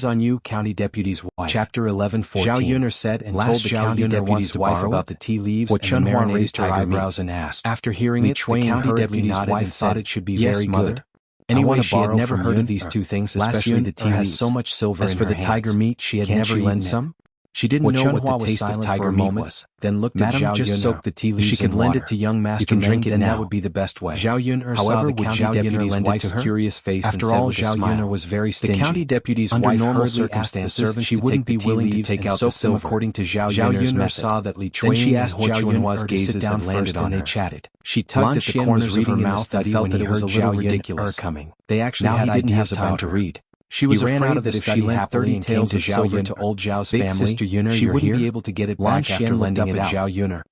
Depends on you, County Deputy's wife. Chapter 11:14. Zhao Yuner said and told the County Deputy's wife about the tea leaves and the marinated tiger eyebrows and asked. After hearing it, the County Deputy's wife thought it should be very good. Anyway, she had never heard of these two things, especially the tea leaves. Has so much silver in her hands. As for the tiger meat, she had never eaten some. She didn't know what the taste of tiger meat was. Then looked at Zhao Yun. Just soak the tea leaves. She could lend it to young Master Meng, then that would be the best way. Zhao Yun saw the County Deputy's wife's curious face. After all, Zhao Yun was very stingy. The County Deputy's wife normal circumstances she wouldn't be willing to take out the silver. According to Zhao Yun saw that Li Chuan and Zhao Yun's gazes had landed on her. They chatted. She tugged at the corners of her mouth and felt that it was a little ridiculous coming. They actually had ideas about to read. She was afraid that if she lent 30 tales of silver to old Zhao's family, she wouldn't be able to get it back after lending it out. Zhao Yuner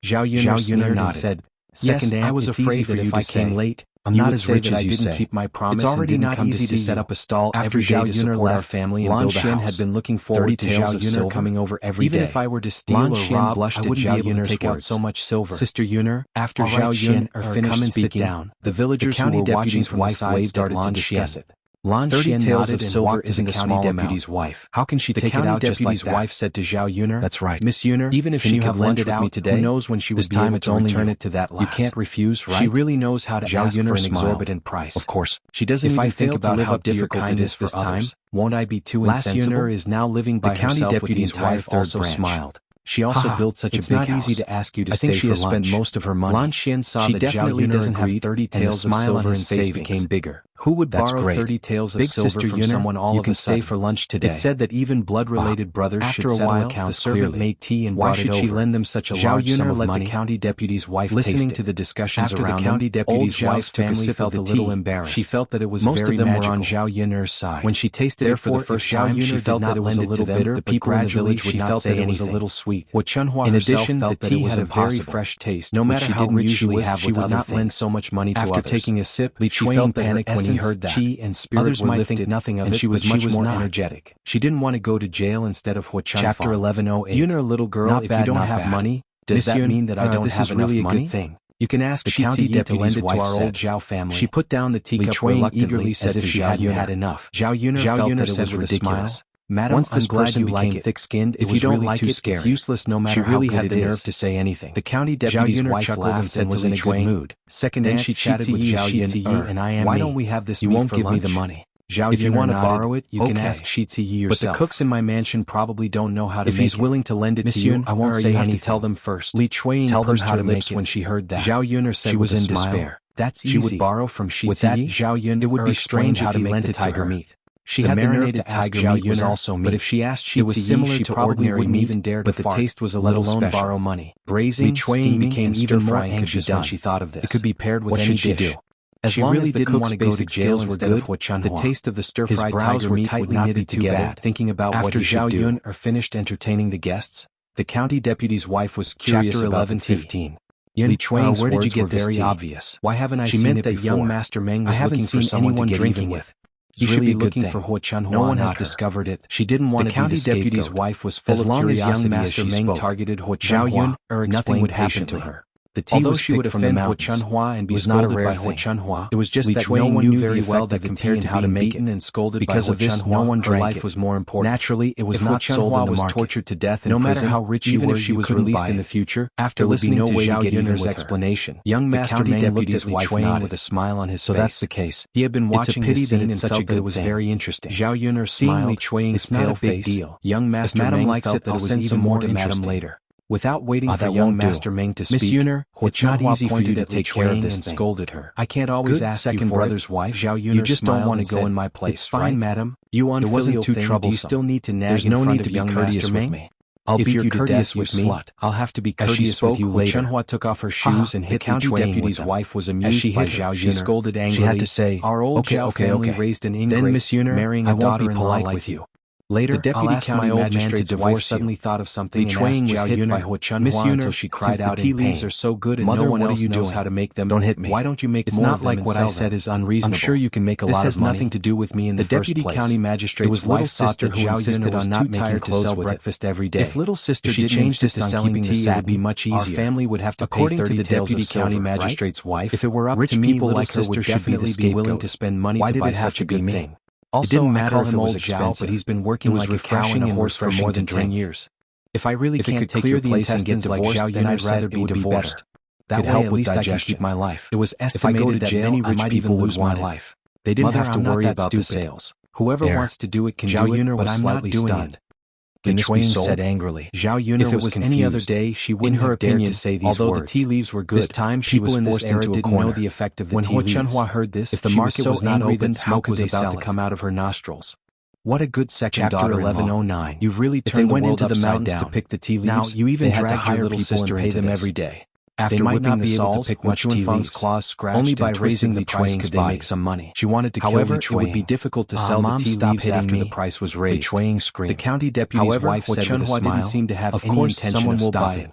nodded and said, Second aunt, I was afraid that if I came late, I'm not as rich as you say. Keep my promise. It's already not easy to set up a stall every day to support our family and build a house. had been looking forward to Zhao Yuner coming over every day. Even if I were to steal or rob, I wouldn't be able to take out so much silver. Sister Yuner, after Zhao Yuner are finished come and speaking, sit down. The villagers who were watching from the side started to discuss it. Lan Xian nodded of silver isn't a small deputy's wife. How can she take it out just like that? The wife said to Zhao Yuner. That's right. Miss Yuner, even if she could lend it out today, who knows when she would be able to return it to that lass. You can't refuse, right? She really knows how to ask for an exorbitant price. Of course. She doesn't even think about how difficult it is for others. Won't I be too insensible? Yuner is now living by herself. The county deputy's wife also smiled. She also built such a big house. It's not easy to ask you to stay for lunch. I think she has spent most of her money. Lan Xian saw that Zhao Yuner doesn't have 30 taels of silver and face became bigger. Who would borrow 30 taels of silver from someone all of a sudden? You can stay for lunch today. It said that even blood-related brothers should settle accounts. The servant made tea and brought it over. Why should she lend them such a large sum of money? Zhao Yuner let the county deputy's wife taste it. Listening to the discussions around them, the county deputy's wife's family felt a little embarrassed. She felt that it was very magical. Most of them were on Zhao Yuner's side. When she tasted it for the first time, she felt that it was a little bitter. The people in the village would not say it was a little sweet. In addition, the tea had a very fresh taste. No matter how rich she was, she would not lend so much money to others. After taking a sip, she felt panicked when he heard that. And spirit others might think nothing of it, she was much more energetic. She didn't want to go to jail instead of Wuxia. Chapter 1108. Yuner, little girl, if you don't have money, does that mean that I don't have enough money? You can ask the county deputy's wife to our old Zhao family. She put down the teacup reluctantly, said if she hadn't had enough. Zhao Yuner felt that it was ridiculous. Madam, once I'm glad you became thick-skinned, if you don't like it, it's useless no matter how good it is. She really had the nerve to say anything. The county deputy's wife laughed and was in a good mood. Second aunt, she chatted with Zhao Yuner, and I am why don't we have this meat for lunch? You won't give me the money. Zhao if you want to borrow it, you can ask Shizi yourself. But the cooks in my mansion probably don't know how to make it. If he's willing to lend it to you, I won't say anything. Tell them first. Li Chuan tell them how to make it. When she heard that, Zhao Yuner said she was in despair. That's easy. She would borrow from Shizi. With that, Zhao Yuner, it would be strange how to make the tiger meat. She had the nerve to ask Zhao Yuner also meat, but if she asked Shizi, it was similar to ordinary meat, even dare to fart, but the taste was a little special. Borrow money. Braising, steaming, became even more anxious when she thought of this. It could be paired with any dish. As long as the cook's basic jails were good, the taste of the stir-fried tiger meat would not be together. Thinking about what he should do. After Zhao Yuner finished entertaining the guests, the county deputy's wife was curious about the 15. Li Chuan's where did you get very obvious? Why haven't I seen it before? She meant that young Master Meng was looking for someone to drinking with. He's really looking for Wuxia. No one has discovered it. She didn't want to be the scapegoat. The county deputy's wife was full of curiosity. As long as young Master Meng targeted Wuxia, nothing would happen to her. The tea was she would offend Wuxia and be scolded by Wuxia. It was just that no one knew very well that compared to how to make it and scolded because of this, no one drank it. Life was more important. Naturally, it was not sold in the market. Was tortured to death in prison, no matter how rich even if she was released in the future. After listening to Zhao Yuner's explanation, young Master Meng looked at Li Chuan with a smile on his face. So that's the case. He had been watching the scene and felt that it was very interesting. Zhao Yuner smiled. Li Chuan's pale face. Young Master Meng felt that it was even more interesting later. Without waiting for young Master Meng to speak, Miss Yuner, it's not easy for you to take care of this thing. Scolded her. I can't always ask second brother's wife. Zhao Yuner, you just don't want to go in my place. It's fine, madam. You on it wasn't too troublesome. Do you still need to nag in front of young Master Meng? I'll beat you to death, you slut. I'll have to be courteous with you later. Chunhua took off her shoes and hit the county deputy's wife was amused by Zhao Yuner. She scolded angrily. She had to say, our old Zhao family raised an ingrate. Then Miss Yuner, marrying a daughter-in-law like you. Later, the deputy county magistrate's wife suddenly thought of something and asked Zhao Yuner, Miss Yuner, until she cried out in pain. The tea leaves are so good and no one else knows how to make them. Don't hit me. Why don't you make more of them? It's not like what I said is unreasonable. I'm sure you can make a lot of money. This has nothing to do with me in the first place. The deputy county magistrate's wife sister who insisted on not making clothes to breakfast every day. If little sister didn't insist on selling tea, it would be much easier. Our family would have to pay 30 taels of silver, county magistrate's wife. If it were up to me, people like her would definitely be willing to spend money to buy such a good thing. Also, it didn't matter if it was expensive, but he's been working like a cow and a horse for more than 10 years. If I really can't take your place and get divorced, then I'd rather be divorced. That way at least I can keep my life. It was estimated that many rich people lose my life. They didn't have to worry about the sales. Whoever wants to do it can do it, but I'm not doing it. Li Chuan said angrily. Zhao Yuner if it was any other day, she wouldn't have dared to say these words. Although the tea leaves were good, this time people in this era didn't know the effect of the tea leaves. When Wuxia heard this, if the market was not open, smoke was about to come out of her nostrils. What a good second daughter-in-law. 1109. You've really turned the world upside down. To pick the tea leaves. Now you even dragged your little sister and pay them every day. After whipping the saws, to pick Wuxia Feng's claws scratched only by raising the price could they make some money. She wanted to kill Li Chuan. However, it would be difficult to sell the tea leaves after the price was raised. Li Chuan screamed. The county deputy's wife said with a smile, didn't seem to have any intention of stopping.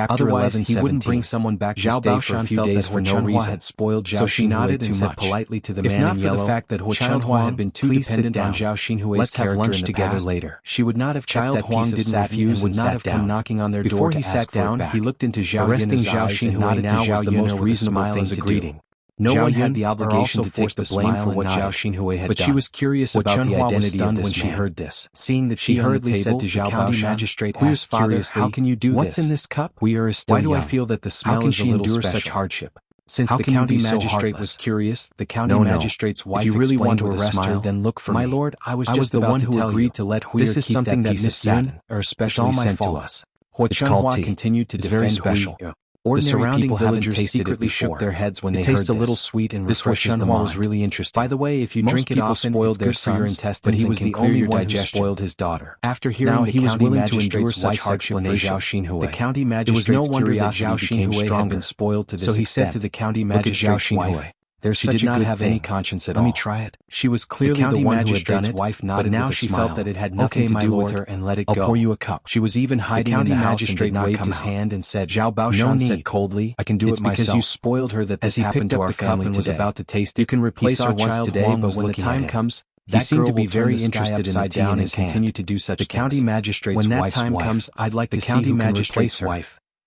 Chapter Otherwise, 11, he wouldn't bring someone back to stay for a few days for no reason. Had spoiled Zhao So she Xinhui nodded too and said much. politely to the If man not in for yellow, the fact that Child Huang had been too please sit dependent down. on Zhao Xinhui's Let's have character lunch in the together past, later. she would not have kept Child that Huang piece of didn't satin refuse and would and not sat have come down. knocking on their door Before to he ask sat for it down, back. he looked into Zhao Arresting Yun's Zhao eyes and Xinhui nodded to now Zhao was the Yun most over the reasonable smile thing as a to do. greeting. No Zhao one Yun had the are obligation also to take forced the to blame smile for what and Zhao nod. Xinhui had But done. she was curious What about the Chunhua was identity stunned of when this she man. heard this. Seeing the She tea on the hurriedly said table, to the Zhao county Baoshan, magistrate "Queer's asked father, curiously, how can you do "What's this? in this cup? We are still Why do I young. feel that the How smell can is a she little endure special?" such hardship? Since How the can you county be so magistrate was heartless? curious, the county No. magistrate's wife If you really explained want to with a arrest her, smile, then look for "My me. lord, I was I was just the about one to who tell agreed you. to let Huir This is keep something that piece of Miss Yun satin, are it's specially all my sent to fault. us." Hua It's called Chunhua tea. continued to It's very defend special. Hui. The Ordinary surrounding people haven't villagers tasted it secretly before. shook their heads when It they heard tastes a little this. sweet and This refreshes the Chunhua mind. was really interesting. By the way, if you Most drink it people often, spoiled it's their good for your sons, intestines, but he and was can the clear only your one who digestion. spoiled his daughter. After hearing Now the he was county willing to endure magistrate's such wife's hardship for explanation, Zhao Xinhui. the county It was magistrate's no wonder that curiosity Zhao became Xinhui had stronger. been spoiled to this So he said extent. to the county Look at Zhao magistrate's Xinhui. wife, She did not have any conscience at all. Let me try it. She was clearly the one who had done it, wife but now she felt that it had nothing to do with her and let it go. I'll pour you a cup. She was even hiding in the house and did not waved his hand and said, Zhao Baoshan said coldly, I can do it myself. It's because you spoiled her that this happened to our family and was about to taste it. You can replace her once today, but when the time comes, he seemed to be very interested in the down and continue to do such things. The county magistrate's wife. When that time comes, I'd like to see who can replace her.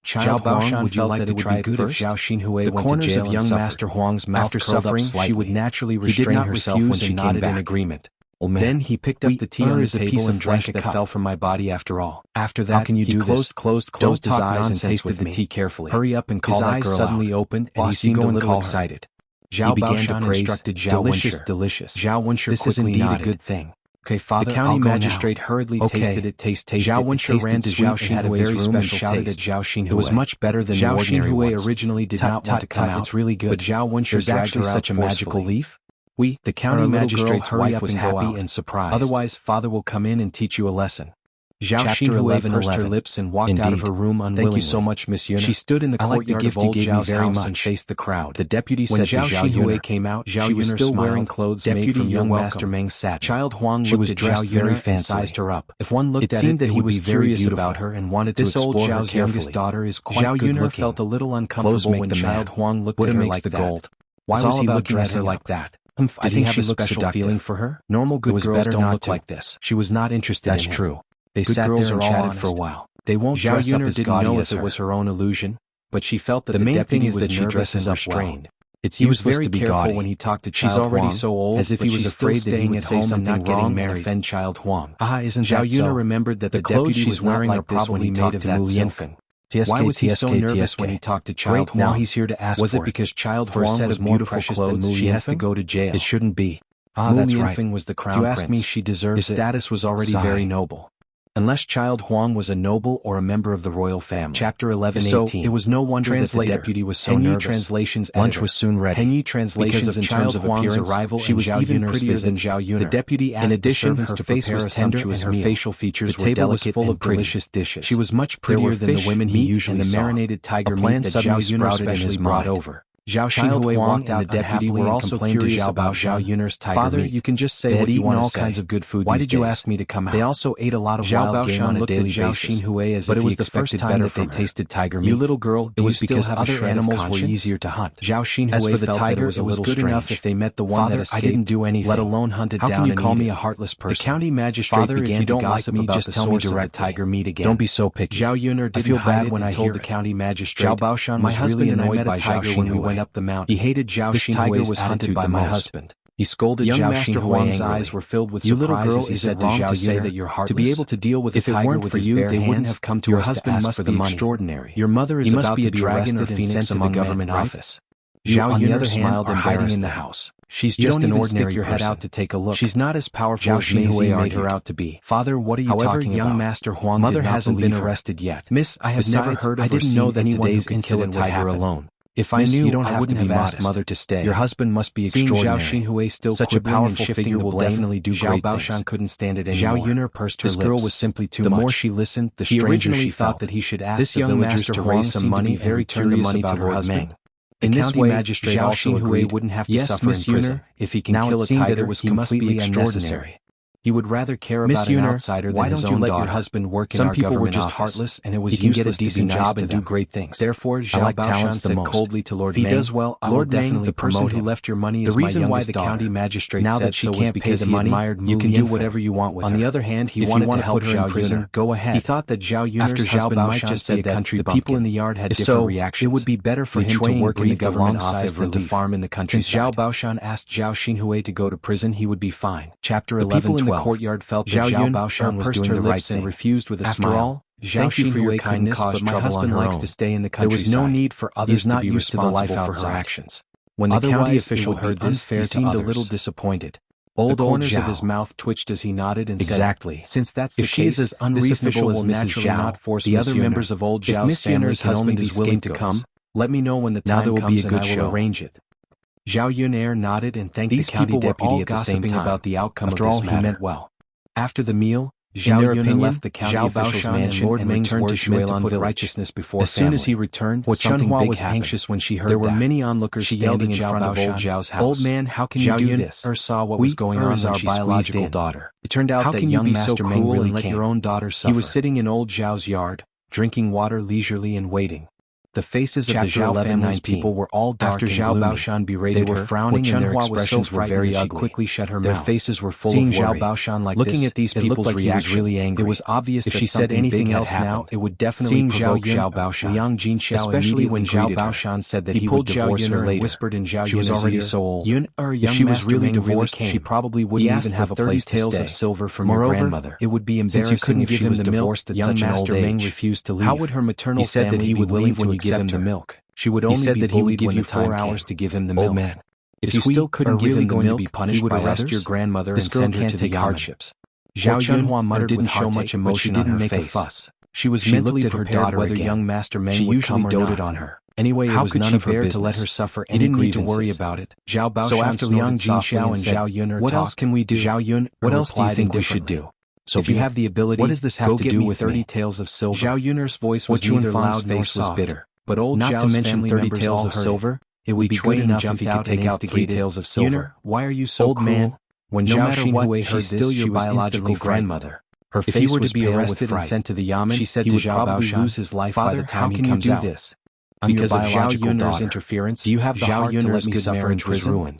Zhao Baoshan would you like to try it first? Zhao Xinhui went to jail of young Master Huang's mouth after suffering, she would naturally restrain herself when she nodded in agreement. Then he picked up the tea on the table and drank a cup that fell from my body after all. After that, he closed his eyes and tasted the tea carefully. Hurry up and call that girl out. His eyes suddenly opened and he seemed a little excited. Zhao Baoshan instructed Zhao Wenshi. Delicious. Zhao Wenshi this is indeed a good thing. Okay, Father, the county magistrate hurriedly tasted it. Zhao Wenshi ran to Zhao Xinhui's room and shouted at Zhao Xinhui. It was much better than the ordinary ones. Zhao Xinhui originally did not want to come out. It's really good. But Zhao Wenshi dragged her out such a magical leaf. The county magistrate's wife was happy and surprised. Otherwise, Father will come in and teach you a lesson. Zhao Xinhui pursed her lips and walked out of her room unwillingly. Thank you so much, Miss Yuna. She stood in the courtyard of old Zhao's house and faced the crowd. The deputy said to Zhao Xinhui came out, she was still wearing clothes made from young Master Meng's satin. Child Huang looked at Zhao Yuna and sized her up. If one looked at it, that he was curious about her and wanted to explore her carefully. Youngest daughter is quite Zhao Yuna felt a little uncomfortable when Child Huang looked at her like that. Why was he looking at her like that? I think she looked special feeling for her. Normal good girls don't look like this. She was not interested in him. That's true. They sat there and chatted for a while. They won't dress up as gaudy as her. It was her own illusion, but she felt that the main thing was that she dresses up restrained. It's useless to be careful when he talked to Child Huang. She's already so old, as if he was afraid that he would say something wrong and offend Child Huang. Isn't Zhao Yuna remembered that the clothes she's wearing are probably made of that silk. Why was he so nervous when he talked to Child Huang? Now he's here to ask for it. Was it because Child Huang was more precious than she has to go to jail? It shouldn't be. That's right. Was the crown prince. If you ask me, she deserves it. His status was already very noble. Unless Child Huang was a noble or a member of the royal family. Chapter 11:18. So, it was no wonder that the deputy was so nervous. Translations lunch was soon ready. Henyi translations in terms of Huang's arrival she was even prettier than Zhao Yuna. The deputy asked the servants her face was tender and her facial features were delicate and delicious dishes. She was much prettier than the women he usually saw. And the marinated tiger meat that Zhao Yuna specially brought over. Zhao Xinhui walked out. The deputy were also curious about Zhao Yuner's tiger meat. Father, you can just say what you want to say. All kinds of good food. Why did you ask me to come out? They also ate a lot of wild game on a daily basis. But it was the first time that they tasted tiger meat. You little girl, it was because other animals were easier to hunt. Zhao Xinhui felt that it was a little strange. If they met the one that escaped, I didn't do anything, let alone hunted down. How can you call me a heartless person? The county magistrate began to gossip about the source of the tiger meat again. Don't be so picky. Zhao Yuner didn't hide when I told the county magistrate. Zhao Baoshan was really annoyed by Zhao Xinhui when we went up the mountain. He hated Zhao Xinhui's was hunted by my husband. He scolded Zhao Master Huang's eyes were filled with surprise as he said to Zhao Yuna that you're heartless. To be able to deal with a tiger with his bare hands, they wouldn't have come to us to ask for the money. Extraordinary. Your mother is about to be arrested and sent to the government office. Zhao Yuna smiled and hiding in the house. She's just an ordinary person. Stick your head out to take a look. She's not as powerful as Xinhui made her out to be. Father, what are you talking about? Young Master Huang mother hasn't been arrested yet. Miss, I have never heard of or seen that anyone who can kill a tiger alone. If I knew, I wouldn't have asked Mother to stay. Your husband must be extraordinary. Zhao Xinhui still such a powerful figure will definitely do great things. Zhao Baoshan couldn't stand it anymore. Zhao Yuna pursed her lips. This girl was simply too much. The more she listened, the stranger she thought that he should ask the villagers to raise some money and return the money to her husband. In this way, magistrate Zhao Xinhui wouldn't have to suffer in prison. If he can kill a tiger, he must be extraordinary. He would rather care about an outsider than his own daughter. Why don't you let your husband work in our government office? Some people were just heartless, and it was useless to be nice and do great things. Therefore, Zhao Baoshan said coldly to Lord Meng, "He does well. Lord Meng, the person who left your money is my youngest daughter. The reason why the county magistrate said so was because he admired you can do whatever you want with her. On the other hand, he wanted to help Zhao Yuna. Go ahead. He thought that Zhao Yuner's husband might just be a country bumpkin. The people in the yard had different reactions. It would be better for him to work in the government office than to farm in the countryside. Since Zhao Baoshan asked Zhao Xinhui to go to prison, he would be fine. Chapter 11:12. The people in the courtyard felt Zhao Baoshan was doing the right thing and refused with a smile. After all, thank you for your kindness, but my husband likes to stay in the countryside. There was no need for others to be responsible for her actions. When the county official heard this, he seemed a little disappointed. The corners of his mouth twitched as he nodded and said, "Exactly. Since that's the case, if she is as unreasonable as Mrs. Zhao, the other members of old Zhao's family's husband is willing to come, let me know when the time comes and I will arrange it." Zhao Yuner nodded and thanked the county deputy at the same time. About the outcome of this matter. He meant well. After the meal, Zhao Yun left the county official's mansion and returned to Shuilan village. Righteousness before as family. Soon as he returned, Chunhua was anxious when she heard there were many onlookers standing in front of old Zhao's house. Old man, how can you do this? Saw what was going on when she squeezed in. Daughter. It turned out that young Master Meng really let your own daughter suffer. He was sitting in old Zhao's yard, drinking water leisurely and waiting. The faces of the Zhao family's people were all dark and gloomy. After Zhao Baoshan berated her, they were frowning and their expressions were very ugly. She quickly shut her mouth. Their faces were full of worry. Seeing Zhao Baoshan like looking at these people's reaction, really angry. It was obvious if she said anything else now, it would definitely provoke Zhao Baoshan. Liang Jinxiao especially when Zhao Baoshan said that he would divorce her later. Whispered in Zhao Yun's ear. She was already so old. If she was really divorced, she probably wouldn't even have a place to stay. Of silver from her grandmother. It would be embarrassing if she was divorced at such an old age. Refused to leave. How would her maternal family be willing to give him the milk? She would only be bullied when the time 4 hours to give him the milk. Old man, if you still couldn't give him the milk, he would arrest your grandmother and send her to the hardships. Zhao Chunhua muttered didn't show much emotion on her face. She was mentally prepared whether young Master Meng would come or not. She usually doted on her. Anyway, it was none of her business to let her suffer any grievances. He didn't need to worry about it. Zhao Baoshan so after Liang Jinxiao and Zhao Yun what else can we do? Zhao Yun, what else do you think we should do? So if you have the ability, what does this have to do with 30 taels of silver? Zhao Yun's voice was neither loud nor soft. Bitter. But old not Zhao's to mention 30 taels of silver, it would be good enough if he could take out 3 taels of silver. Why are you so old cruel? Man? When no Zhao Xinhui heard this, she was biological grandmother. Her face if he were to be arrested and sent to the Yamen, she said he would probably lose his life by the time he comes out. Because of Zhao Yun's interference, do you have the heart to let me suffer in prison?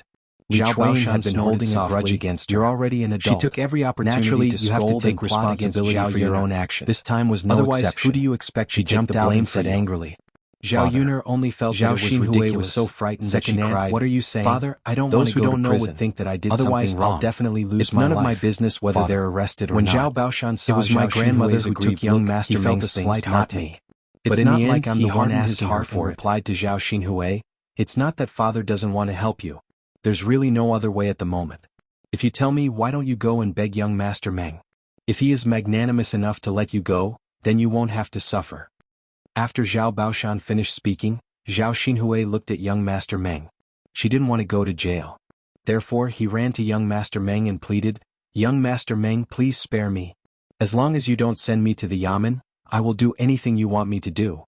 Zhao Baoshan had been holding a grudge against her. You're already an adult. She took every opportunity to scold and take responsibility for your own actions. This time was no exception. Who do you expect? She jumped out and said angrily. Zhao Yun only felt that it was ridiculous. Was so frightened that she cried, "What are you saying? Father, I don't want to go to prison. Those who don't know would think that I did something wrong. Otherwise, I'll definitely lose my life. It's none of my business whether they're arrested or not." When Zhao Baoshan saw it was my grandmother who took young Master Meng's things, not me. But in the end, I'm the one asking her for it. Replied to Zhao Xinhui, "It's not that father doesn't want to help you. There's really no other way at the moment. If you tell me, why don't you go and beg young Master Meng? If he is magnanimous enough to let you go, then you won't have to suffer." After Zhao Baoshan finished speaking, Zhao Xinhui looked at young Master Meng. She didn't want to go to jail. Therefore he ran to young Master Meng and pleaded, "Young Master Meng, please spare me. As long as you don't send me to the Yamen, I will do anything you want me to do."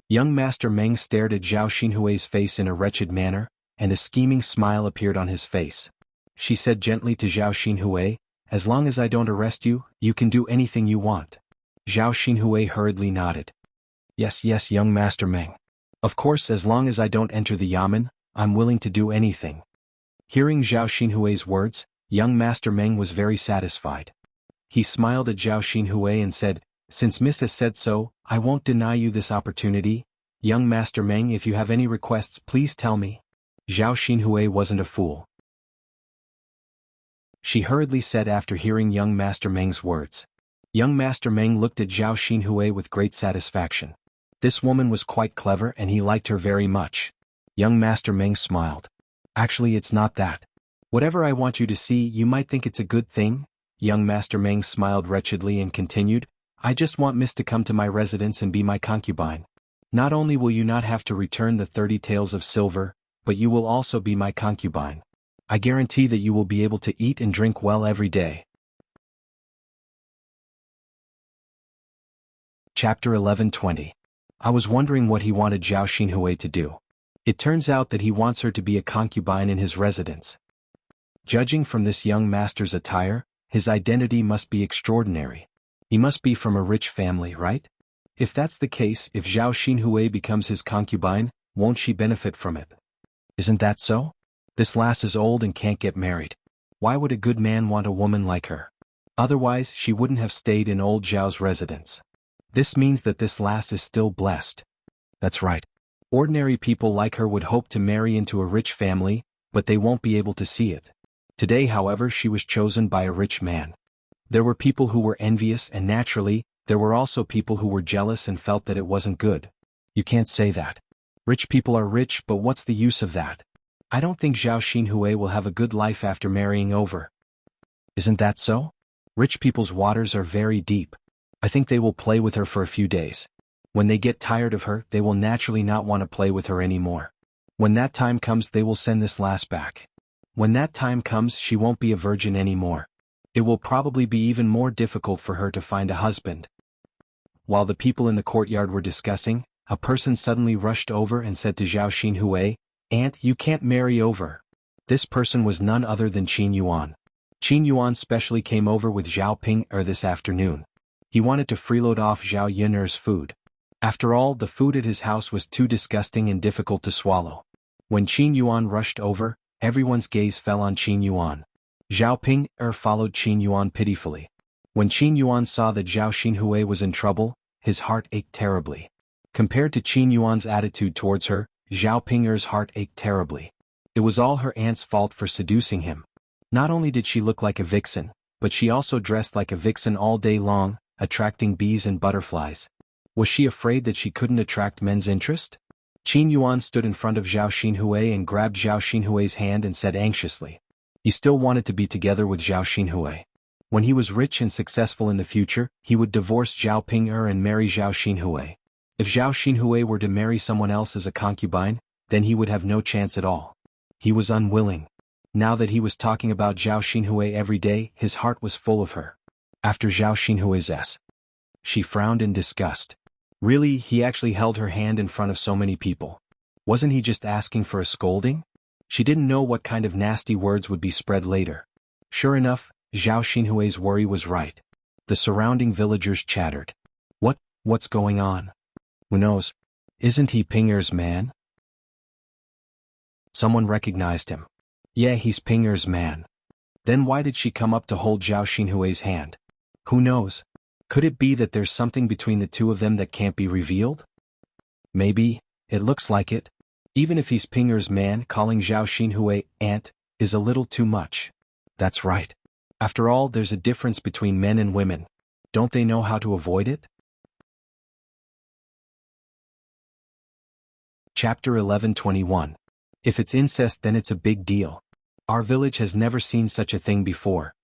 Young Master Meng stared at Zhao Xinhui's face in a wretched manner, and a scheming smile appeared on his face. She said gently to Zhao Xinhui, "As long as I don't arrest you, you can do anything you want." Zhao Xinhui hurriedly nodded. Yes, young Master Meng. Of course, as long as I don't enter the Yamen, I'm willing to do anything. Hearing Zhao Xinhui's words, young Master Meng was very satisfied. He smiled at Zhao Xinhui and said, "Since Miss has said so, I won't deny you this opportunity. Young Master Meng, if you have any requests, please tell me." Zhao Xinhui wasn't a fool. She hurriedly said after hearing young Master Meng's words. Young Master Meng looked at Zhao Xinhui with great satisfaction. This woman was quite clever and he liked her very much. Young Master Meng smiled. "Actually, it's not that. Whatever I want you to see, you might think it's a good thing." Young Master Meng smiled wretchedly and continued, "I just want Miss to come to my residence and be my concubine. Not only will you not have to return the 30 taels of silver, but you will also be my concubine. I guarantee that you will be able to eat and drink well every day." Chapter 11:20. I was wondering what he wanted Zhao Xinhui to do. It turns out that he wants her to be a concubine in his residence. Judging from this young master's attire, his identity must be extraordinary. He must be from a rich family, right? If that's the case, if Zhao Xinhui becomes his concubine, won't she benefit from it? Isn't that so? This lass is old and can't get married. Why would a good man want a woman like her? Otherwise, she wouldn't have stayed in old Zhao's residence. This means that this lass is still blessed. That's right. Ordinary people like her would hope to marry into a rich family, but they won't be able to see it. Today, however, she was chosen by a rich man. There were people who were envious and naturally, there were also people who were jealous and felt that it wasn't good. You can't say that. Rich people are rich, but what's the use of that? I don't think Zhao Xinhui will have a good life after marrying over. Isn't that so? Rich people's waters are very deep. I think they will play with her for a few days. When they get tired of her, they will naturally not want to play with her anymore. When that time comes, they will send this lass back. When that time comes, she won't be a virgin anymore. It will probably be even more difficult for her to find a husband. While the people in the courtyard were discussing, a person suddenly rushed over and said to Zhao Xinhui, "Aunt, you can't marry over." This person was none other than Qin Yuan. Qin Yuan specially came over with Zhao Ping this afternoon. He wanted to freeload off Zhao Yun'er's food. After all, the food at his house was too disgusting and difficult to swallow. When Qin Yuan rushed over, everyone's gaze fell on Qin Yuan. Zhao Ping followed Qin Yuan pitifully. When Qin Yuan saw that Zhao Xinhui was in trouble, his heart ached terribly. Compared to Qin Yuan's attitude towards her, Zhao Ping's heart ached terribly. It was all her aunt's fault for seducing him. Not only did she look like a vixen, but she also dressed like a vixen all day long, attracting bees and butterflies. Was she afraid that she couldn't attract men's interest? Qin Yuan stood in front of Zhao Xinhui and grabbed Zhao Xinhui's hand and said anxiously. He still wanted to be together with Zhao Xinhui. When he was rich and successful in the future, he would divorce Zhao Ping and marry Zhao Xinhui. If Zhao Xinhui were to marry someone else as a concubine, then he would have no chance at all. He was unwilling. Now that he was talking about Zhao Xinhui every day, his heart was full of her. After Zhao Xinhui's s. She frowned in disgust. Really, he actually held her hand in front of so many people. Wasn't he just asking for a scolding? She didn't know what kind of nasty words would be spread later. Sure enough, Zhao Xinhui's worry was right. The surrounding villagers chattered. What's going on? Who knows? Isn't he Pinger's man? Someone recognized him. Yeah, he's Pinger's man. Then why did she come up to hold Zhao Xinhui's hand? Who knows? Could it be that there's something between the two of them that can't be revealed? Maybe, it looks like it. Even if he's Pinger's man, calling Zhao Xinhui aunt is a little too much. That's right. After all, there's a difference between men and women. Don't they know how to avoid it? Chapter 11:21. If it's incest, then it's a big deal. Our village has never seen such a thing before.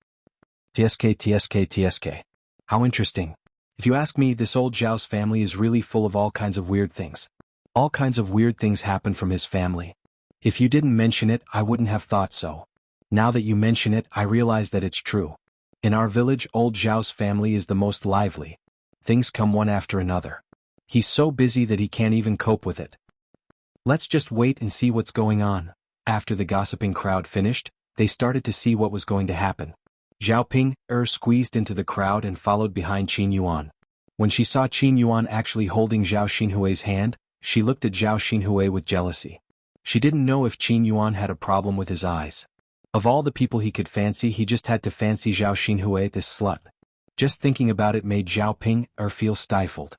TSK. How interesting. If you ask me, this old Zhao's family is really full of all kinds of weird things. All kinds of weird things happen from his family. If you didn't mention it, I wouldn't have thought so. Now that you mention it, I realize that it's true. In our village, old Zhao's family is the most lively. Things come one after another. He's so busy that he can't even cope with it. Let's just wait and see what's going on. After the gossiping crowd finished, they started to see what was going to happen. Zhao Ping squeezed into the crowd and followed behind Qin Yuan. When she saw Qin Yuan actually holding Zhao Xinhui's hand, she looked at Zhao Xinhui with jealousy. She didn't know if Qin Yuan had a problem with his eyes. Of all the people he could fancy, he just had to fancy Zhao Xinhui, this slut. Just thinking about it made Zhao Ping feel stifled.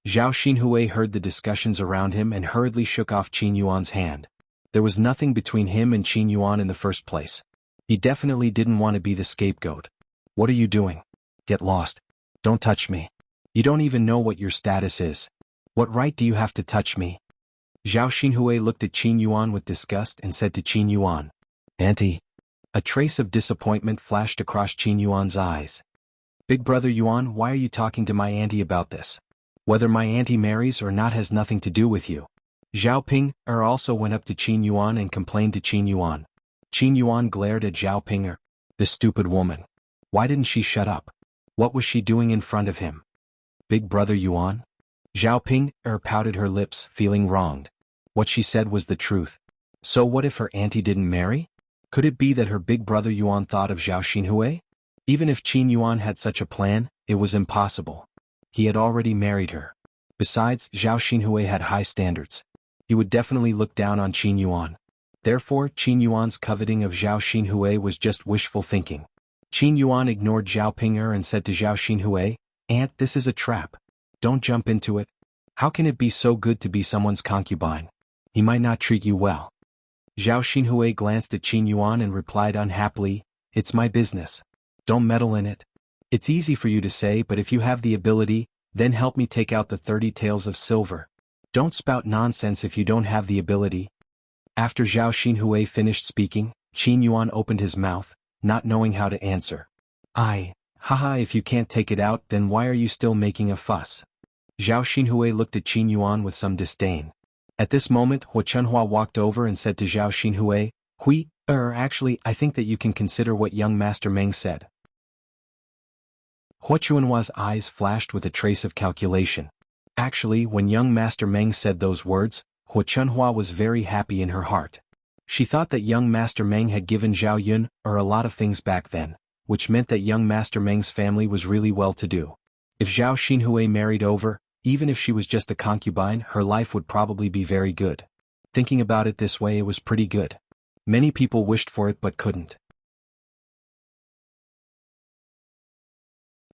Zhao Xinhui heard the discussions around him and hurriedly shook off Qin Yuan's hand. There was nothing between him and Qin Yuan in the first place. He definitely didn't want to be the scapegoat. What are you doing? Get lost. Don't touch me. You don't even know what your status is. What right do you have to touch me? Zhao Xinhui looked at Qin Yuan with disgust and said to Qin Yuan, Auntie. A trace of disappointment flashed across Qin Yuan's eyes. Big brother Yuan, why are you talking to my auntie about this? Whether my auntie marries or not has nothing to do with you. Zhao Ping also went up to Qin Yuan and complained to Qin Yuan. Qin Yuan glared at Zhao Ping. This stupid woman. Why didn't she shut up? What was she doing in front of him? Big brother Yuan? Zhao Ping pouted her lips, feeling wronged. What she said was the truth. So what if her auntie didn't marry? Could it be that her big brother Yuan thought of Zhao Xinhui? Even if Qin Yuan had such a plan, it was impossible. He had already married her. Besides, Zhao Xinhui had high standards. He would definitely look down on Qin Yuan. Therefore, Qin Yuan's coveting of Zhao Xinhui was just wishful thinking. Qin Yuan ignored Zhao Ping and said to Zhao Xinhui, Aunt, this is a trap. Don't jump into it. How can it be so good to be someone's concubine? He might not treat you well. Zhao Xinhui glanced at Qin Yuan and replied unhappily, It's my business. Don't meddle in it. It's easy for you to say, but if you have the ability, then help me take out the 30 taels of silver. Don't spout nonsense if you don't have the ability. After Zhao Xinhui finished speaking, Qin Yuan opened his mouth, not knowing how to answer. Haha, if you can't take it out, then why are you still making a fuss? Zhao Xinhui looked at Qin Yuan with some disdain. At this moment, Hua Chunhua walked over and said to Zhao Xinhui, actually, I think that you can consider what young Master Meng said. Hua Chuanhua's eyes flashed with a trace of calculation. Actually, when young Master Meng said those words, Hua Chunhua was very happy in her heart. She thought that young Master Meng had given Zhao Yun a lot of things back then, which meant that young Master Meng's family was really well-to-do. If Zhao Xinhui married over, even if she was just a concubine, her life would probably be very good. Thinking about it this way, it was pretty good. Many people wished for it but couldn't.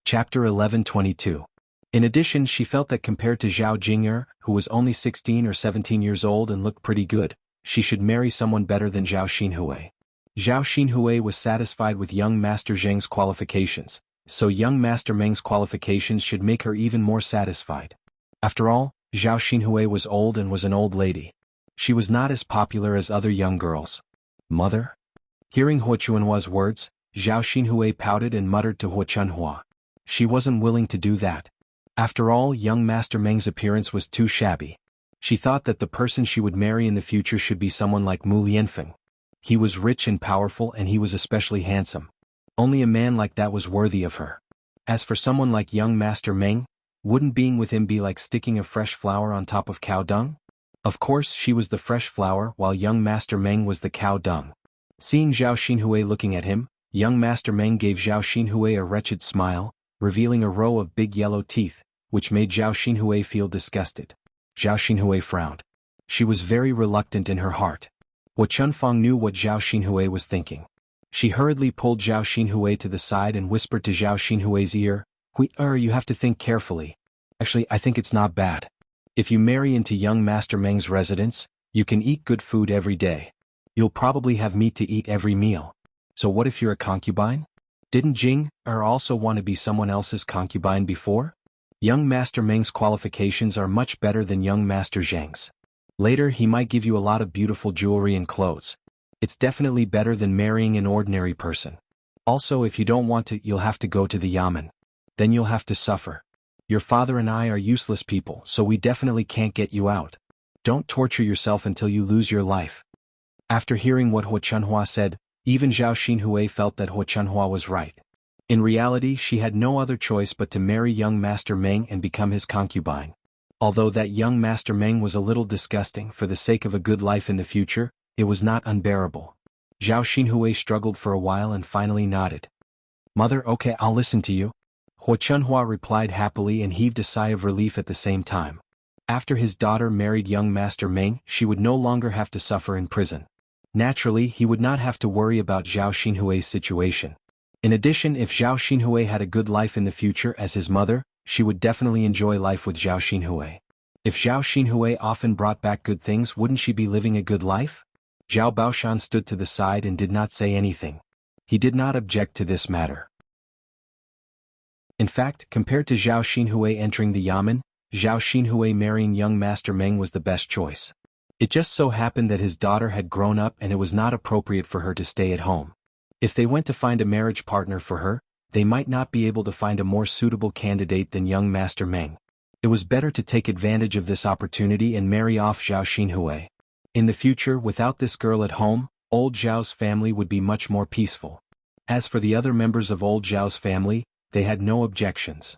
Chapter 11:22. In addition, she felt that compared to Zhao Jing'er, who was only 16 or 17 years old and looked pretty good, she should marry someone better than Zhao Xinhui. Zhao Xinhui was satisfied with young Master Zheng's qualifications, so young Master Meng's qualifications should make her even more satisfied. After all, Zhao Xinhui was old and was an old lady. She was not as popular as other young girls. Mother? Hearing Hua Chuanhua's words, Zhao Xinhui pouted and muttered to Hua Chunhua. She wasn't willing to do that. After all, young Master Meng's appearance was too shabby. She thought that the person she would marry in the future should be someone like Mu Lianfeng. He was rich and powerful and he was especially handsome. Only a man like that was worthy of her. As for someone like young Master Meng, wouldn't being with him be like sticking a fresh flower on top of cow dung? Of course, she was the fresh flower while young Master Meng was the cow dung. Seeing Zhao Xinhui looking at him, young Master Meng gave Zhao Xinhui a wretched smile, revealing a row of big yellow teeth, which made Zhao Xinhui feel disgusted. Zhao Xinhui frowned. She was very reluctant in her heart. Hua Chunfang knew what Zhao Xinhui was thinking. She hurriedly pulled Zhao Xinhui to the side and whispered to Zhao Xinhui's ear, you have to think carefully. Actually, I think it's not bad. If you marry into young Master Meng's residence, you can eat good food every day. You'll probably have meat to eat every meal. So what if you're a concubine? Didn't Jing also want to be someone else's concubine before? Young Master Meng's qualifications are much better than young Master Zheng's. Later he might give you a lot of beautiful jewelry and clothes. It's definitely better than marrying an ordinary person. Also, if you don't want to, you'll have to go to the yamen. Then you'll have to suffer. Your father and I are useless people, so we definitely can't get you out. Don't torture yourself until you lose your life. After hearing what Hua Chunhua said, even Zhao Xinhui felt that Hua Chunhua was right. In reality, she had no other choice but to marry young Master Meng and become his concubine. Although that young Master Meng was a little disgusting for the sake of a good life in the future, it was not unbearable. Zhao Xinhui struggled for a while and finally nodded. Mother, okay, I'll listen to you. Hua Chunhua replied happily and heaved a sigh of relief at the same time. After his daughter married young Master Meng, she would no longer have to suffer in prison. Naturally, he would not have to worry about Zhao Xinhui's situation. In addition, if Zhao Xinhui had a good life in the future as his mother, she would definitely enjoy life with Zhao Xinhui. If Zhao Xinhui often brought back good things, wouldn't she be living a good life? Zhao Baoshan stood to the side and did not say anything. He did not object to this matter. In fact, compared to Zhao Xinhui entering the yamen, Zhao Xinhui marrying young Master Meng was the best choice. It just so happened that his daughter had grown up and it was not appropriate for her to stay at home. If they went to find a marriage partner for her, they might not be able to find a more suitable candidate than young Master Meng. It was better to take advantage of this opportunity and marry off Zhao Xinhui. In the future, without this girl at home, old Zhao's family would be much more peaceful. As for the other members of old Zhao's family, they had no objections.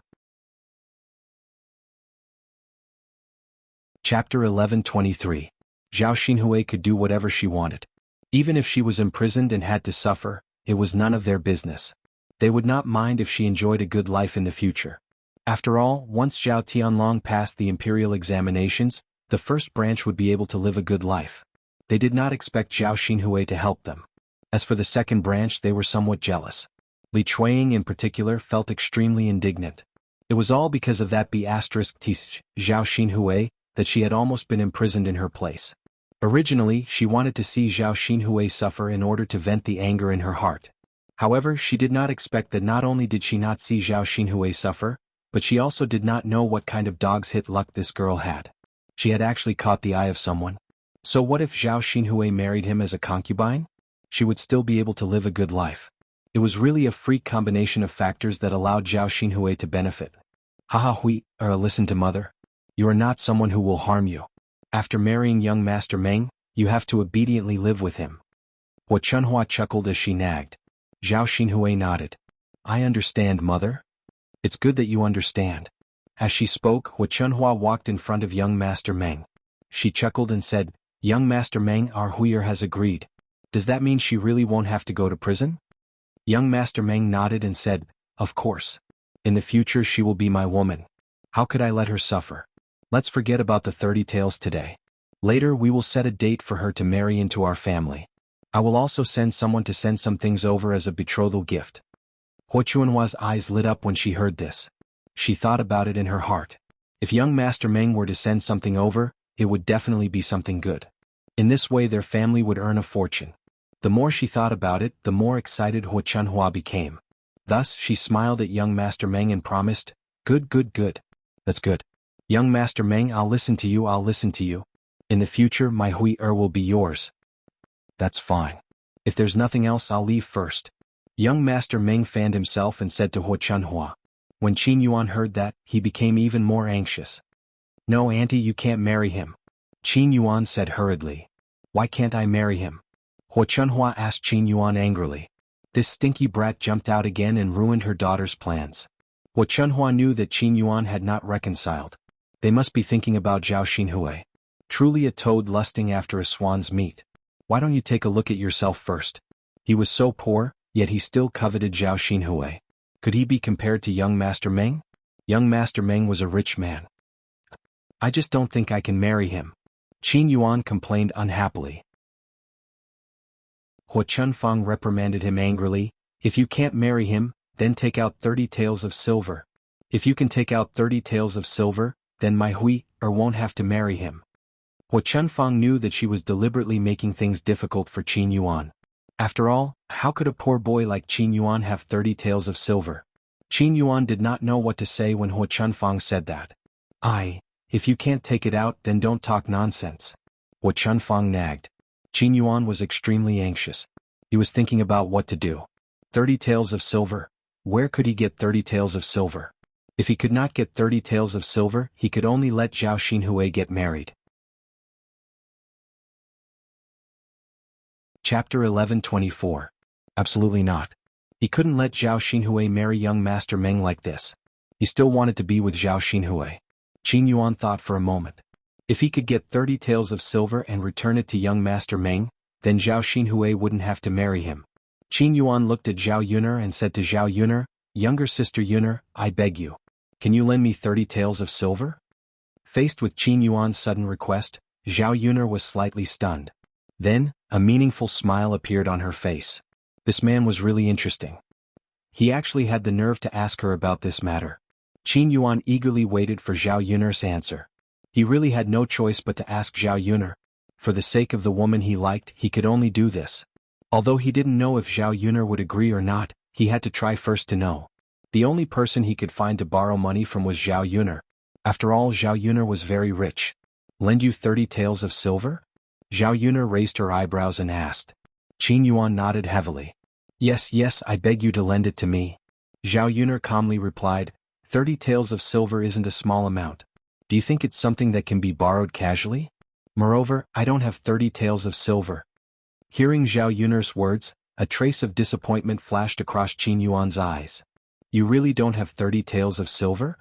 Chapter 11:23. Zhao Xinhui could do whatever she wanted. Even if she was imprisoned and had to suffer, it was none of their business. They would not mind if she enjoyed a good life in the future. After all, once Zhao Tianlong passed the imperial examinations, the first branch would be able to live a good life. They did not expect Zhao Xinhui to help them. As for the second branch, they were somewhat jealous. Li Chuiying in particular felt extremely indignant. It was all because of that Zhao Xinhui, that she had almost been imprisoned in her place. Originally, she wanted to see Zhao Xinhui suffer in order to vent the anger in her heart. However, she did not expect that not only did she not see Zhao Xinhui suffer, but she also did not know what kind of dog's hit luck this girl had. She had actually caught the eye of someone. So what if Zhao Xinhui married him as a concubine? She would still be able to live a good life. It was really a freak combination of factors that allowed Zhao Xinhui to benefit. Listen to mother. You are not someone who will harm you. After marrying young Master Meng, you have to obediently live with him. Hua Chunhua chuckled as she nagged. Zhao Xinhui nodded. I understand, mother. It's good that you understand. As she spoke, Hu Chunhua walked in front of young Master Meng. She chuckled and said, "Young Master Meng, our Huier has agreed. Does that mean she really won't have to go to prison?" Young Master Meng nodded and said, "Of course. In the future she will be my woman. How could I let her suffer? Let's forget about the 30 taels today. Later we will set a date for her to marry into our family. I will also send someone to send some things over as a betrothal gift." Hu Chunhua's eyes lit up when she heard this. She thought about it in her heart. If young Master Meng were to send something over, it would definitely be something good. In this way their family would earn a fortune. The more she thought about it, the more excited Hu Chunhua became. Thus she smiled at young Master Meng and promised, "Good, good, good. That's good. Young Master Meng, I'll listen to you, I'll listen to you. In the future my Huier will be yours." "That's fine. If there's nothing else I'll leave first." Young Master Meng fanned himself and said to Hu Chunhua. When Qin Yuan heard that, he became even more anxious. "No, auntie, you can't marry him." Qin Yuan said hurriedly. "Why can't I marry him?" Hu Chunhua asked Qin Yuan angrily. This stinky brat jumped out again and ruined her daughter's plans. Hu Chunhua knew that Qin Yuan had not reconciled. They must be thinking about Zhao Xinhui. Truly a toad lusting after a swan's meat. Why don't you take a look at yourself first? He was so poor, yet he still coveted Zhao Xinhui. Could he be compared to young Master Meng? Young Master Meng was a rich man. "I just don't think I can marry him." Qin Yuan complained unhappily. Hu Chunfang reprimanded him angrily. "If you can't marry him, then take out 30 taels of silver. If you can take out 30 taels of silver, then my Huier won't have to marry him." Hu Chunfang knew that she was deliberately making things difficult for Qin Yuan. After all, how could a poor boy like Qin Yuan have 30 taels of silver? Qin Yuan did not know what to say when Hu Chunfang said that. If you can't take it out, then don't talk nonsense." Hu Chunfang nagged. Qin Yuan was extremely anxious. He was thinking about what to do. 30 taels of silver. Where could he get 30 taels of silver? If he could not get 30 taels of silver, he could only let Zhao Xinhui get married. Chapter 11:24. Absolutely not. He couldn't let Zhao Xinhui marry young Master Meng like this. He still wanted to be with Zhao Xinhui. Qin Yuan thought for a moment. If he could get 30 taels of silver and return it to young Master Meng, then Zhao Xinhui wouldn't have to marry him. Qin Yuan looked at Zhao Yuner and said to Zhao Yuner, "Younger sister Yuner, I beg you. Can you lend me 30 taels of silver?" Faced with Qin Yuan's sudden request, Zhao Yuner was slightly stunned. Then, a meaningful smile appeared on her face. This man was really interesting. He actually had the nerve to ask her about this matter. Qin Yuan eagerly waited for Zhao Yuner's answer. He really had no choice but to ask Zhao Yuner. For the sake of the woman he liked, he could only do this. Although he didn't know if Zhao Yuner would agree or not, he had to try first to know. The only person he could find to borrow money from was Zhao Yuner. After all, Zhao Yuner was very rich. "Lend you 30 taels of silver?" Zhao Yuner raised her eyebrows and asked. Qin Yuan nodded heavily. Yes, I beg you to lend it to me." Zhao Yuner calmly replied, 30 taels of silver isn't a small amount. Do you think it's something that can be borrowed casually? Moreover, I don't have 30 taels of silver." Hearing Zhao Yuner's words, a trace of disappointment flashed across Qin Yuan's eyes. "You really don't have 30 taels of silver?"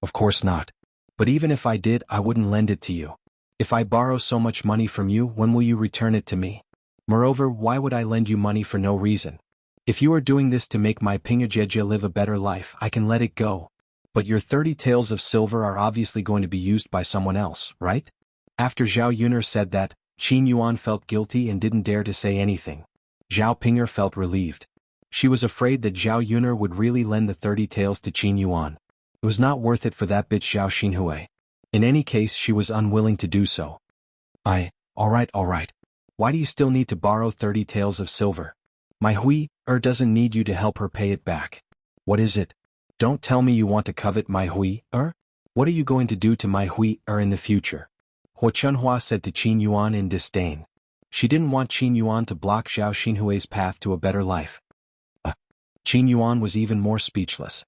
"Of course not. But even if I did, I wouldn't lend it to you. If I borrow so much money from you, when will you return it to me? Moreover, why would I lend you money for no reason? If you are doing this to make my Pingajeja live a better life, I can let it go. But your 30 taels of silver are obviously going to be used by someone else, right?" After Zhao Yuner said that, Qin Yuan felt guilty and didn't dare to say anything. Zhao Pinger felt relieved. She was afraid that Zhao Yuner would really lend the 30 taels to Qin Yuan. It was not worth it for that bitch Zhao Xinhui. In any case, she was unwilling to do so. All right. Why do you still need to borrow 30 taels of silver? My Huier doesn't need you to help her pay it back. What is it? Don't tell me you want to covet my Huier? What are you going to do to my Huier in the future? Hu Chunhua said to Qin Yuan in disdain. She didn't want Qin Yuan to block Zhao Xinhui's path to a better life. Qin Yuan was even more speechless.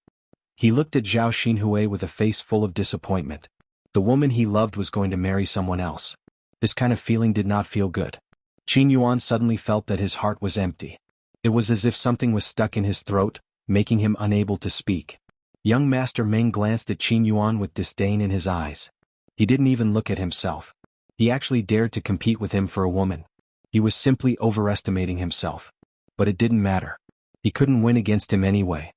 He looked at Zhao Xinhui with a face full of disappointment. The woman he loved was going to marry someone else. This kind of feeling did not feel good. Qin Yuan suddenly felt that his heart was empty. It was as if something was stuck in his throat, making him unable to speak. Young Master Meng glanced at Qin Yuan with disdain in his eyes. He didn't even look at himself. He actually dared to compete with him for a woman. He was simply overestimating himself. But it didn't matter. He couldn't win against him anyway.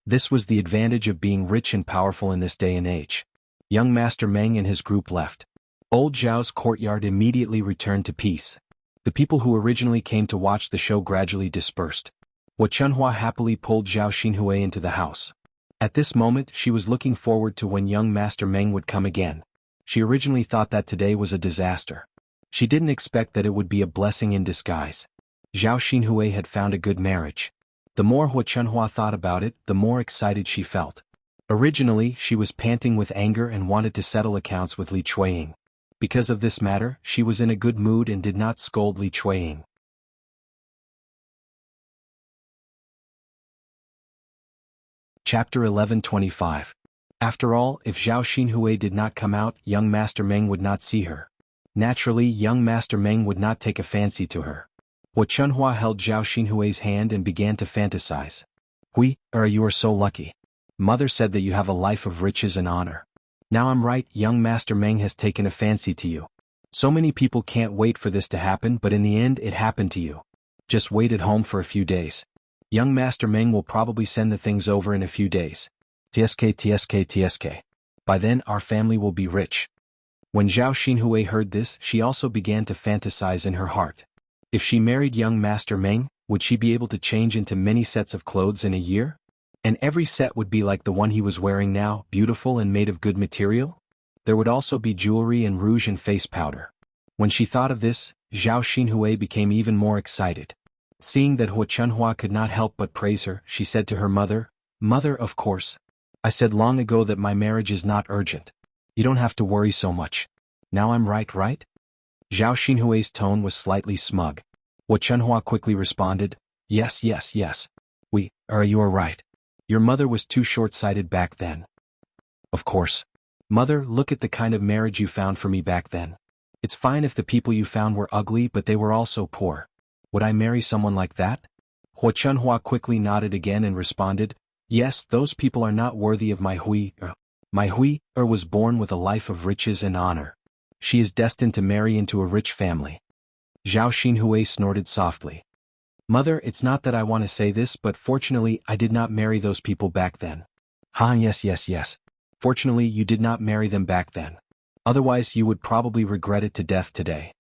This was the advantage of being rich and powerful in this day and age. Young Master Meng and his group left. Old Zhao's courtyard immediately returned to peace. The people who originally came to watch the show gradually dispersed. Hua Chunhua happily pulled Zhao Xinhui into the house. At this moment she was looking forward to when young Master Meng would come again. She originally thought that today was a disaster. She didn't expect that it would be a blessing in disguise. Zhao Xinhui had found a good marriage. The more Hua Chunhua thought about it, the more excited she felt. Originally, she was panting with anger and wanted to settle accounts with Li Chueying. Because of this matter, she was in a good mood and did not scold Li Chueying. Chapter 11:25. After all, if Zhao Xinhui did not come out, young Master Meng would not see her. Naturally, young Master Meng would not take a fancy to her. Hua Chunhua held Zhao Xinhui's hand and began to fantasize. You are so lucky. Mother said that you have a life of riches and honor. Now I'm right, young Master Meng has taken a fancy to you. So many people can't wait for this to happen, but in the end it happened to you. Just wait at home for a few days. Young Master Meng will probably send the things over in a few days. TSK. By then our family will be rich. When Zhao Xinhui heard this, she also began to fantasize in her heart. If she married young Master Meng, would she be able to change into many sets of clothes in a year? And every set would be like the one he was wearing now, beautiful and made of good material? There would also be jewelry and rouge and face powder. When she thought of this, Zhao Xinhui became even more excited. Seeing that Hua Chunhua could not help but praise her, she said to her mother, "Mother, of course. I said long ago that my marriage is not urgent. You don't have to worry so much. Now I'm right? Zhao Xinhui's tone was slightly smug. Hua Chunhua quickly responded, Yes. You are right. Your mother was too short-sighted back then. Of course. Mother, look at the kind of marriage you found for me back then. It's fine if the people you found were ugly, but they were also poor. Would I marry someone like that? Hua Chunhua quickly nodded again and responded, Yes, those people are not worthy of my Hui. My Hui was born with a life of riches and honor. She is destined to marry into a rich family. Zhao Xinhui snorted softly. Mother, it's not that I want to say this, but fortunately I did not marry those people back then. Yes. Fortunately you did not marry them back then. Otherwise you would probably regret it to death today.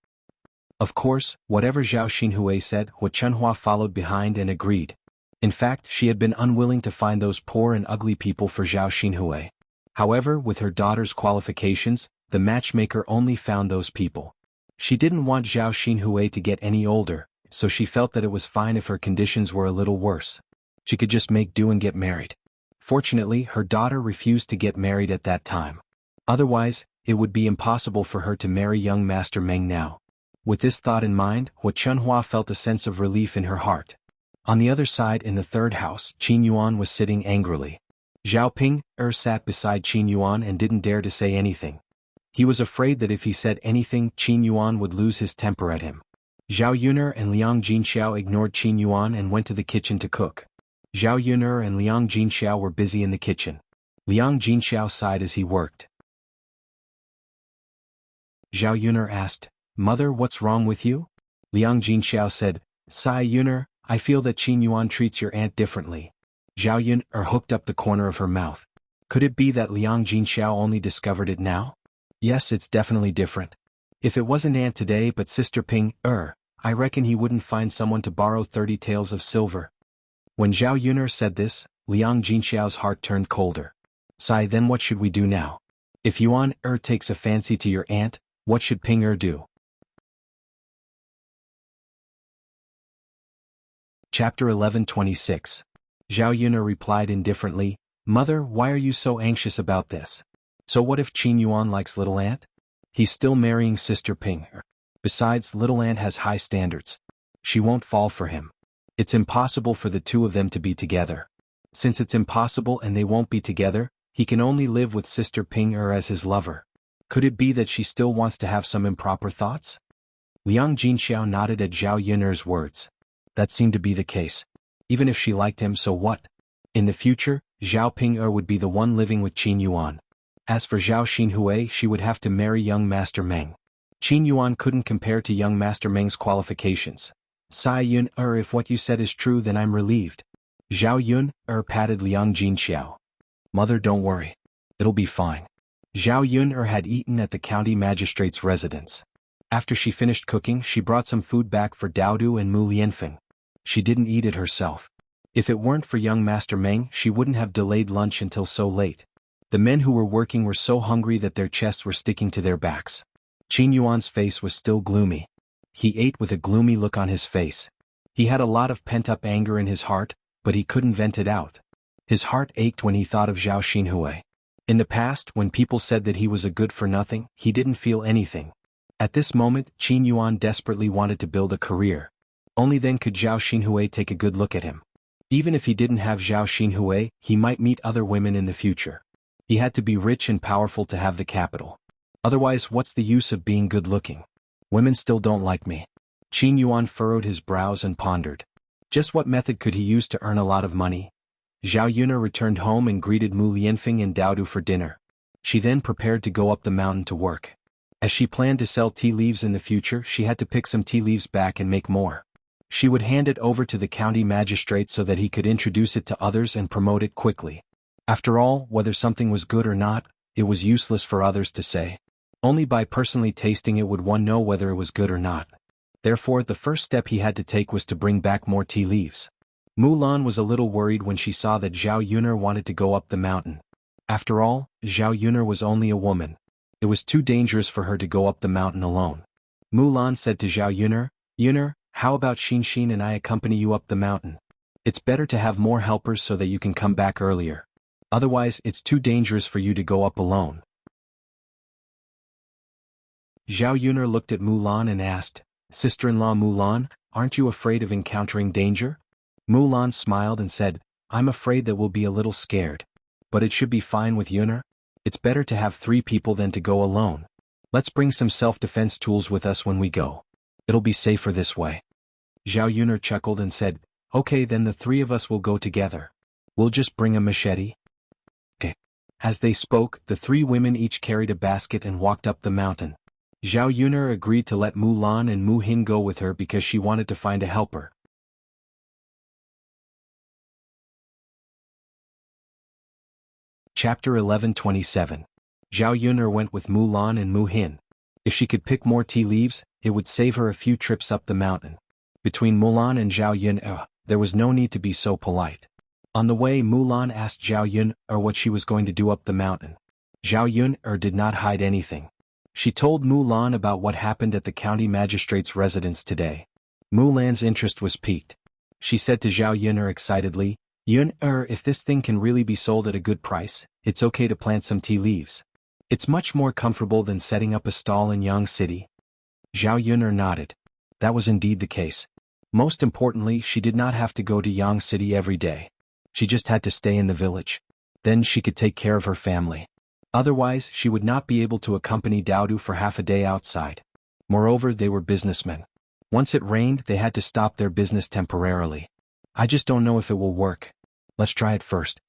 Of course, whatever Zhao Xinhui said, Hua Chunhua followed behind and agreed. In fact, she had been unwilling to find those poor and ugly people for Zhao Xinhui. However, with her daughter's qualifications, the matchmaker only found those people. She didn't want Zhao Xinhui to get any older, so she felt that it was fine if her conditions were a little worse. She could just make do and get married. Fortunately, her daughter refused to get married at that time. Otherwise, it would be impossible for her to marry young Master Meng now. With this thought in mind, Hua Chunhua felt a sense of relief in her heart. On the other side in the third house, Qin Yuan was sitting angrily. Zhao Ping sat beside Qin Yuan and didn't dare to say anything. He was afraid that if he said anything, Qin Yuan would lose his temper at him. Zhao Yun'er and Liang Jinxiao ignored Qin Yuan and went to the kitchen to cook. Zhao Yun'er and Liang Jinxiao were busy in the kitchen. Liang Jinxiao sighed as he worked. Zhao Yun'er asked, Mother, what's wrong with you? Liang Jinxiao said, Sigh Yun'er, I feel that Qin Yuan treats your aunt differently. Zhao Yun'er hooked up the corner of her mouth. Could it be that Liang Jinxiao only discovered it now? Yes, it's definitely different. If it wasn't aunt today but sister Ping, I reckon he wouldn't find someone to borrow 30 taels of silver. When Zhao Yun'er said this, Liang Jinxiao's heart turned colder. Sigh, then what should we do now? If Yuan takes a fancy to your aunt, what should Ping do? Chapter 11:26. Zhao Yun'er replied indifferently, Mother, why are you so anxious about this? So what if Qin Yuan likes little aunt? He's still marrying sister Ping. Besides, little aunt has high standards. She won't fall for him. It's impossible for the two of them to be together. Since it's impossible and they won't be together, he can only live with sister Ping as his lover. Could it be that she still wants to have some improper thoughts? Liang Jinxiao nodded at Zhao Yun'er's words. That seemed to be the case. Even if she liked him, so what? In the future, Zhao Ping would be the one living with Qin Yuan. As for Zhao Xinhui, she would have to marry young Master Meng. Qin Yuan couldn't compare to young Master Meng's qualifications. Sai Yun, if what you said is true then I'm relieved. Zhao Yun, patted Liang Jinxiao. Mother, don't worry. It'll be fine. Zhao Yun had eaten at the county magistrate's residence. After she finished cooking, she brought some food back for Daodu and Mu Lianfeng. She didn't eat it herself. If it weren't for young Master Meng, she wouldn't have delayed lunch until so late. The men who were working were so hungry that their chests were sticking to their backs. Qin Yuan's face was still gloomy. He ate with a gloomy look on his face. He had a lot of pent-up anger in his heart, but he couldn't vent it out. His heart ached when he thought of Zhao Xinhui. In the past, when people said that he was a good-for-nothing, he didn't feel anything. At this moment, Qin Yuan desperately wanted to build a career. Only then could Zhao Xinhui take a good look at him. Even if he didn't have Zhao Xinhui, he might meet other women in the future. He had to be rich and powerful to have the capital. Otherwise, what's the use of being good-looking? Women still don't like me. Qin Yuan furrowed his brows and pondered. Just what method could he use to earn a lot of money? Zhao Yun returned home and greeted Mu Lianfeng and Daodu for dinner. She then prepared to go up the mountain to work. As she planned to sell tea leaves in the future, she had to pick some tea leaves back and make more. She would hand it over to the county magistrate so that he could introduce it to others and promote it quickly. After all, whether something was good or not, it was useless for others to say. Only by personally tasting it would one know whether it was good or not. Therefore, the first step he had to take was to bring back more tea leaves. Mulan was a little worried when she saw that Zhao Yun'er wanted to go up the mountain. After all, Zhao Yun'er was only a woman. It was too dangerous for her to go up the mountain alone. Mulan said to Zhao Yun'er, "Yun'er, how about Xin and I accompany you up the mountain? It's better to have more helpers so that you can come back earlier. Otherwise, it's too dangerous for you to go up alone." Zhao Yun'er looked at Mulan and asked, "Sister-in-law Mulan, aren't you afraid of encountering danger?" Mulan smiled and said, "I'm afraid that we'll be a little scared. But it should be fine with Yun'er. It's better to have 3 people than to go alone. Let's bring some self-defense tools with us when we go. It'll be safer this way." Zhao Yun'er chuckled and said, "Okay, then the 3 of us will go together. We'll just bring a machete." Okay. As they spoke, the 3 women each carried a basket and walked up the mountain. Zhao Yun'er agreed to let Mulan and Mu Hin go with her because she wanted to find a helper. Chapter 11:27. Zhao Yun'er went with Mulan and Mu Hin. If she could pick more tea leaves, it would save her a few trips up the mountain. Between Mulan and Zhao Yun'er, there was no need to be so polite. On the way, Mulan asked Zhao Yun'er what she was going to do up the mountain. Zhao Yun'er did not hide anything. She told Mulan about what happened at the county magistrate's residence today. Mulan's interest was piqued. She said to Zhao Yun'er excitedly, "Yun'er, if this thing can really be sold at a good price, it's okay to plant some tea leaves. It's much more comfortable than setting up a stall in Yang City." Zhao Yun'er nodded. That was indeed the case. Most importantly, she did not have to go to Yang City every day. She just had to stay in the village. Then she could take care of her family. Otherwise, she would not be able to accompany Daodu for half a day outside. Moreover, they were businessmen. Once it rained, they had to stop their business temporarily. "I just don't know if it will work. Let's try it first."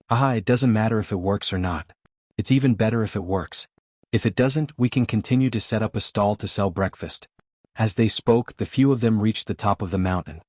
"Aha, it doesn't matter if it works or not. It's even better if it works. If it doesn't, we can continue to set up a stall to sell breakfast." As they spoke, the few of them reached the top of the mountain.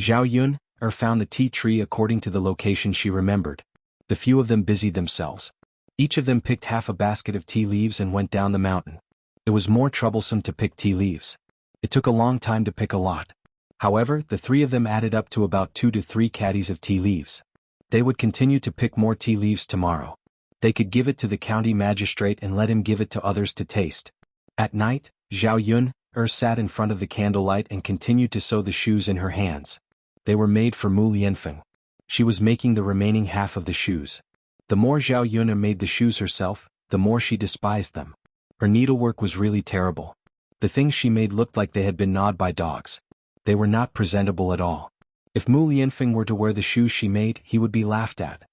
Zhao Yun'er found the tea tree according to the location she remembered. The few of them busied themselves. Each of them picked half a basket of tea leaves and went down the mountain. It was more troublesome to pick tea leaves. It took a long time to pick a lot. However, the 3 of them added up to about 2 to 3 caddies of tea leaves. They would continue to pick more tea leaves tomorrow. They could give it to the county magistrate and let him give it to others to taste. At night, Zhao Yun'er sat in front of the candlelight and continued to sew the shoes in her hands. They were made for Mu Lianfeng. She was making the remaining half of the shoes. The more Zhao Yun'er made the shoes herself, the more she despised them. Her needlework was really terrible. The things she made looked like they had been gnawed by dogs. They were not presentable at all. If Mu Lianfeng were to wear the shoes she made, he would be laughed at.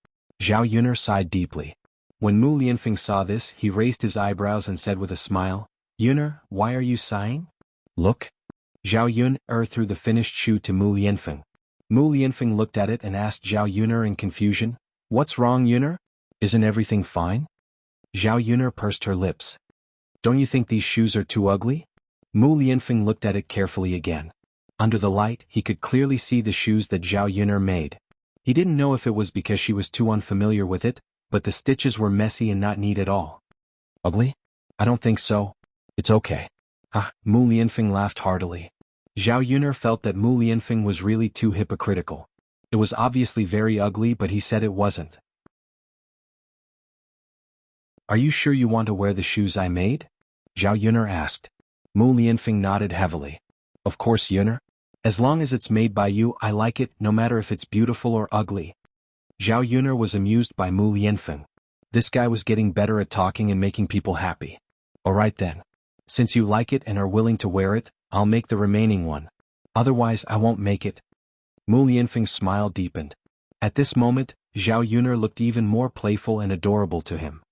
Zhao Yun'er sighed deeply. When Mu Lianfeng saw this, he raised his eyebrows and said with a smile, "Yun'er, why are you sighing?" "Look." Zhao Yun'er threw the finished shoe to Mu Lianfeng. Mu Lianfeng looked at it and asked Zhao Yuner in confusion, "What's wrong, Yuner? Isn't everything fine?" Zhao Yuner pursed her lips. "Don't you think these shoes are too ugly?" Mu Lianfeng looked at it carefully again. Under the light, he could clearly see the shoes that Zhao Yuner made. He didn't know if it was because she was too unfamiliar with it, but the stitches were messy and not neat at all. "Ugly? I don't think so. It's okay." Mu Lianfeng laughed heartily. Zhao Yuner felt that Mu Lianfeng was really too hypocritical. It was obviously very ugly, but he said it wasn't. "Are you sure you want to wear the shoes I made?" Zhao Yuner asked. Mu Lianfeng nodded heavily. "Of course, Yuner. As long as it's made by you, I like it, no matter if it's beautiful or ugly." Zhao Yuner was amused by Mu Lianfeng. This guy was getting better at talking and making people happy. "Alright then. Since you like it and are willing to wear it, I'll make the remaining one. Otherwise I won't make it." Mu Lianfeng's smile deepened. At this moment, Zhao Yuner looked even more playful and adorable to him.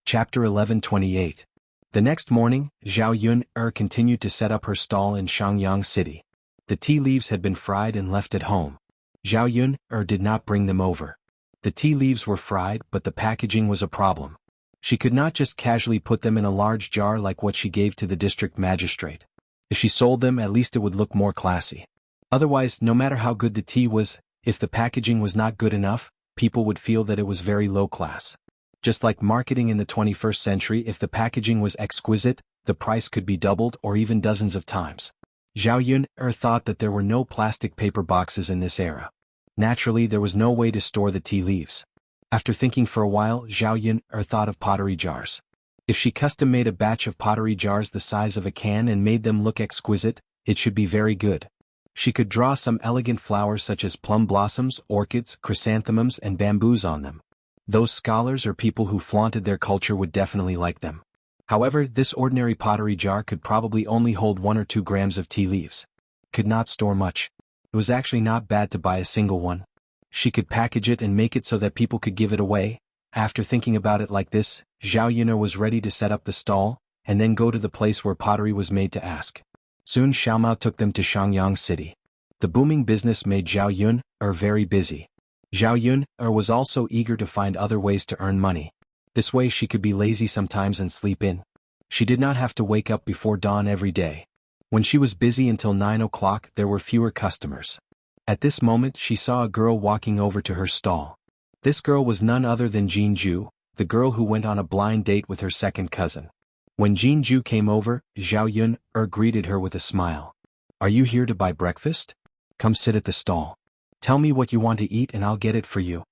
Chapter 11:28. The next morning, Zhao Yuner continued to set up her stall in Shangyang City. The tea leaves had been fried and left at home. Zhao Yuner did not bring them over. The tea leaves were fried, but the packaging was a problem. She could not just casually put them in a large jar like what she gave to the district magistrate. If she sold them, at least it would look more classy. Otherwise, no matter how good the tea was, if the packaging was not good enough, people would feel that it was very low class. Just like marketing in the 21st century, if the packaging was exquisite, the price could be doubled or even dozens of times. Zhao Yuner thought that there were no plastic paper boxes in this era. Naturally, there was no way to store the tea leaves. After thinking for a while, Zhao Yuner thought of pottery jars. If she custom-made a batch of pottery jars the size of a can and made them look exquisite, it should be very good. She could draw some elegant flowers such as plum blossoms, orchids, chrysanthemums, and bamboos on them. Those scholars or people who flaunted their culture would definitely like them. However, this ordinary pottery jar could probably only hold 1 or 2 grams of tea leaves. Could not store much. It was actually not bad to buy a single one. She could package it and make it so that people could give it away. After thinking about it like this, Zhao Yuner was ready to set up the stall, and then go to the place where pottery was made to ask. Soon Xiaomao took them to Shangyang City. The booming business made Zhao Yuner very busy. Zhao Yuner was also eager to find other ways to earn money. This way she could be lazy sometimes and sleep in. She did not have to wake up before dawn every day. When she was busy until 9 o'clock, there were fewer customers. At this moment she saw a girl walking over to her stall. This girl was none other than Jinju, the girl who went on a blind date with her second cousin. When Jinju came over, Zhao Yuner greeted her with a smile. "Are you here to buy breakfast? Come sit at the stall. Tell me what you want to eat and I'll get it for you."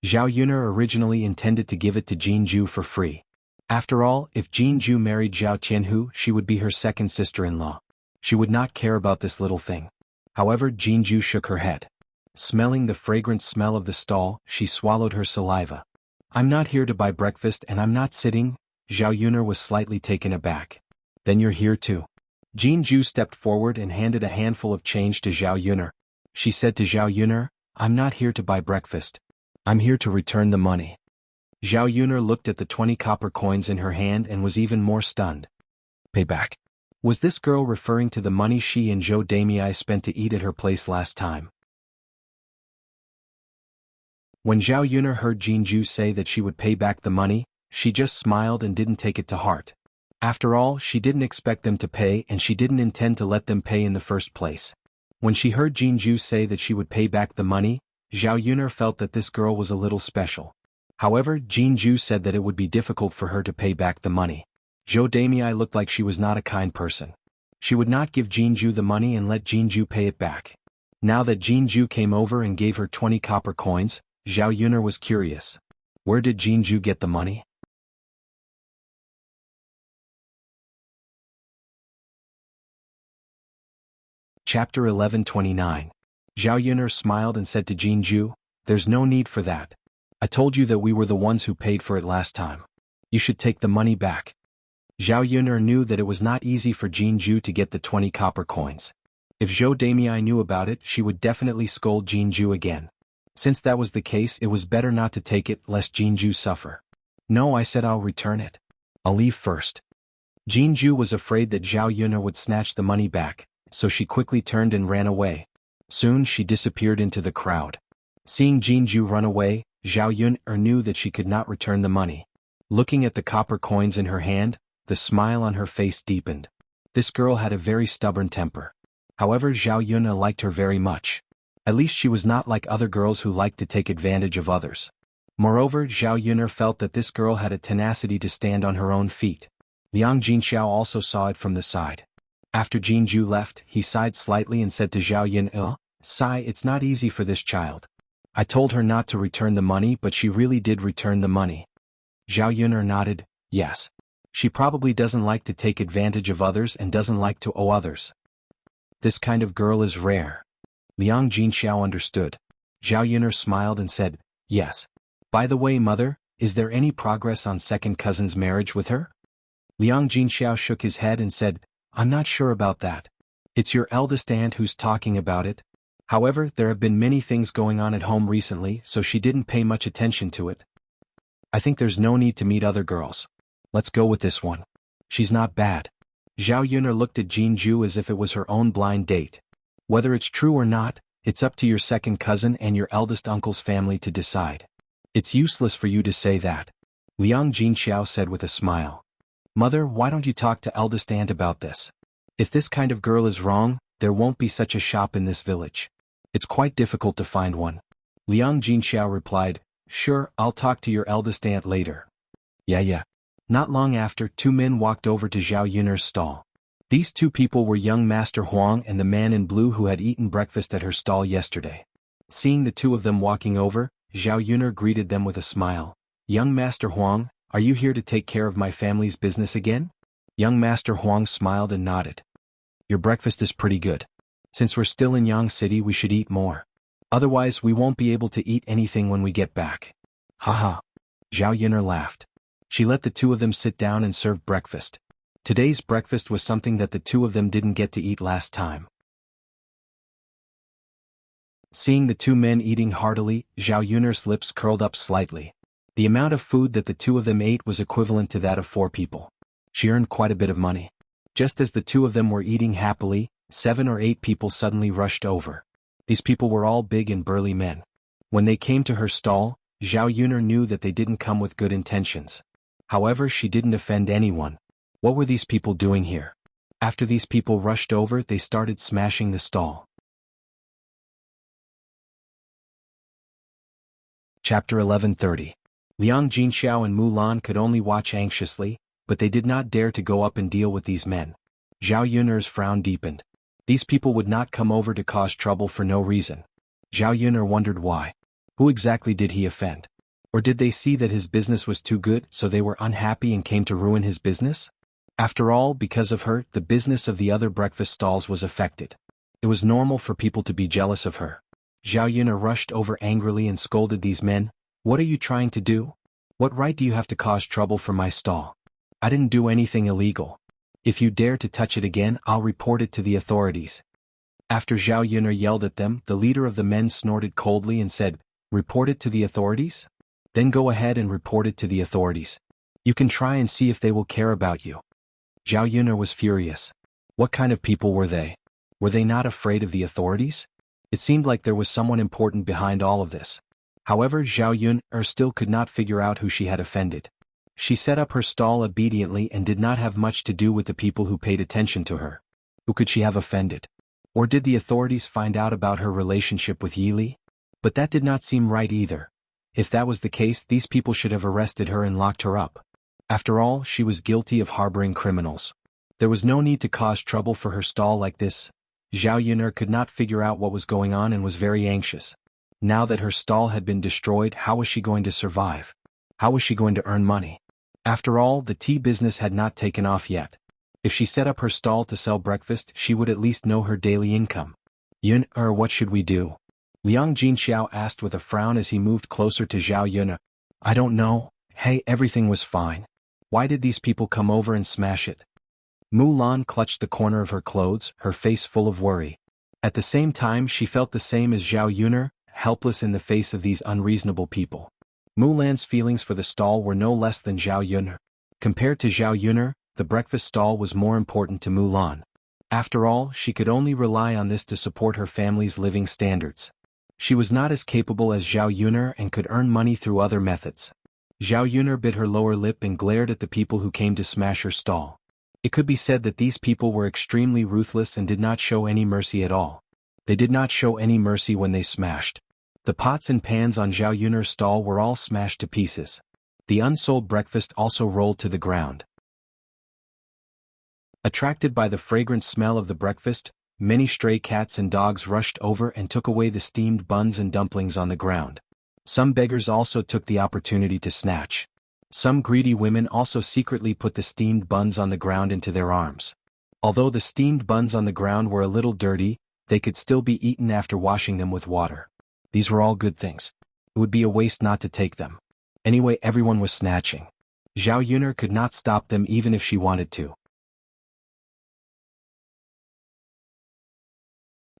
Zhao Yuner originally intended to give it to Jinju for free. After all, if Jinju married Zhao Tianhu, she would be her second sister-in-law. She would not care about this little thing. However, Jinju shook her head. Smelling the fragrant smell of the stall, she swallowed her saliva. "I'm not here to buy breakfast and I'm not sitting." Zhao Yuner was slightly taken aback. "Then you're here too." Jinju stepped forward and handed a handful of change to Zhao Yuner. She said to Zhao Yuner, "I'm not here to buy breakfast. I'm here to return the money." Zhao Yuner looked at the 20 copper coins in her hand and was even more stunned. "Pay back." Was this girl referring to the money she and Zhou Damei spent to eat at her place last time? When Zhao Yuner heard Jinju say that she would pay back the money, she just smiled and didn't take it to heart. After all, she didn't expect them to pay and she didn't intend to let them pay in the first place. When she heard Jinju say that she would pay back the money, Zhao Yuner felt that this girl was a little special. However, Jinju said that it would be difficult for her to pay back the money. Zhou Damei looked like she was not a kind person. She would not give Jinju the money and let Jinju pay it back. Now that Jinju came over and gave her 20 copper coins, Zhao Yuner was curious. Where did Jinju get the money? Chapter 11:29. Zhao Yuner smiled and said to Jinju, "There's no need for that. I told you that we were the ones who paid for it last time. You should take the money back." Zhao Yuner knew that it was not easy for Jinju to get the 20 copper coins. If Zhou Damei knew about it, she would definitely scold Jinju again. Since that was the case, it was better not to take it lest Jinju suffer. "No, I said I'll return it. I'll leave first." Jinju was afraid that Zhao Yun'er would snatch the money back, so she quickly turned and ran away. Soon she disappeared into the crowd. Seeing Jinju run away, Zhao Yun'er knew that she could not return the money. Looking at the copper coins in her hand, the smile on her face deepened. This girl had a very stubborn temper. However, Zhao Yun'er liked her very much. At least she was not like other girls who liked to take advantage of others. Moreover, Zhao Yun'er felt that this girl had a tenacity to stand on her own feet. Liang Jinxiao also saw it from the side. After Jinju left, he sighed slightly and said to Zhao Yun'er, "Sigh, it's not easy for this child. I told her not to return the money, but she really did return the money." Zhao Yun'er nodded, yes. She probably doesn't like to take advantage of others and doesn't like to owe others. This kind of girl is rare. Liang Jinxiao understood. Zhao Yun'er smiled and said, "Yes. By the way, mother, is there any progress on second cousin's marriage with her?" Liang Jinxiao shook his head and said, "I'm not sure about that. It's your eldest aunt who's talking about it. However, there have been many things going on at home recently, so she didn't pay much attention to it. I think there's no need to meet other girls. Let's go with this one. She's not bad." Zhao Yun'er looked at Jinju as if it was her own blind date. "Whether it's true or not, it's up to your second cousin and your eldest uncle's family to decide. It's useless for you to say that," Liang Jinxiao said with a smile. "Mother, why don't you talk to eldest aunt about this? If this kind of girl is wrong, there won't be such a shop in this village. It's quite difficult to find one." Liang Jinxiao replied, "Sure, I'll talk to your eldest aunt later." Yeah. Not long after, two men walked over to Zhao Yun'er's stall. These two people were young Master Huang and the man in blue who had eaten breakfast at her stall yesterday. Seeing the two of them walking over, Zhao Yun'er greeted them with a smile. "Young Master Huang, are you here to take care of my family's business again?" Young Master Huang smiled and nodded. "Your breakfast is pretty good. Since we're still in Yang City, we should eat more. Otherwise, we won't be able to eat anything when we get back." Haha. Zhao Yun'er laughed. She let the two of them sit down and serve breakfast. Today's breakfast was something that the two of them didn't get to eat last time. Seeing the two men eating heartily, Zhao Yun'er's lips curled up slightly. The amount of food that the two of them ate was equivalent to that of 4 people. She earned quite a bit of money. Just as the two of them were eating happily, 7 or 8 people suddenly rushed over. These people were all big and burly men. When they came to her stall, Zhao Yun'er knew that they didn't come with good intentions. However, she didn't offend anyone. What were these people doing here? After these people rushed over, they started smashing the stall. Chapter 11:30. Liang Jinxiao and Mulan could only watch anxiously, but they did not dare to go up and deal with these men. Zhao Yun'er's frown deepened. These people would not come over to cause trouble for no reason. Zhao Yun'er wondered why. Who exactly did he offend? Or did they see that his business was too good, so they were unhappy and came to ruin his business? After all, because of her, the business of the other breakfast stalls was affected. It was normal for people to be jealous of her. Zhao Yun'er rushed over angrily and scolded these men. "What are you trying to do? What right do you have to cause trouble for my stall? I didn't do anything illegal. If you dare to touch it again, I'll report it to the authorities." After Zhao Yun'er yelled at them, the leader of the men snorted coldly and said, "Report it to the authorities? Then go ahead and report it to the authorities. You can try and see if they will care about you." Zhao Yun'er was furious. What kind of people were they? Were they not afraid of the authorities? It seemed like there was someone important behind all of this. However, Zhao Yun'er still could not figure out who she had offended. She set up her stall obediently and did not have much to do with the people who paid attention to her. Who could she have offended? Or did the authorities find out about her relationship with Yili? But that did not seem right either. If that was the case, these people should have arrested her and locked her up. After all, she was guilty of harboring criminals. There was no need to cause trouble for her stall like this. Zhao Yun'er could not figure out what was going on and was very anxious. Now that her stall had been destroyed, how was she going to survive? How was she going to earn money? After all, the tea business had not taken off yet. If she set up her stall to sell breakfast, she would at least know her daily income. "Yun'er, what should we do?" Liang Jinxiao asked with a frown as he moved closer to Zhao Yun'er. "I don't know. Hey, everything was fine. Why did these people come over and smash it?" Mulan clutched the corner of her clothes, her face full of worry. At the same time, she felt the same as Zhao Yun'er, helpless in the face of these unreasonable people. Mulan's feelings for the stall were no less than Zhao Yun'er. Compared to Zhao Yun'er, the breakfast stall was more important to Mulan. After all, she could only rely on this to support her family's living standards. She was not as capable as Zhao Yun'er and could earn money through other methods. Zhao Yun'er bit her lower lip and glared at the people who came to smash her stall. It could be said that these people were extremely ruthless and did not show any mercy at all. They did not show any mercy when they smashed. The pots and pans on Zhao Yun'er's stall were all smashed to pieces. The unsold breakfast also rolled to the ground. Attracted by the fragrant smell of the breakfast, many stray cats and dogs rushed over and took away the steamed buns and dumplings on the ground. Some beggars also took the opportunity to snatch. Some greedy women also secretly put the steamed buns on the ground into their arms. Although the steamed buns on the ground were a little dirty, they could still be eaten after washing them with water. These were all good things. It would be a waste not to take them. Anyway, everyone was snatching. Zhao Yun'er could not stop them even if she wanted to.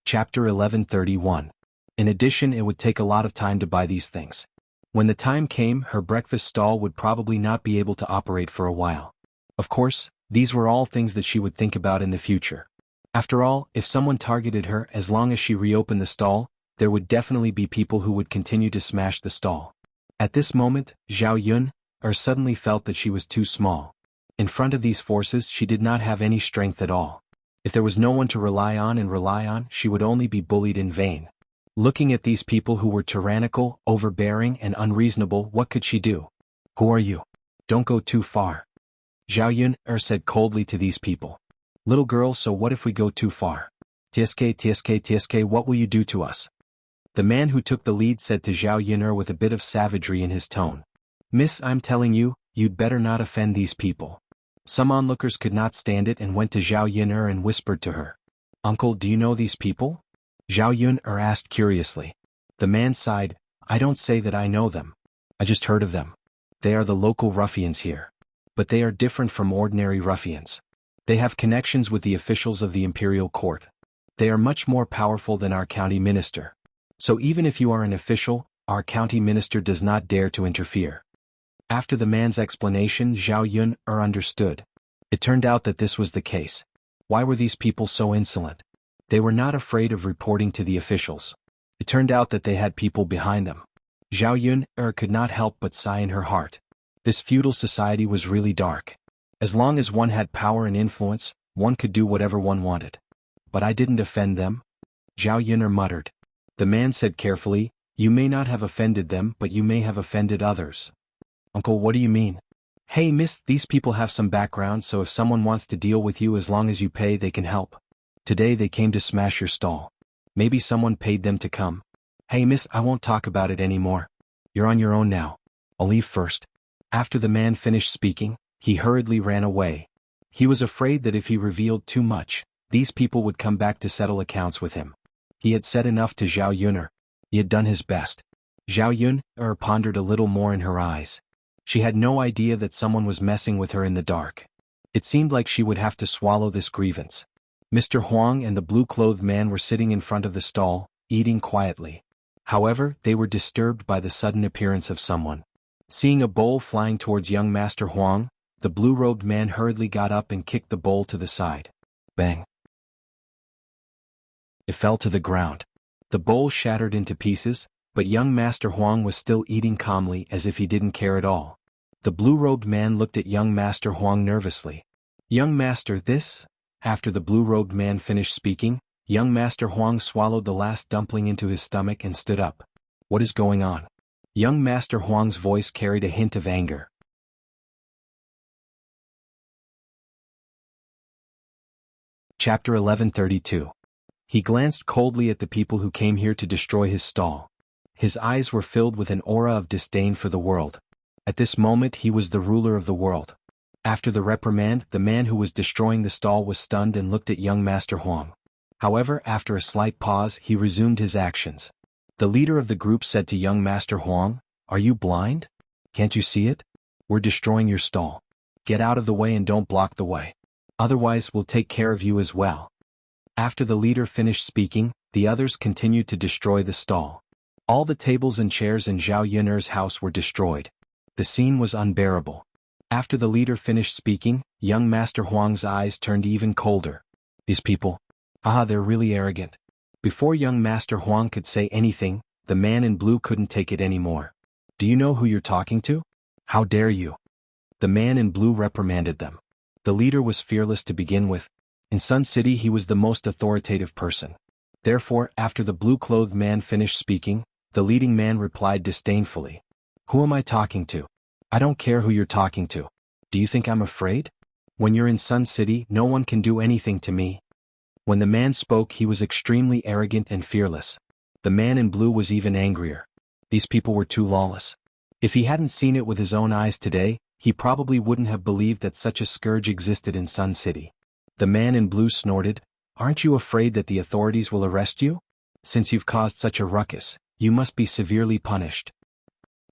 Chapter 1131. In addition, it would take a lot of time to buy these things. When the time came, her breakfast stall would probably not be able to operate for a while. Of course, these were all things that she would think about in the future. After all, if someone targeted her, as long as she reopened the stall, there would definitely be people who would continue to smash the stall. At this moment, Zhao Yun'er suddenly felt that she was too small. In front of these forces, she did not have any strength at all. If there was no one to rely on, she would only be bullied in vain. Looking at these people who were tyrannical, overbearing, and unreasonable, what could she do? Who are you? Don't go too far. Zhao Yun'er said coldly to these people. Little girl, so what if we go too far? TSK, what will you do to us? The man who took the lead said to Zhao Yun'er with a bit of savagery in his tone. Miss, I'm telling you, you'd better not offend these people. Some onlookers could not stand it and went to Zhao Yun'er and whispered to her. Uncle, do you know these people? Zhao Yun'er asked curiously. The man sighed. I don't say that I know them. I just heard of them. They are the local ruffians here. But they are different from ordinary ruffians. They have connections with the officials of the imperial court. They are much more powerful than our county minister. So even if you are an official, our county minister does not dare to interfere. After the man's explanation, Zhao Yun'er understood. It turned out that this was the case. Why were these people so insolent? They were not afraid of reporting to the officials. It turned out that they had people behind them. Zhao Yun'er could not help but sigh in her heart. This feudal society was really dark. As long as one had power and influence, one could do whatever one wanted. But I didn't offend them? Zhao Yun'er muttered. The man said carefully, you may not have offended them, but you may have offended others. Uncle, what do you mean? Hey miss, these people have some background, so if someone wants to deal with you as long as you pay, they can help. Today they came to smash your stall. Maybe someone paid them to come. Hey miss, I won't talk about it anymore. You're on your own now. I'll leave first. After the man finished speaking, he hurriedly ran away. He was afraid that if he revealed too much, these people would come back to settle accounts with him. He had said enough to Zhao Yun'er. He had done his best. Zhao Yun'er pondered a little more in her eyes. She had no idea that someone was messing with her in the dark. It seemed like she would have to swallow this grievance. Mr. Huang and the blue-clothed man were sitting in front of the stall, eating quietly. However, they were disturbed by the sudden appearance of someone. Seeing a bowl flying towards young Master Huang, the blue-robed man hurriedly got up and kicked the bowl to the side. Bang! It fell to the ground. The bowl shattered into pieces, but young Master Huang was still eating calmly as if he didn't care at all. The blue-robed man looked at young Master Huang nervously. Young Master, this? After the blue-robed man finished speaking, young Master Huang swallowed the last dumpling into his stomach and stood up. What is going on? Young Master Huang's voice carried a hint of anger. Chapter 1132. He glanced coldly at the people who came here to destroy his stall. His eyes were filled with an aura of disdain for the world. At this moment he was the ruler of the world. After the reprimand, the man who was destroying the stall was stunned and looked at young Master Huang. However, after a slight pause, he resumed his actions. The leader of the group said to young Master Huang, "Are you blind? Can't you see it? We're destroying your stall. Get out of the way and don't block the way. Otherwise, we'll take care of you as well." After the leader finished speaking, the others continued to destroy the stall. All the tables and chairs in Zhao Yun'er's house were destroyed. The scene was unbearable. After the leader finished speaking, young Master Huang's eyes turned even colder. These people. They're really arrogant. Before young Master Huang could say anything, the man in blue couldn't take it anymore. Do you know who you're talking to? How dare you? The man in blue reprimanded them. The leader was fearless to begin with. In Sun City he was the most authoritative person. Therefore, after the blue-clothed man finished speaking, the leading man replied disdainfully. Who am I talking to? I don't care who you're talking to. Do you think I'm afraid? When you're in Sun City, no one can do anything to me. When the man spoke, he was extremely arrogant and fearless. The man in blue was even angrier. These people were too lawless. If he hadn't seen it with his own eyes today, he probably wouldn't have believed that such a scourge existed in Sun City. The man in blue snorted, Aren't you afraid that the authorities will arrest you? Since you've caused such a ruckus, you must be severely punished.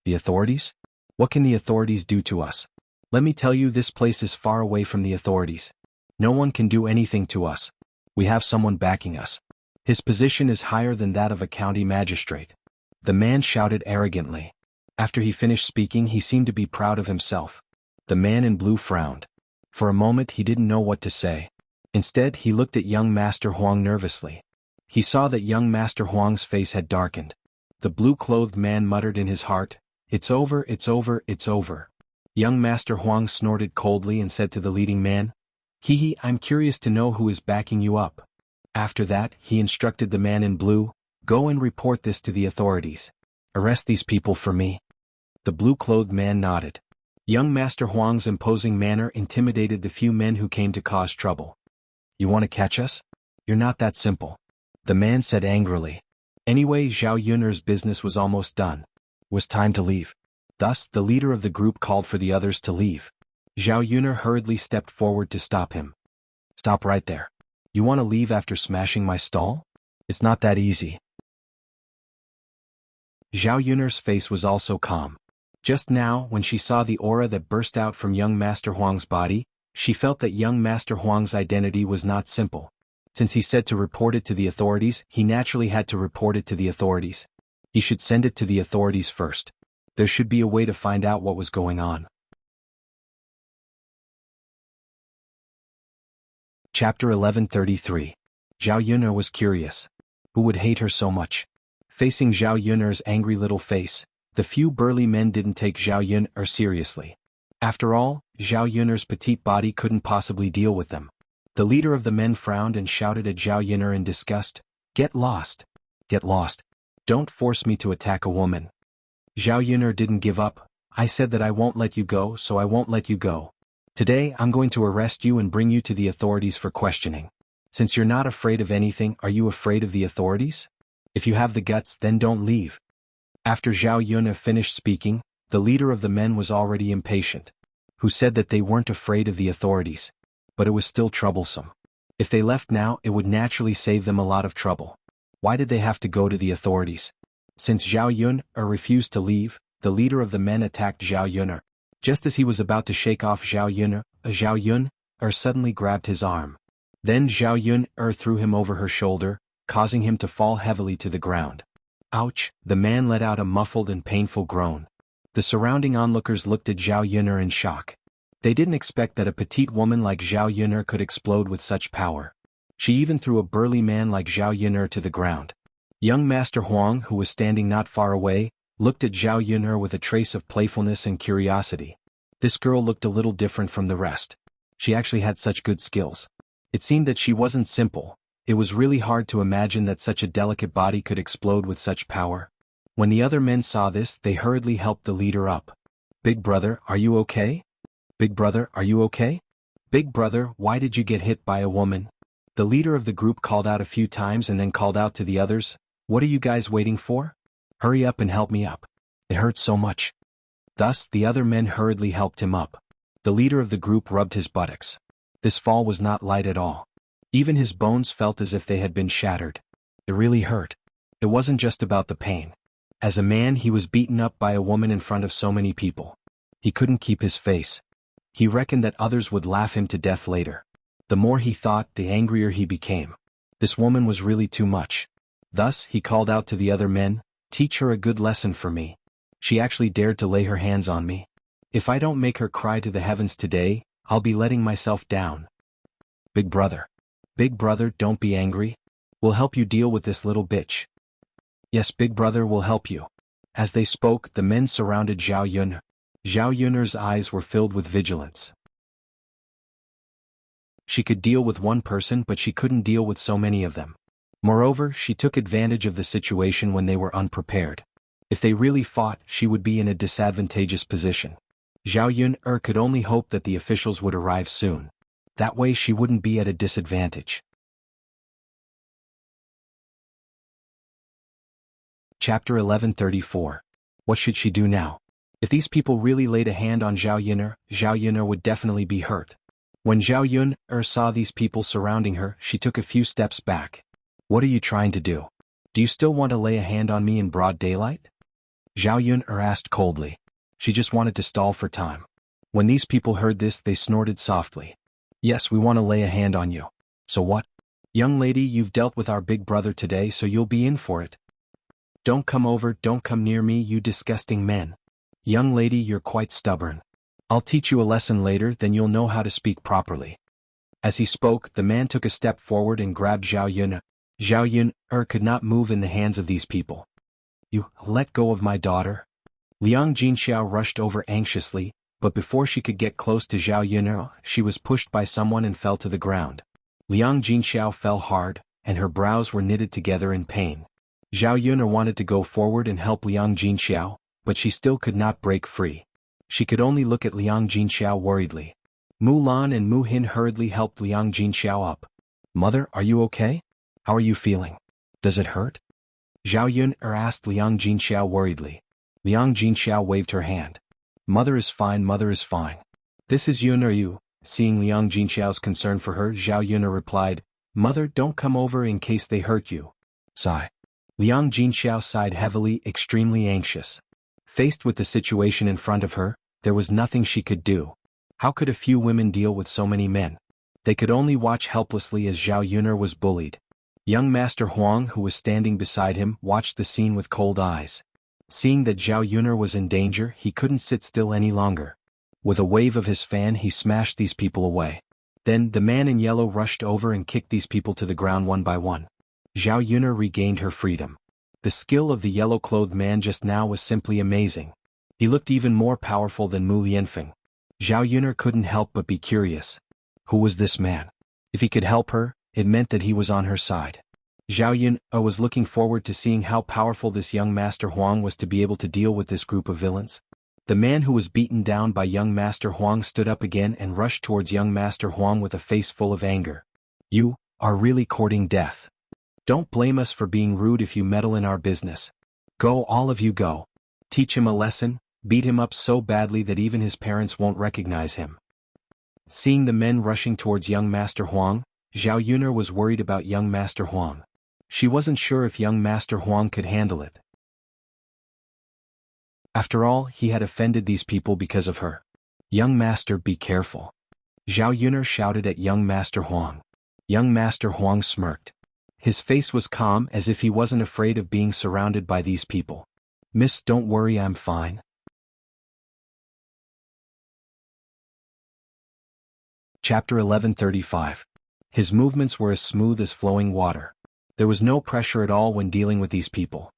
The authorities? What can the authorities do to us? Let me tell you, this place is far away from the authorities. No one can do anything to us. We have someone backing us. His position is higher than that of a county magistrate. The man shouted arrogantly. After he finished speaking, he seemed to be proud of himself. The man in blue frowned. For a moment he didn't know what to say. Instead, he looked at young Master Huang nervously. He saw that young Master Huang's face had darkened. The blue-clothed man muttered in his heart, It's over, it's over, it's over. Young Master Huang snorted coldly and said to the leading man, Hee, I'm curious to know who is backing you up. After that, he instructed the man in blue, Go and report this to the authorities. Arrest these people for me. The blue-clothed man nodded. Young Master Huang's imposing manner intimidated the few men who came to cause trouble. You want to catch us? You're not that simple. The man said angrily. Anyway, Zhao Yun'er's business was almost done. It was time to leave. Thus, the leader of the group called for the others to leave. Zhao Yun'er hurriedly stepped forward to stop him. Stop right there. You want to leave after smashing my stall? It's not that easy. Zhao Yun'er's face was also calm. Just now, when she saw the aura that burst out from young Master Huang's body, she felt that young Master Huang's identity was not simple. Since he said to report it to the authorities, he naturally had to report it to the authorities. He should send it to the authorities first. There should be a way to find out what was going on. Chapter 1133. Zhao Yun'er was curious. Who would hate her so much? Facing Zhao Yun'er's angry little face, the few burly men didn't take Zhao Yun'er seriously. After all, Zhao Yun'er's petite body couldn't possibly deal with them. The leader of the men frowned and shouted at Zhao Yun'er in disgust, Get lost! Get lost! Don't force me to attack a woman. Zhao Yun'er didn't give up. I said that I won't let you go, so I won't let you go. Today I'm going to arrest you and bring you to the authorities for questioning. Since you're not afraid of anything, are you afraid of the authorities? If you have the guts, then don't leave. After Zhao Yun'er finished speaking, the leader of the men was already impatient. Who said that they weren't afraid of the authorities? But it was still troublesome. If they left now, it would naturally save them a lot of trouble. Why did they have to go to the authorities? Since Zhao Yun'er refused to leave, the leader of the men attacked Zhao Yun'er. Just as he was about to shake off Zhao Yun'er suddenly grabbed his arm. Then Zhao Yun'er threw him over her shoulder, causing him to fall heavily to the ground. Ouch! The man let out a muffled and painful groan. The surrounding onlookers looked at Zhao Yun'er in shock. They didn't expect that a petite woman like Zhao Yun'er could explode with such power. She even threw a burly man like Zhao Yun'er to the ground. Young Master Huang, who was standing not far away, looked at Zhao Yun'er with a trace of playfulness and curiosity. This girl looked a little different from the rest. She actually had such good skills. It seemed that she wasn't simple. It was really hard to imagine that such a delicate body could explode with such power. When the other men saw this, they hurriedly helped the leader up. Big brother, are you okay? Big brother, are you okay? Big brother, why did you get hit by a woman? The leader of the group called out a few times and then called out to the others, What are you guys waiting for? Hurry up and help me up. It hurts so much. Thus, the other men hurriedly helped him up. The leader of the group rubbed his buttocks. This fall was not light at all. Even his bones felt as if they had been shattered. It really hurt. It wasn't just about the pain. As a man, he was beaten up by a woman in front of so many people. He couldn't keep his face. He reckoned that others would laugh him to death later. The more he thought, the angrier he became. This woman was really too much. Thus, he called out to the other men, Teach her a good lesson for me. She actually dared to lay her hands on me. If I don't make her cry to the heavens today, I'll be letting myself down. Big brother. Big brother, don't be angry. We'll help you deal with this little bitch. Yes, big brother will help you. As they spoke, the men surrounded Zhao Yun. Zhao Yun's eyes were filled with vigilance. She could deal with one person, but she couldn't deal with so many of them. Moreover, she took advantage of the situation when they were unprepared. If they really fought, she would be in a disadvantageous position. Zhao Yun could only hope that the officials would arrive soon. That way she wouldn't be at a disadvantage. Chapter 1134. What should she do now? If these people really laid a hand on Zhao Yun would definitely be hurt. When Zhao Yun saw these people surrounding her, she took a few steps back. What are you trying to do? Do you still want to lay a hand on me in broad daylight? Zhao Yun asked coldly. She just wanted to stall for time. When these people heard this, they snorted softly. Yes, we want to lay a hand on you. So what? Young lady, you've dealt with our big brother today, so you'll be in for it. Don't come over, don't come near me, you disgusting men. Young lady, you're quite stubborn. I'll teach you a lesson later, then you'll know how to speak properly. As he spoke, the man took a step forward and grabbed Zhao Yun. Zhao Yun could not move in the hands of these people. You let go of my daughter. Liang Jinxiao rushed over anxiously, but before she could get close to Zhao Yun, she was pushed by someone and fell to the ground. Liang Jinxiao fell hard, and her brows were knitted together in pain. Zhao Yun wanted to go forward and help Liang Jinxiao, but she still could not break free. She could only look at Liang Jinxiao worriedly. Mulan and Mu Hin hurriedly helped Liang Jinxiao up. Mother, are you okay? How are you feeling? Does it hurt? Zhao Yun asked Liang Jinxiao worriedly. Liang Jinxiao waved her hand. Mother is fine, mother is fine. This is Yun or you? Seeing Liang Jinxiao's concern for her, Zhao Yun replied, Mother, don't come over in case they hurt you. Sigh. Liang Jinxiao sighed heavily, extremely anxious. Faced with the situation in front of her, there was nothing she could do. How could a few women deal with so many men? They could only watch helplessly as Zhao Yun was bullied. Young Master Huang, who was standing beside him, watched the scene with cold eyes. Seeing that Zhao Yun was in danger, he couldn't sit still any longer. With a wave of his fan, he smashed these people away. Then, the man in yellow rushed over and kicked these people to the ground one by one. Zhao Yun regained her freedom. The skill of the yellow-clothed man just now was simply amazing. He looked even more powerful than Mu Lianfeng. Zhao Yun couldn't help but be curious. Who was this man? If he could help her, it meant that he was on her side. Zhao Yun was looking forward to seeing how powerful this young Master Huang was to be able to deal with this group of villains. The man who was beaten down by young Master Huang stood up again and rushed towards young Master Huang with a face full of anger. You are really courting death. Don't blame us for being rude if you meddle in our business. Go, all of you go. Teach him a lesson, beat him up so badly that even his parents won't recognize him. Seeing the men rushing towards young Master Huang, Zhao Yun was worried about young Master Huang. She wasn't sure if young Master Huang could handle it. After all, he had offended these people because of her. Young Master, be careful. Zhao Yun shouted at young Master Huang. Young Master Huang smirked. His face was calm, as if he wasn't afraid of being surrounded by these people. Miss, don't worry, I'm fine. Chapter 1135. His movements were as smooth as flowing water. There was no pressure at all when dealing with these people.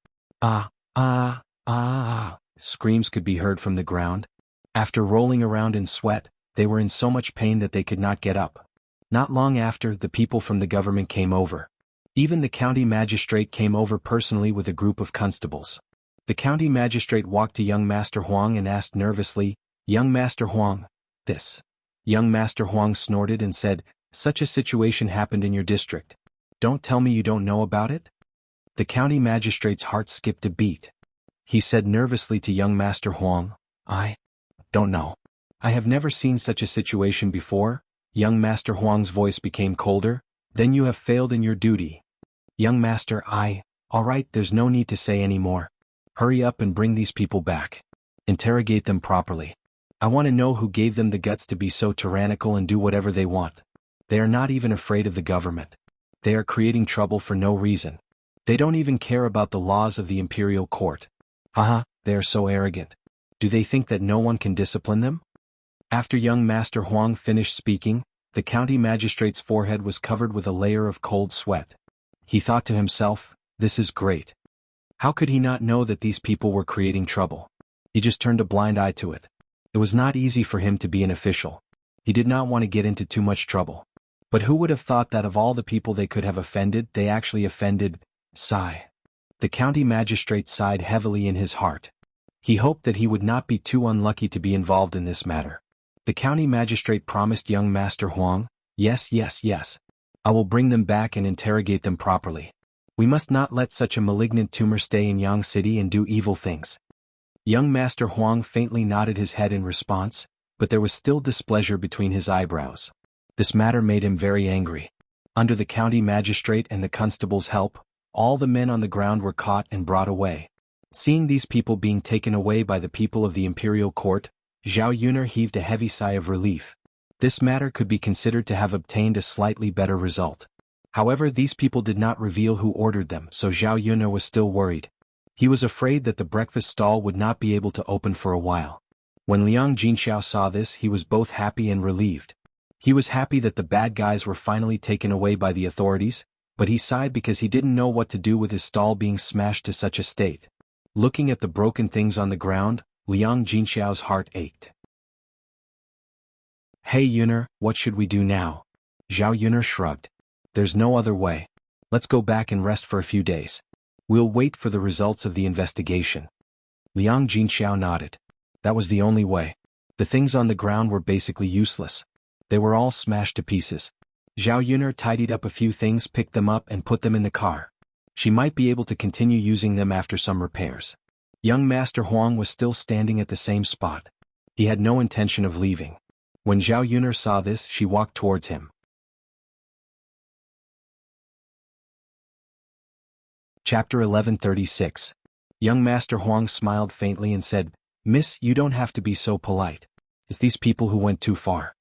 Screams could be heard from the ground. After rolling around in sweat, they were in so much pain that they could not get up. Not long after, the people from the government came over. Even the county magistrate came over personally with a group of constables. The county magistrate walked to young Master Huang and asked nervously, Young Master Huang, this. Young Master Huang snorted and said, Such a situation happened in your district. Don't tell me you don't know about it? The county magistrate's heart skipped a beat. He said nervously to young Master Huang, I don't know. I have never seen such a situation before. Young Master Huang's voice became colder. Then you have failed in your duty. Young Master, all right, there's no need to say any more. Hurry up and bring these people back. Interrogate them properly. I want to know who gave them the guts to be so tyrannical and do whatever they want. They are not even afraid of the government. They are creating trouble for no reason. They don't even care about the laws of the imperial court. Haha, they are so arrogant. Do they think that no one can discipline them? After young Master Huang finished speaking, the county magistrate's forehead was covered with a layer of cold sweat. He thought to himself, this is great. How could he not know that these people were creating trouble? He just turned a blind eye to it. It was not easy for him to be an official. He did not want to get into too much trouble. But who would have thought that of all the people they could have offended, they actually offended? Sigh. The county magistrate sighed heavily in his heart. He hoped that he would not be too unlucky to be involved in this matter. The county magistrate promised young Master Huang, yes, I will bring them back and interrogate them properly. We must not let such a malignant tumor stay in Yang City and do evil things. Young Master Huang faintly nodded his head in response, but there was still displeasure between his eyebrows. This matter made him very angry. Under the county magistrate and the constable's help, all the men on the ground were caught and brought away. Seeing these people being taken away by the people of the imperial court, Zhao Yuner heaved a heavy sigh of relief. This matter could be considered to have obtained a slightly better result. However, these people did not reveal who ordered them, so Zhao Yuner was still worried. He was afraid that the breakfast stall would not be able to open for a while. When Liang Jinxiao saw this, he was both happy and relieved. He was happy that the bad guys were finally taken away by the authorities, but he sighed because he didn't know what to do with his stall being smashed to such a state. Looking at the broken things on the ground, Liang Jinxiao's heart ached. Hey Yuner, what should we do now? Zhao Yuner shrugged. There's no other way. Let's go back and rest for a few days. We'll wait for the results of the investigation. Liang Jinxiao nodded. That was the only way. The things on the ground were basically useless. They were all smashed to pieces. Zhao Yuner tidied up a few things, picked them up and put them in the car. She might be able to continue using them after some repairs. Young Master Huang was still standing at the same spot. He had no intention of leaving. When Zhao Yuner saw this, she walked towards him. Chapter 1136. Young Master Huang smiled faintly and said, Miss, you don't have to be so polite. It's these people who went too far.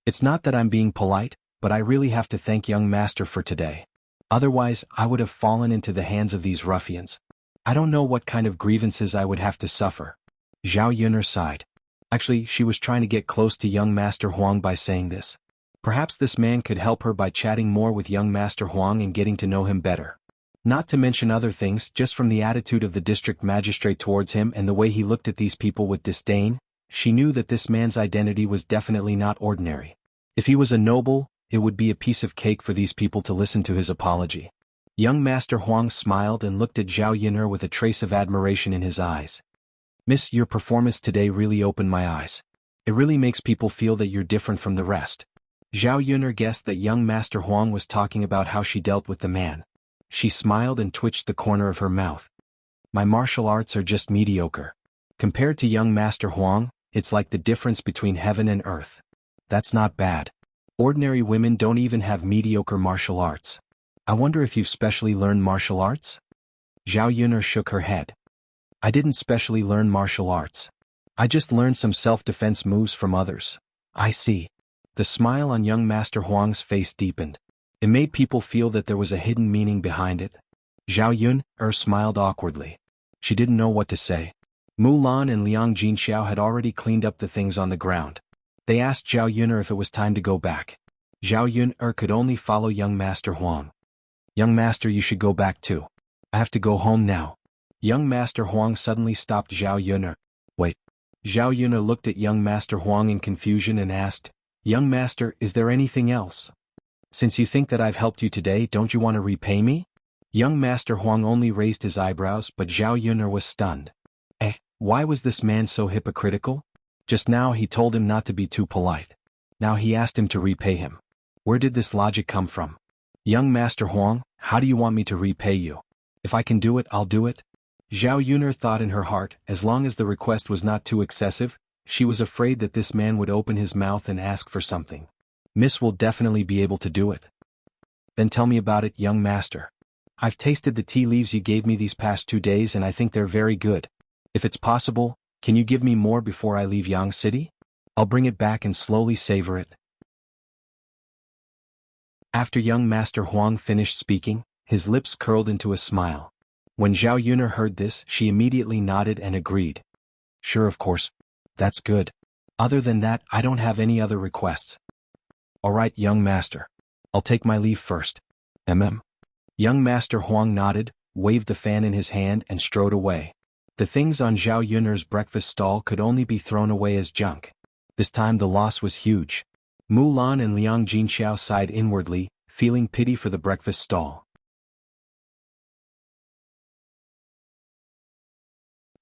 It's not that I'm being polite, but I really have to thank young Master for today. Otherwise, I would have fallen into the hands of these ruffians. I don't know what kind of grievances I would have to suffer. Zhao Yuner sighed. Actually, she was trying to get close to young Master Huang by saying this. Perhaps this man could help her by chatting more with young Master Huang and getting to know him better. Not to mention other things, just from the attitude of the district magistrate towards him and the way he looked at these people with disdain, she knew that this man's identity was definitely not ordinary. If he was a noble, it would be a piece of cake for these people to listen to his apology. Young Master Huang smiled and looked at Zhao Yuner with a trace of admiration in his eyes. Miss, your performance today really opened my eyes. It really makes people feel that you're different from the rest. Zhao Yuner guessed that young Master Huang was talking about how she dealt with the man. She smiled and twitched the corner of her mouth. My martial arts are just mediocre. Compared to young Master Huang, it's like the difference between heaven and earth. That's not bad. Ordinary women don't even have mediocre martial arts. I wonder if you've specially learned martial arts? Zhao Yuner shook her head. I didn't specially learn martial arts. I just learned some self-defense moves from others. I see. The smile on young Master Huang's face deepened. It made people feel that there was a hidden meaning behind it. Zhao Yuner smiled awkwardly. She didn't know what to say. Mulan and Liang Jinxiao had already cleaned up the things on the ground. They asked Zhao Yuner if it was time to go back. Zhao Yuner could only follow young Master Huang. Young Master, you should go back too. I have to go home now. Young Master Huang suddenly stopped Zhao Yuner. Wait. Zhao Yuner looked at young Master Huang in confusion and asked, Young Master, is there anything else? Since you think that I've helped you today, don't you want to repay me? Young Master Huang only raised his eyebrows, but Zhao Yuner was stunned. Why was this man so hypocritical? Just now he told him not to be too polite. Now he asked him to repay him. Where did this logic come from? Young Master Huang, how do you want me to repay you? If I can do it, I'll do it. Zhao Yuner thought in her heart, as long as the request was not too excessive, she was afraid that this man would open his mouth and ask for something. Miss will definitely be able to do it. Then tell me about it, young master. I've tasted the tea leaves you gave me these past 2 days and I think they're very good. If it's possible, can you give me more before I leave Yang City? I'll bring it back and slowly savor it. After young Master Huang finished speaking, his lips curled into a smile. When Zhao Yuner heard this, she immediately nodded and agreed. Sure, of course. That's good. Other than that, I don't have any other requests. All right, young master. I'll take my leave first. Young Master Huang nodded, waved the fan in his hand and strode away. The things on Zhao Yun'er's breakfast stall could only be thrown away as junk. This time the loss was huge. Mulan and Liang Jinxiao sighed inwardly, feeling pity for the breakfast stall.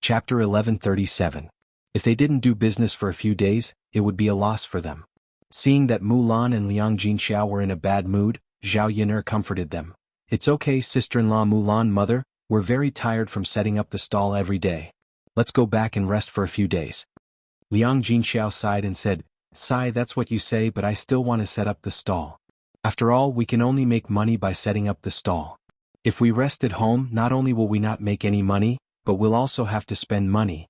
Chapter 1137. If they didn't do business for a few days, it would be a loss for them. Seeing that Mulan and Liang Jinxiao were in a bad mood, Zhao Yun'er comforted them. It's okay, sister-in-law Mulan, mother, we're very tired from setting up the stall every day. Let's go back and rest for a few days. Liang Jinxiao sighed and said, Sigh, that's what you say, but I still want to set up the stall. After all, we can only make money by setting up the stall. If we rest at home, not only will we not make any money, but we'll also have to spend money.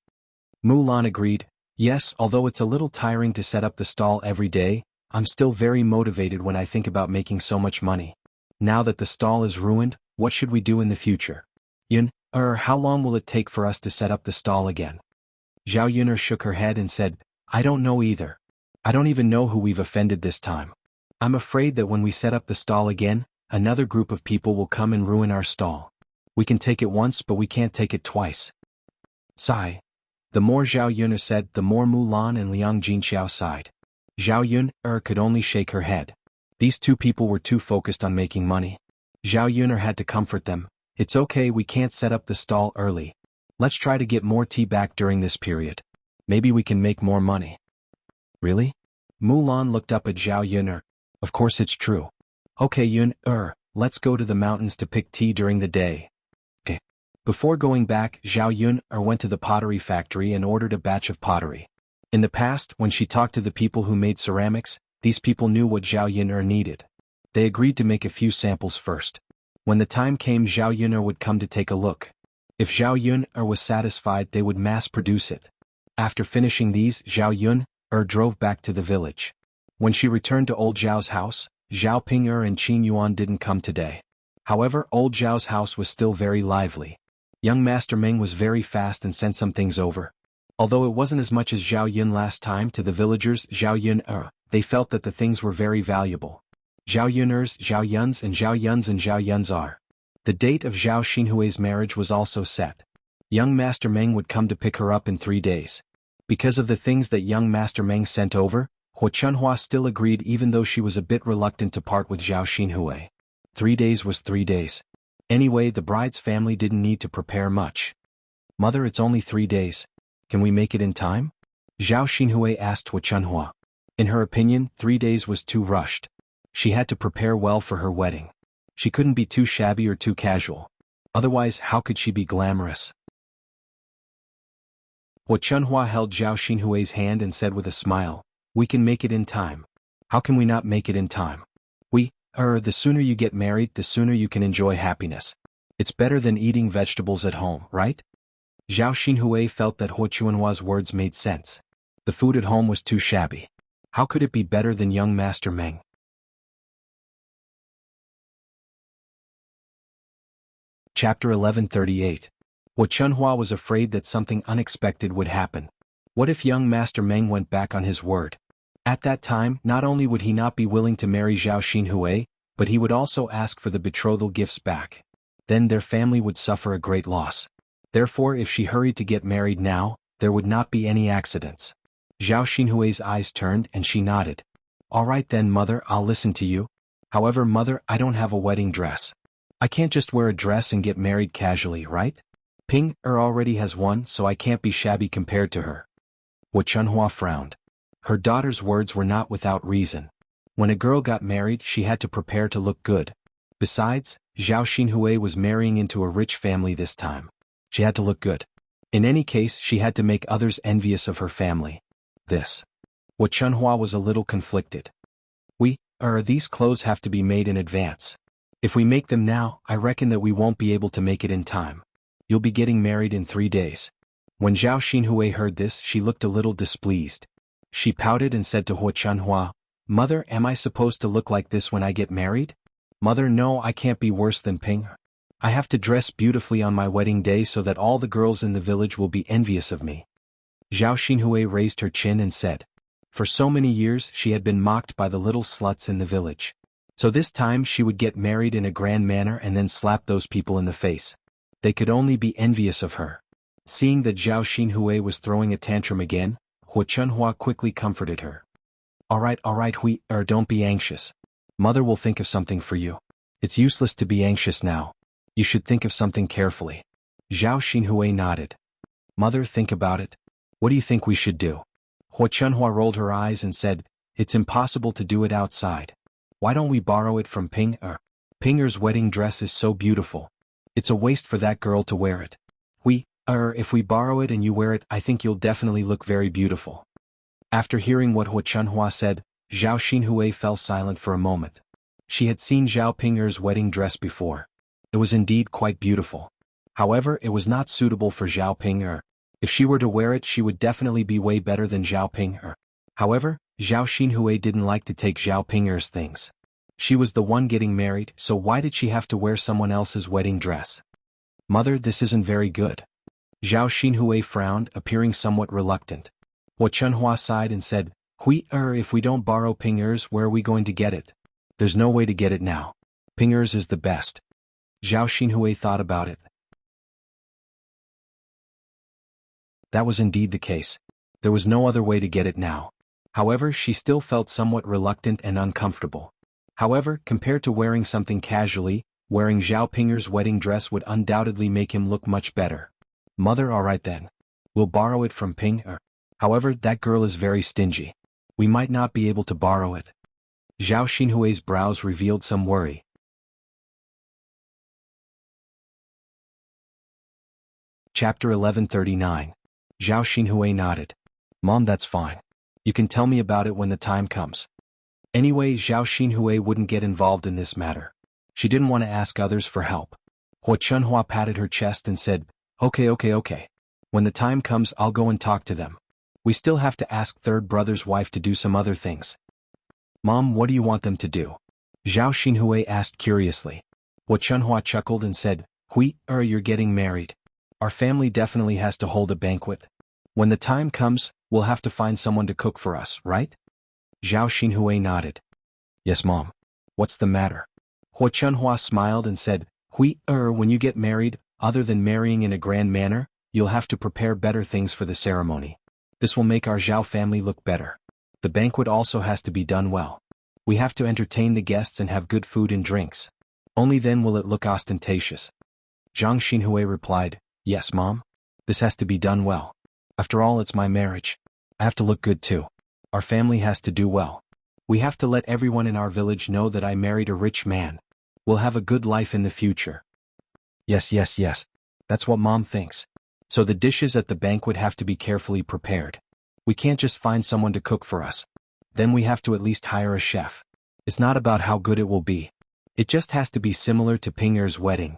Mulan agreed, yes, although it's a little tiring to set up the stall every day, I'm still very motivated when I think about making so much money. Now that the stall is ruined, what should we do in the future? How long will it take for us to set up the stall again? Zhao Yun'er shook her head and said, I don't know either. I don't even know who we've offended this time. I'm afraid that when we set up the stall again, another group of people will come and ruin our stall. We can take it once, but we can't take it twice. Sigh. The more Zhao Yun'er said, the more Mulan and Liang Jinxiao sighed. Zhao Yun'er could only shake her head. These two people were too focused on making money. Zhao Yun'er had to comfort them. It's okay, we can't set up the stall early. Let's try to get more tea back during this period. Maybe we can make more money. Really? Mulan looked up at Zhao Yun'er. Of course it's true. Okay, Yun'er, let's go to the mountains to pick tea during the day. Before going back, Zhao Yun'er went to the pottery factory and ordered a batch of pottery. In the past, when she talked to the people who made ceramics, these people knew what Zhao Yun'er needed. They agreed to make a few samples first. When the time came, Zhao Yun'er would come to take a look. If Zhao Yun'er was satisfied, they would mass-produce it. After finishing these, Zhao Yun'er drove back to the village. When she returned to Old Zhao's house, Zhao Ping'er and Qin Yuan didn't come today. However, Old Zhao's house was still very lively. Young Master Meng was very fast and sent some things over. Although it wasn't as much as Zhao Yun last time to the villagers Zhao Yun'er, they felt that the things were very valuable. Zhao Yun'er's, Zhao Yun's and Zhao Yun's and Zhao Yun's are. The date of Zhao Xinhui's marriage was also set. Young Master Meng would come to pick her up in 3 days. Because of the things that young Master Meng sent over, Huo Chunhua still agreed even though she was a bit reluctant to part with Zhao Xinhui. 3 days was 3 days. Anyway, the bride's family didn't need to prepare much. Mother, it's only 3 days. Can we make it in time? Zhao Xinhui asked Huo Chunhua. In her opinion, 3 days was too rushed. She had to prepare well for her wedding. She couldn't be too shabby or too casual. Otherwise, how could she be glamorous? Huo Chunhua held Zhao Xinhui's hand and said with a smile, we can make it in time. How can we not make it in time? The sooner you get married, the sooner you can enjoy happiness. It's better than eating vegetables at home, right? Zhao Xinhui felt that Huo Chunhua's words made sense. The food at home was too shabby. How could it be better than young Master Meng? Chapter 1138. Huo Chunhua was afraid that something unexpected would happen. What if young Master Meng went back on his word? At that time, not only would he not be willing to marry Zhao Xinhui, but he would also ask for the betrothal gifts back. Then their family would suffer a great loss. Therefore, if she hurried to get married now, there would not be any accidents. Zhao Xinhui's eyes turned and she nodded. All right then, mother, I'll listen to you. However, mother, I don't have a wedding dress. I can't just wear a dress and get married casually, right? Ping-er already has one, so I can't be shabby compared to her. Huo Chunhua frowned. Her daughter's words were not without reason. When a girl got married, she had to prepare to look good. Besides, Zhao Xinhui was marrying into a rich family this time. She had to look good. In any case, she had to make others envious of her family. Huo Chunhua was a little conflicted. These clothes have to be made in advance. If we make them now, I reckon that we won't be able to make it in time. You'll be getting married in 3 days. When Zhao Xinhui heard this, she looked a little displeased. She pouted and said to Huo Chunhua, Mother, am I supposed to look like this when I get married? Mother, no, I can't be worse than Ping. I have to dress beautifully on my wedding day so that all the girls in the village will be envious of me. Zhao Xinhui raised her chin and said. For so many years she had been mocked by the little sluts in the village. So this time she would get married in a grand manner and then slap those people in the face. They could only be envious of her. Seeing that Zhao Xinhui was throwing a tantrum again, Hu Chunhua quickly comforted her. Alright, don't be anxious. Mother will think of something for you. It's useless to be anxious now. You should think of something carefully. Zhao Xinhui nodded. Mother, think about it. What do you think we should do? Hu Chunhua rolled her eyes and said, It's impossible to do it outside. Why don't we borrow it from Ping Er? Ping Er's wedding dress is so beautiful. It's a waste for that girl to wear it. If we borrow it and you wear it, I think you'll definitely look very beautiful. After hearing what Hu Chunhua said, Zhao Xinhui fell silent for a moment. She had seen Zhao Ping'er's wedding dress before. It was indeed quite beautiful. However, it was not suitable for Zhao Ping'er. If she were to wear it, she would definitely be way better than Zhao Ping'er. However, Zhao Xinhui didn't like to take Zhao Ping'er's things. She was the one getting married, so why did she have to wear someone else's wedding dress? Mother, this isn't very good. Zhao Xinhui frowned, appearing somewhat reluctant. Hu Chunhua sighed and said, if we don't borrow Ping'er's, where are we going to get it? There's no way to get it now. Ping'er's is the best. Zhao Xinhui thought about it. That was indeed the case. There was no other way to get it now. However, she still felt somewhat reluctant and uncomfortable. However, compared to wearing something casually, wearing Zhao Ping'er's wedding dress would undoubtedly make him look much better. Mother, alright then. We'll borrow it from Ping'er. However, that girl is very stingy. We might not be able to borrow it. Zhao Xinhui's brows revealed some worry. Chapter 1139. Zhao Xinhui nodded. Mom, that's fine. You can tell me about it when the time comes. Anyway, Zhao Xinhui wouldn't get involved in this matter. She didn't want to ask others for help. Hu Chunhua patted her chest and said, Okay. When the time comes, I'll go and talk to them. We still have to ask third brother's wife to do some other things. Mom, what do you want them to do? Zhao Xinhui asked curiously. Hu Chunhua chuckled and said, you're getting married. Our family definitely has to hold a banquet. When the time comes, we'll have to find someone to cook for us, right? Zhao Xinhui nodded. Yes, Mom. What's the matter? Hu Chunhua smiled and said, when you get married, other than marrying in a grand manner, you'll have to prepare better things for the ceremony. This will make our Zhao family look better. The banquet also has to be done well. We have to entertain the guests and have good food and drinks. Only then will it look ostentatious. Zhang Xinhui replied, Yes, Mom. This has to be done well. After all, it's my marriage. I have to look good too. Our family has to do well. We have to let everyone in our village know that I married a rich man. We'll have a good life in the future. Yes. That's what Mom thinks. So the dishes at the banquet have to be carefully prepared. We can't just find someone to cook for us. Then we have to at least hire a chef. It's not about how good it will be. It just has to be similar to Ping'er's wedding.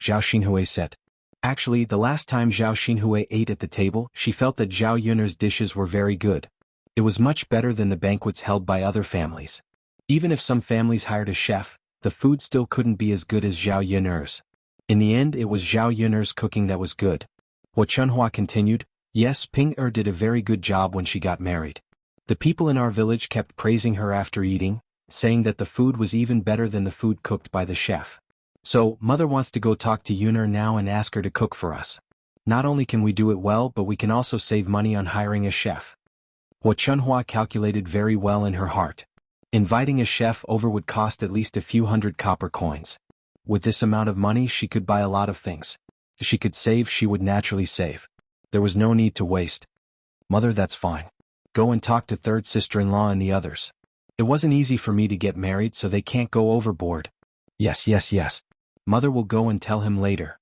Zhao Xinhui said. Actually, the last time Zhao Xinhui ate at the table, she felt that Zhao Yun'er's dishes were very good. It was much better than the banquets held by other families. Even if some families hired a chef, the food still couldn't be as good as Zhao Yun'er's. In the end, it was Zhao Yun'er's cooking that was good. Hu Chunhua continued, Yes, Ping'er did a very good job when she got married. The people in our village kept praising her after eating, saying that the food was even better than the food cooked by the chef. So, Mother wants to go talk to Yun'er now and ask her to cook for us. Not only can we do it well, but we can also save money on hiring a chef. Hu Chunhua calculated very well in her heart. Inviting a chef over would cost at least a few hundred copper coins. With this amount of money, she could buy a lot of things. If she could save, she would naturally save. There was no need to waste. Mother, that's fine. Go and talk to third sister-in-law and the others. It wasn't easy for me to get married, so they can't go overboard. Yes. Mother will go and tell him later.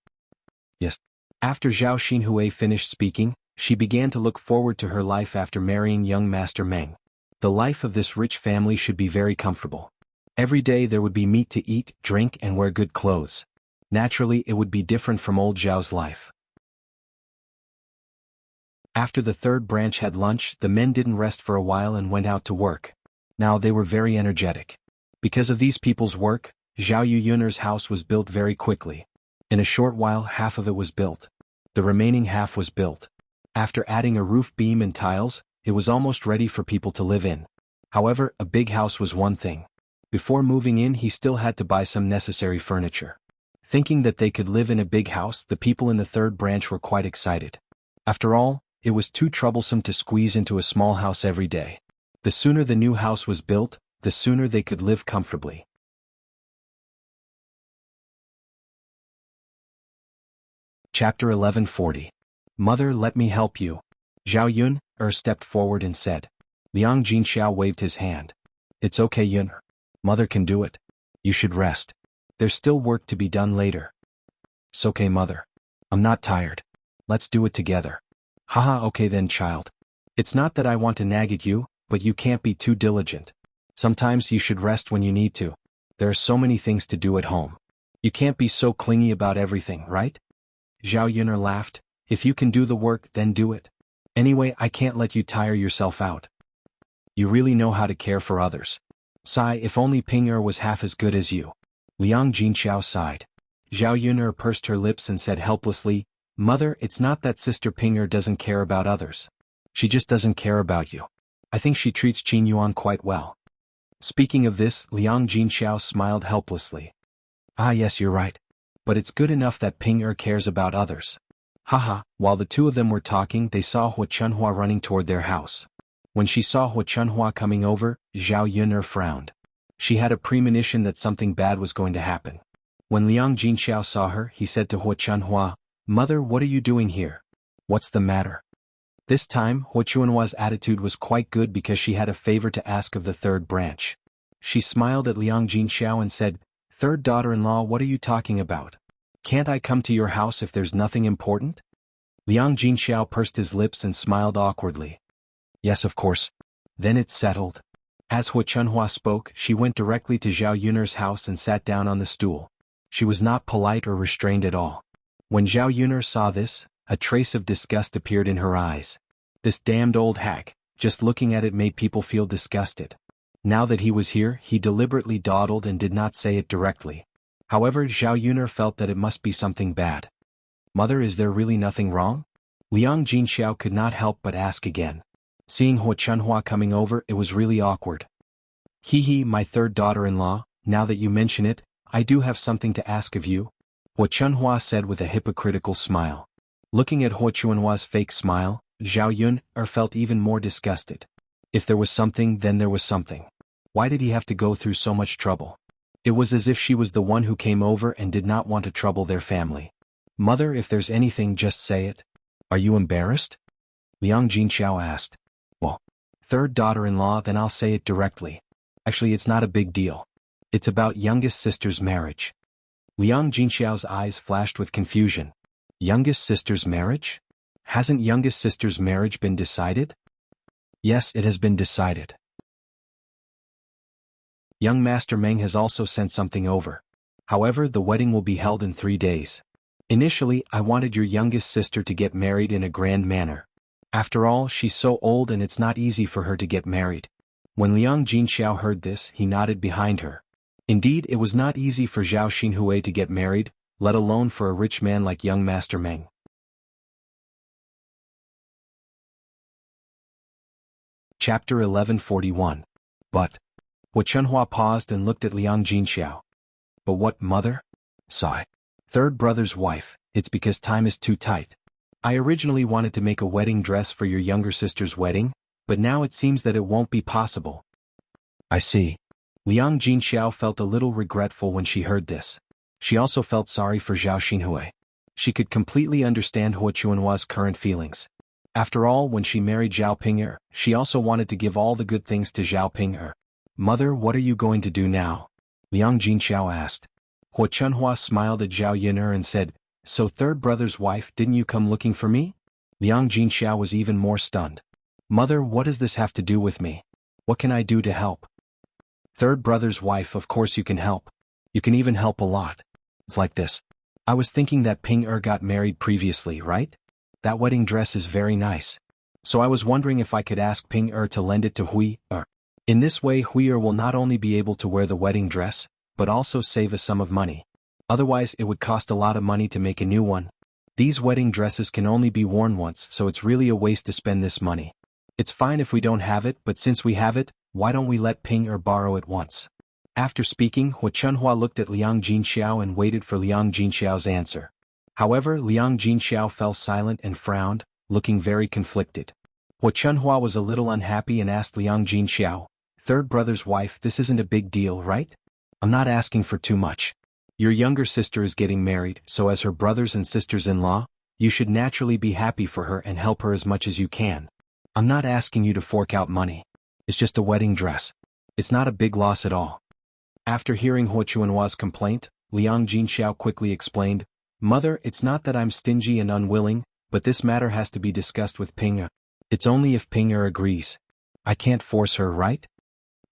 Yes. After Zhao Xinhui finished speaking, she began to look forward to her life after marrying young Master Meng. The life of this rich family should be very comfortable. Every day there would be meat to eat, drink, and wear good clothes. Naturally, it would be different from old Zhao's life. After the third branch had lunch, the men didn't rest for a while and went out to work. Now they were very energetic. Because of these people's work, Zhao Yun'er's house was built very quickly. In a short while, half of it was built. The remaining half was built. After adding a roof beam and tiles, it was almost ready for people to live in. However, a big house was one thing. Before moving in, he still had to buy some necessary furniture. Thinking that they could live in a big house, the people in the third branch were quite excited. After all, it was too troublesome to squeeze into a small house every day. The sooner the new house was built, the sooner they could live comfortably. Chapter 1140. Mother, let me help you. Zhao Yun stepped forward and said. Liang Jinxiao waved his hand. It's okay, Yun. Mother can do it. You should rest. There's still work to be done later. It's okay, Mother. I'm not tired. Let's do it together. Haha, okay then, child. It's not that I want to nag at you, but you can't be too diligent. Sometimes you should rest when you need to. There are so many things to do at home. You can't be so clingy about everything, right? Zhao Yun'er laughed. If you can do the work, then do it. Anyway, I can't let you tire yourself out. You really know how to care for others. Sigh, if only Ping was half as good as you. Liang Jinxiao sighed. Zhao Yun'er pursed her lips and said helplessly, Mother, it's not that Sister Ping doesn't care about others. She just doesn't care about you. I think she treats Qin Yuan quite well. Speaking of this, Liang Jinxiao smiled helplessly. Ah yes, you're right. But it's good enough that Ping cares about others. Haha, while the two of them were talking, they saw Hua Chunhua running toward their house. When she saw Hua Chunhua coming over, Zhao Yun'er frowned. She had a premonition that something bad was going to happen. When Liang Jinxiao saw her, he said to Hua Chunhua, Mother, what are you doing here? What's the matter? This time, Hua Chunhua's attitude was quite good because she had a favor to ask of the third branch. She smiled at Liang Jinxiao and said, Third daughter-in-law, what are you talking about? Can't I come to your house if there's nothing important? Liang Jinxiao pursed his lips and smiled awkwardly. Yes, of course. Then it's settled. As Hua Chunhua spoke, she went directly to Zhao Yun'er's house and sat down on the stool. She was not polite or restrained at all. When Zhao Yun'er saw this, a trace of disgust appeared in her eyes. This damned old hack, just looking at it made people feel disgusted. Now that he was here, he deliberately dawdled and did not say it directly. However, Zhao Yun'er felt that it must be something bad. Mother, is there really nothing wrong? Liang Jinxiao could not help but ask again. Seeing Hua Chunhua coming over, it was really awkward. Hee, my third daughter-in-law, now that you mention it, I do have something to ask of you, Hua Chunhua said with a hypocritical smile. Looking at Hua Chunhua's fake smile, Zhao Yun'er felt even more disgusted. If there was something, then there was something. Why did he have to go through so much trouble? It was as if she was the one who came over and did not want to trouble their family. Mother, if there's anything, just say it. Are you embarrassed? Liang Jinxiao asked. Well, third daughter-in-law, then I'll say it directly. Actually, it's not a big deal. It's about youngest sister's marriage. Liang Jinxiao's eyes flashed with confusion. Youngest sister's marriage? Hasn't youngest sister's marriage been decided? Yes, it has been decided. Young Master Meng has also sent something over. However, the wedding will be held in 3 days. Initially, I wanted your youngest sister to get married in a grand manner. After all, she's so old and it's not easy for her to get married. When Liang Jinxiao heard this, he nodded behind her. Indeed, it was not easy for Zhao Xinhui to get married, let alone for a rich man like young Master Meng. Chapter 1141. But. Hua Chunhua paused and looked at Liang Jinxiao. But what, mother? Sigh. Third brother's wife, it's because time is too tight. I originally wanted to make a wedding dress for your younger sister's wedding, but now it seems that it won't be possible. I see. Liang Jinxiao felt a little regretful when she heard this. She also felt sorry for Zhao Xinhui. She could completely understand Hua Chunhua's current feelings. After all, when she married Zhao Ping'er, she also wanted to give all the good things to Zhao Ping'er. Mother, what are you going to do now? Liang Jinxiao asked. Hua Chunhua smiled at Zhao Yun'er and said, So third brother's wife, didn't you come looking for me? Liang Jinxiao was even more stunned. Mother, what does this have to do with me? What can I do to help? Third brother's wife, of course you can help. You can even help a lot. It's like this. I was thinking that Ping'er got married previously, right? That wedding dress is very nice. So I was wondering if I could ask Ping'er to lend it to Hui-er. In this way, Hui-er will not only be able to wear the wedding dress, but also save a sum of money. Otherwise, it would cost a lot of money to make a new one. These wedding dresses can only be worn once, so it's really a waste to spend this money. It's fine if we don't have it, but since we have it, why don't we let Ping borrow it once? After speaking, Hu Chunhua looked at Liang Jinxiao and waited for Liang Jinxiao's answer. However, Liang Jinxiao fell silent and frowned, looking very conflicted. Hu Chunhua was a little unhappy and asked Liang Jinxiao, "Third brother's wife, this isn't a big deal, right? I'm not asking for too much. Your younger sister is getting married, so as her brothers and sisters-in-law, you should naturally be happy for her and help her as much as you can. I'm not asking you to fork out money. It's just a wedding dress. It's not a big loss at all." After hearing Hu Chunhua's complaint, Liang Jinxiao quickly explained, "Mother, it's not that I'm stingy and unwilling, but this matter has to be discussed with Ping. It's only if Ping agrees. I can't force her, right?"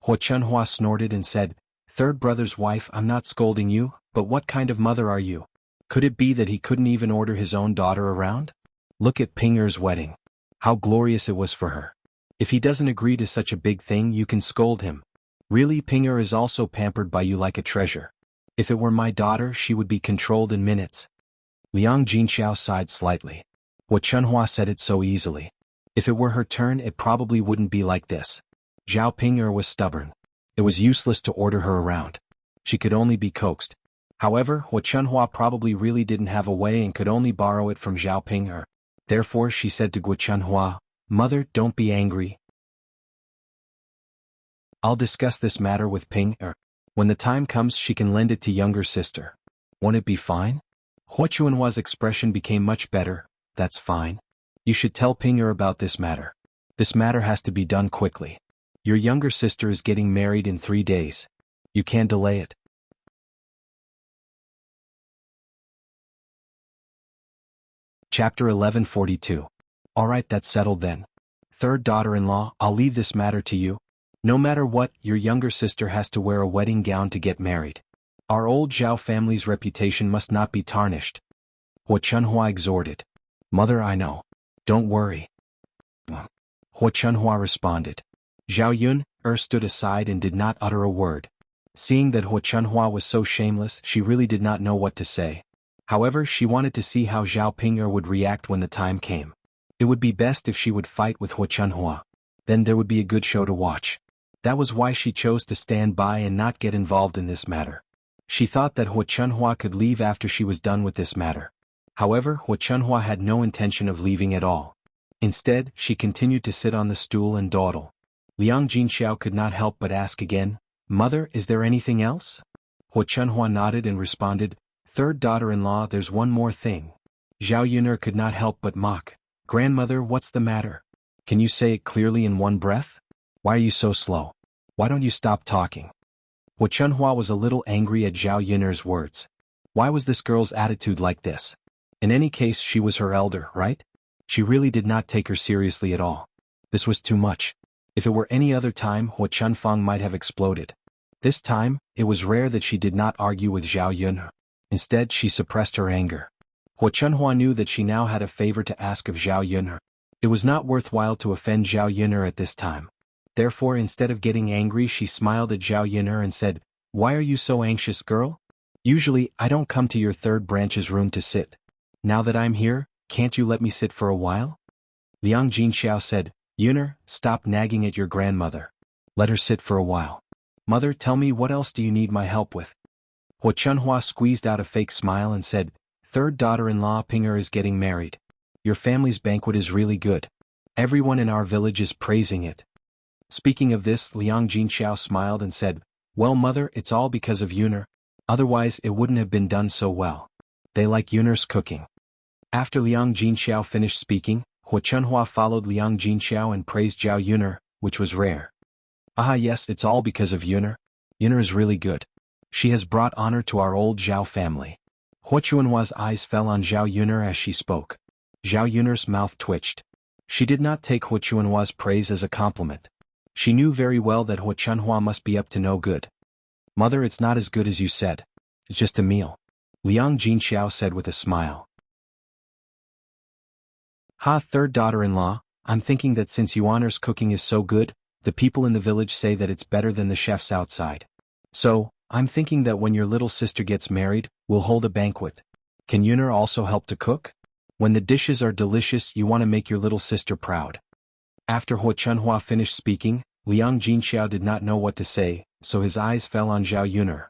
Hu Chunhua snorted and said, "Third brother's wife, I'm not scolding you, but what kind of mother are you? Could it be that he couldn't even order his own daughter around? Look at Ping's wedding. How glorious it was for her. If he doesn't agree to such a big thing, you can scold him. Really, Ping is also pampered by you like a treasure. If it were my daughter, she would be controlled in minutes." Liang Jinxiao sighed slightly. Hu Chunhua said it so easily. If it were her turn, it probably wouldn't be like this. Zhao Ping was stubborn. It was useless to order her around. She could only be coaxed. However, Hu Chunhua probably really didn't have a way and could only borrow it from Zhao Ping. Therefore she said to Hu Chunhua, "Mother, don't be angry. I'll discuss this matter with Ping. When the time comes, she can lend it to younger sister. Won't it be fine?" Hu Chunhua's expression became much better. "That's fine. You should tell Ping about this matter. This matter has to be done quickly. Your younger sister is getting married in 3 days. You can't delay it." Chapter 1142. Alright, that's settled then. Third daughter-in-law, I'll leave this matter to you. No matter what, your younger sister has to wear a wedding gown to get married. Our old Zhao family's reputation must not be tarnished. Hu Chunhua exhorted. "Mother, I know. Don't worry." Hu Chunhua responded. Zhao Yun stood aside and did not utter a word. Seeing that Hu Chunhua was so shameless, she really did not know what to say. However, she wanted to see how Zhao Ping would react when the time came. It would be best if she would fight with Hu Chunhua. Then there would be a good show to watch. That was why she chose to stand by and not get involved in this matter. She thought that Hu Chunhua could leave after she was done with this matter. However, Hu Chunhua had no intention of leaving at all. Instead, she continued to sit on the stool and dawdle. Liang Jinxiao could not help but ask again, "Mother, is there anything else?" Hu Chunhua nodded and responded, "Third daughter-in-law, there's one more thing." Zhao Yun'er could not help but mock. "Grandmother, what's the matter? Can you say it clearly in one breath? Why are you so slow? Why don't you stop talking?" Hu Chunhua was a little angry at Zhao Yun'er's words. Why was this girl's attitude like this? In any case, she was her elder, right? She really did not take her seriously at all. This was too much. If it were any other time, Hu Chunfang might have exploded. This time, it was rare that she did not argue with Zhao Yun'er. Instead, she suppressed her anger. Hu Chunhua knew that she now had a favor to ask of Zhao Yun'er. It was not worthwhile to offend Zhao Yun'er at this time. Therefore, instead of getting angry, she smiled at Zhao Yun'er and said, "Why are you so anxious, girl? Usually, I don't come to your third branch's room to sit. Now that I'm here, can't you let me sit for a while?" Liang Jinxiao said, "Yun'er, stop nagging at your grandmother. Let her sit for a while. Mother, tell me, what else do you need my help with?" Hu Chunhua squeezed out a fake smile and said, "Third daughter-in-law Ping is getting married. Your family's banquet is really good. Everyone in our village is praising it." Speaking of this, Liang Jinxiao smiled and said, "Well, mother, it's all because of Yun'er. Otherwise, it wouldn't have been done so well. They like Yun'er's cooking." After Liang Jinxiao finished speaking, Hu Chunhua followed Liang Jinxiao and praised Zhao Yun'er, which was rare. "Ah yes, it's all because of Yun'er. Yun'er is really good. She has brought honor to our old Zhao family." Hu Chunhua's eyes fell on Zhao Yun'er as she spoke. Zhao Yun'er's mouth twitched. She did not take Hu Chunhua's praise as a compliment. She knew very well that Hu Chunhua must be up to no good. "Mother, it's not as good as you said. It's just a meal," Liang Jinxiao said with a smile. "Ha, third daughter-in-law, I'm thinking that since Yuaner's cooking is so good, the people in the village say that it's better than the chefs outside. So, I'm thinking that when your little sister gets married, we'll hold a banquet. Can Yun'er also help to cook?" When the dishes are delicious, you want to make your little sister proud. After Hua Chunhua finished speaking, Liang Jinxiao did not know what to say, so his eyes fell on Zhao Yuner.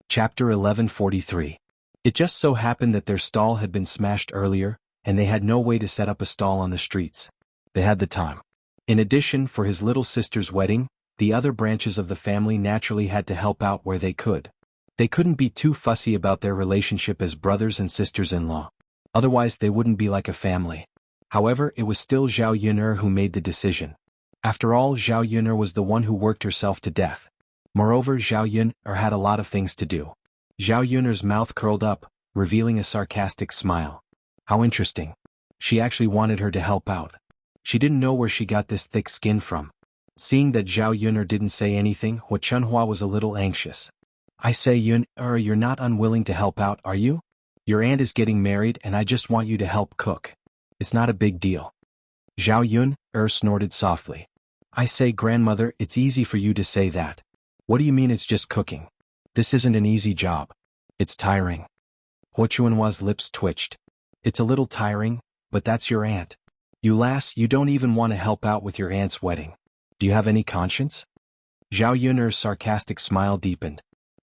Chapter 1143. It just so happened that their stall had been smashed earlier, and they had no way to set up a stall on the streets. They had the time. In addition, for his little sister's wedding, the other branches of the family naturally had to help out where they could. They couldn't be too fussy about their relationship as brothers and sisters-in-law. Otherwise they wouldn't be like a family. However, it was still Zhao Yuner who made the decision. After all, Zhao Yuner was the one who worked herself to death. Moreover, Zhao Yuner had a lot of things to do. Zhao Yuner's mouth curled up, revealing a sarcastic smile. How interesting. She actually wanted her to help out. She didn't know where she got this thick skin from. Seeing that Zhao Yuner didn't say anything, Hua Chunhua was a little anxious. I say, Yuner, you're not unwilling to help out, are you? Your aunt is getting married and I just want you to help cook. It's not a big deal. Zhao Yuner snorted softly. I say, grandmother, it's easy for you to say that. What do you mean it's just cooking? This isn't an easy job. It's tiring. Hua Chunhua's lips twitched. It's a little tiring, but that's your aunt. You lass, you don't even want to help out with your aunt's wedding. Do you have any conscience? Zhao Yuner's sarcastic smile deepened.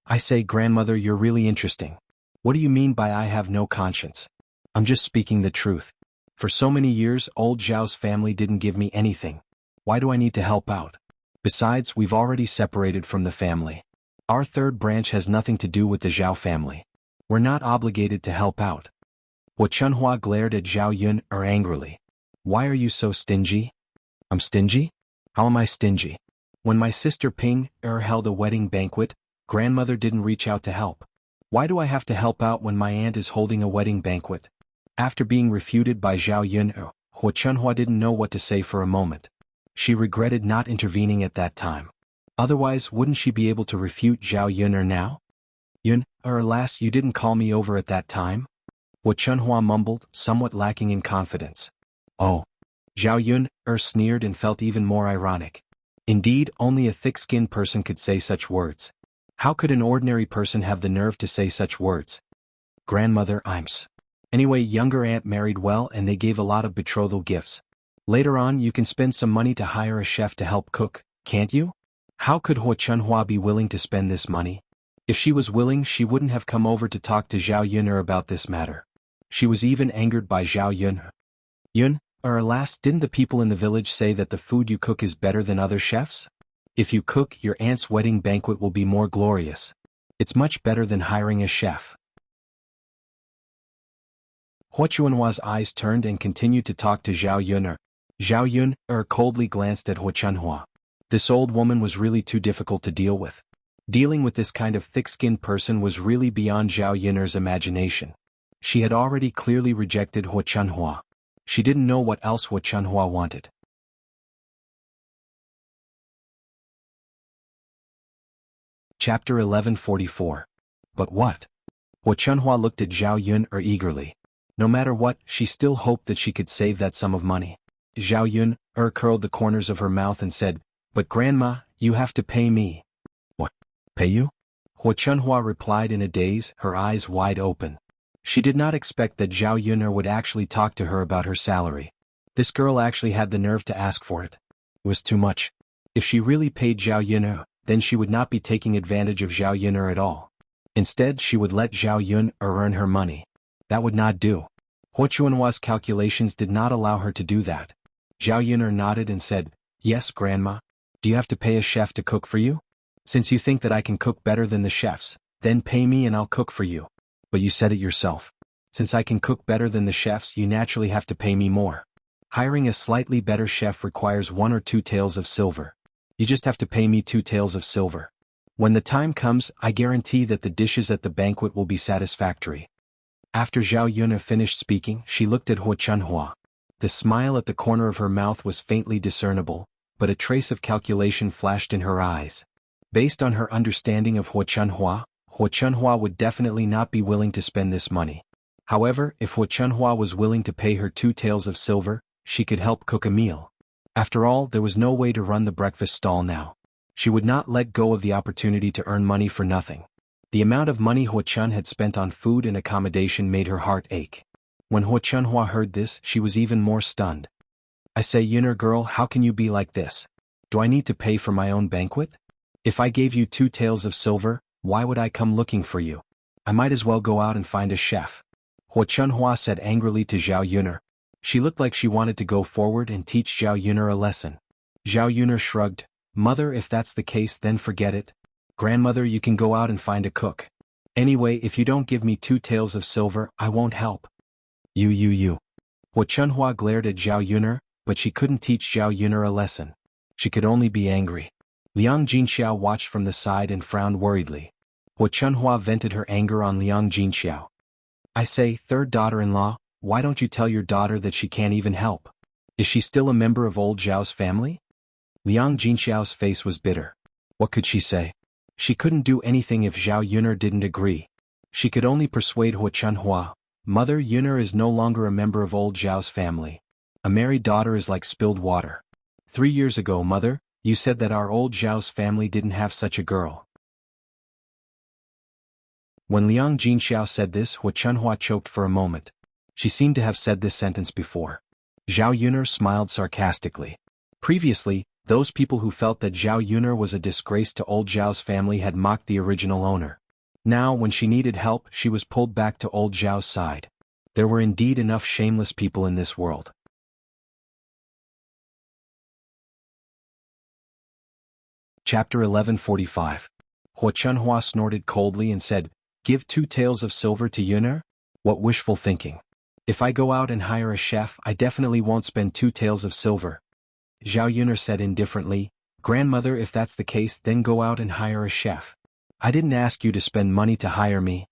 I say, grandmother, you're really interesting. What do you mean by I have no conscience? I'm just speaking the truth. For so many years, old Zhao's family didn't give me anything. Why do I need to help out? Besides, we've already separated from the family. Our third branch has nothing to do with the Zhao family. We're not obligated to help out. Hua Chunhua glared at Zhao Yuner angrily. Why are you so stingy? I'm stingy? How am I stingy? When my sister Ping held a wedding banquet, grandmother didn't reach out to help. Why do I have to help out when my aunt is holding a wedding banquet? After being refuted by Zhao Yuner, Hua Chunhua didn't know what to say for a moment. She regretted not intervening at that time. Otherwise, wouldn't she be able to refute Zhao Yuner now? Alas, you didn't call me over at that time? Hua Chunhua mumbled, somewhat lacking in confidence. Oh. Zhao Yuner sneered and felt even more ironic. Indeed, only a thick-skinned person could say such words. How could an ordinary person have the nerve to say such words? Grandmother, Anyway, younger aunt married well and they gave a lot of betrothal gifts. Later on you can spend some money to hire a chef to help cook, can't you? How could Hua Chunhua be willing to spend this money? If she was willing, she wouldn't have come over to talk to Zhao Yuner about this matter. She was even angered by Zhao Yuner. Alas, didn't the people in the village say that the food you cook is better than other chefs? If you cook, your aunt's wedding banquet will be more glorious. It's much better than hiring a chef. Hua Chunhua's eyes turned and continued to talk to Zhao Yuner. Zhao Yuner coldly glanced at Hua Chunhua. This old woman was really too difficult to deal with. Dealing with this kind of thick-skinned person was really beyond Zhao Yuner's imagination. She had already clearly rejected Hua Chunhua. She didn't know what else Hua Chunhua wanted. Chapter 1144. But what? Hua Chunhua looked at Zhao Yuner eagerly. No matter what, she still hoped that she could save that sum of money. Zhao Yuner curled the corners of her mouth and said, But grandma, you have to pay me. What? Pay you? Hua Chunhua replied in a daze, her eyes wide open. She did not expect that Zhao Yuner would actually talk to her about her salary. This girl actually had the nerve to ask for it. It was too much. If she really paid Zhao Yuner, then she would not be taking advantage of Zhao Yuner at all. Instead, she would let Zhao Yuner earn her money. That would not do. Hua Chunhua's calculations did not allow her to do that. Zhao Yuner nodded and said, Yes, grandma. Do you have to pay a chef to cook for you? Since you think that I can cook better than the chefs, then pay me and I'll cook for you. But you said it yourself. Since I can cook better than the chefs, you naturally have to pay me more. Hiring a slightly better chef requires 1 or 2 taels of silver. You just have to pay me 2 taels of silver. When the time comes, I guarantee that the dishes at the banquet will be satisfactory. After Zhao Yuner finished speaking, she looked at Hua Chunhua. The smile at the corner of her mouth was faintly discernible, but a trace of calculation flashed in her eyes. Based on her understanding of Hua Chunhua would definitely not be willing to spend this money. However, if Hua Chunhua was willing to pay her 2 taels of silver, she could help cook a meal. After all, there was no way to run the breakfast stall now. She would not let go of the opportunity to earn money for nothing. The amount of money Hua Chun had spent on food and accommodation made her heart ache. When Hua Chunhua heard this, she was even more stunned. I say, Yuner girl, how can you be like this? Do I need to pay for my own banquet? If I gave you 2 taels of silver, why would I come looking for you? I might as well go out and find a chef. Hua Chunhua said angrily to Zhao Yuner. She looked like she wanted to go forward and teach Zhao Yuner a lesson. Zhao Yuner shrugged. Mother, if that's the case, then forget it. Grandmother, you can go out and find a cook. Anyway, if you don't give me 2 taels of silver, I won't help. You. Hua Chunhua glared at Zhao Yuner, but she couldn't teach Zhao Yuner a lesson. She could only be angry. Liang Jinxiao watched from the side and frowned worriedly. Hua Chunhua vented her anger on Liang Jinxiao. I say, third daughter-in-law, why don't you tell your daughter that she can't even help? Is she still a member of old Zhao's family? Liang Jinxiao's face was bitter. What could she say? She couldn't do anything if Zhao Yuner didn't agree. She could only persuade Hua Chunhua. Mother, Yuner is no longer a member of old Zhao's family. A married daughter is like spilled water. 3 years ago, Mother, you said that our old Zhao's family didn't have such a girl. When Liang Jinxiao said this, Hua Chunhua choked for a moment. She seemed to have said this sentence before. Zhao Yuner smiled sarcastically. Previously, those people who felt that Zhao Yuner was a disgrace to old Zhao's family had mocked the original owner. Now, when she needed help, she was pulled back to old Zhao's side. There were indeed enough shameless people in this world. Chapter 1145. Hua Chunhua snorted coldly and said, Give 2 taels of silver to Yuner? What wishful thinking. If I go out and hire a chef, I definitely won't spend 2 taels of silver. Zhao Yuner said indifferently, Grandmother, if that's the case, then go out and hire a chef. I didn't ask you to spend money to hire me.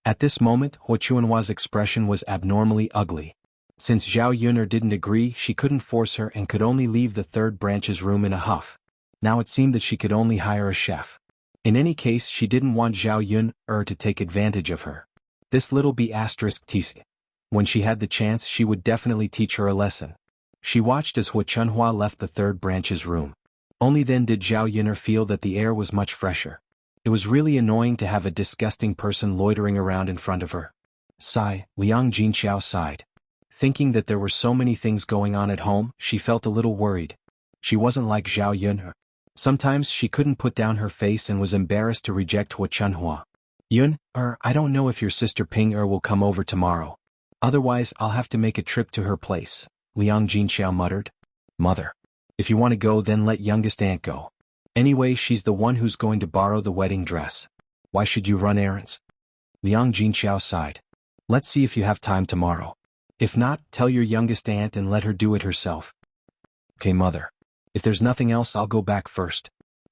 At this moment, Hua Chunhua's expression was abnormally ugly. Since Zhao Yuner didn't agree, she couldn't force her and could only leave the third branch's room in a huff. Now it seemed that she could only hire a chef. In any case, she didn't want Zhao Yuner to take advantage of her. This little b*tc. When she had the chance, she would definitely teach her a lesson. She watched as Hua Chunhua left the third branch's room. Only then did Zhao Yuner feel that the air was much fresher. It was really annoying to have a disgusting person loitering around in front of her. Sigh, Liang Jinxiao sighed. Thinking that there were so many things going on at home, she felt a little worried. She wasn't like Zhao Yuner. Sometimes she couldn't put down her face and was embarrassed to reject Hua Chunhua. I don't know if your sister Ping will come over tomorrow. Otherwise, I'll have to make a trip to her place, Liang Jinxiao muttered. Mother. If you want to go, then let youngest aunt go. Anyway, she's the one who's going to borrow the wedding dress. Why should you run errands? Liang Jinxiao sighed. Let's see if you have time tomorrow. If not, tell your youngest aunt and let her do it herself. Okay, Mother. If there's nothing else, I'll go back first.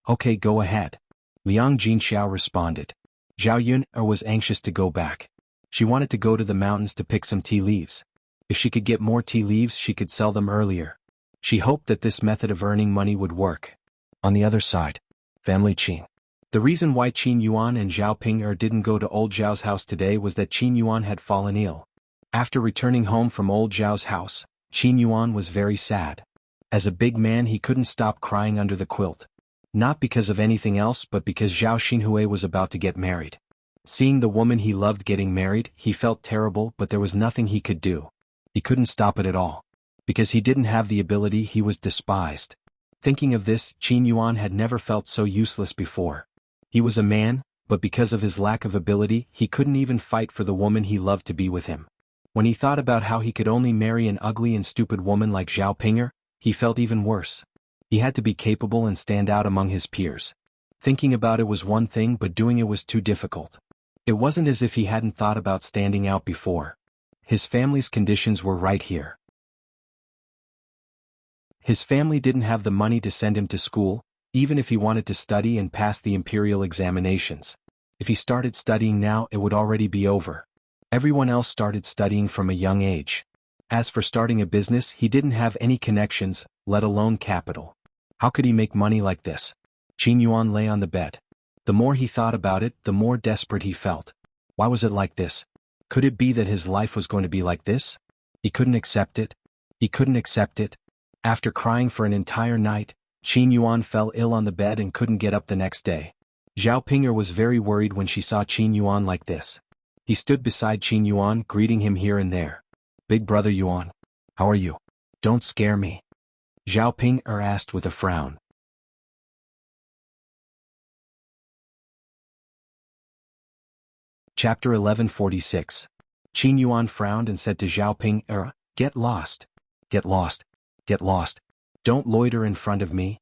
Okay, go ahead. Liang Jinxiao responded. Zhao Yuner was anxious to go back. She wanted to go to the mountains to pick some tea leaves. If she could get more tea leaves, she could sell them earlier. She hoped that this method of earning money would work. On the other side, family Qin. The reason why Qin Yuan and Zhao Ping didn't go to old Zhao's house today was that Qin Yuan had fallen ill. After returning home from old Zhao's house, Qin Yuan was very sad. As a big man, he couldn't stop crying under the quilt. Not because of anything else, but because Zhao Xinhui was about to get married. Seeing the woman he loved getting married, he felt terrible, but there was nothing he could do. He couldn't stop it at all. Because he didn't have the ability, he was despised. Thinking of this, Qin Yuan had never felt so useless before. He was a man, but because of his lack of ability, he couldn't even fight for the woman he loved to be with him. When he thought about how he could only marry an ugly and stupid woman like Zhao Ping, he felt even worse. He had to be capable and stand out among his peers. Thinking about it was one thing, but doing it was too difficult. It wasn't as if he hadn't thought about standing out before. His family's conditions were right here. His family didn't have the money to send him to school, even if he wanted to study and pass the imperial examinations. If he started studying now, it would already be over. Everyone else started studying from a young age. As for starting a business, he didn't have any connections, let alone capital. How could he make money like this? Qin Yuan lay on the bed. The more he thought about it, the more desperate he felt. Why was it like this? Could it be that his life was going to be like this? He couldn't accept it. He couldn't accept it. After crying for an entire night, Qin Yuan fell ill on the bed and couldn't get up the next day. Zhao Ping'er was very worried when she saw Qin Yuan like this. He stood beside Qin Yuan, greeting him here and there. "Big brother Yuan. How are you? Don't scare me." Zhao Ping'er asked with a frown. Chapter 1146. Qin Yuan frowned and said to Zhao Ping'er, "Get lost. Get lost. Get lost. Don't loiter in front of me."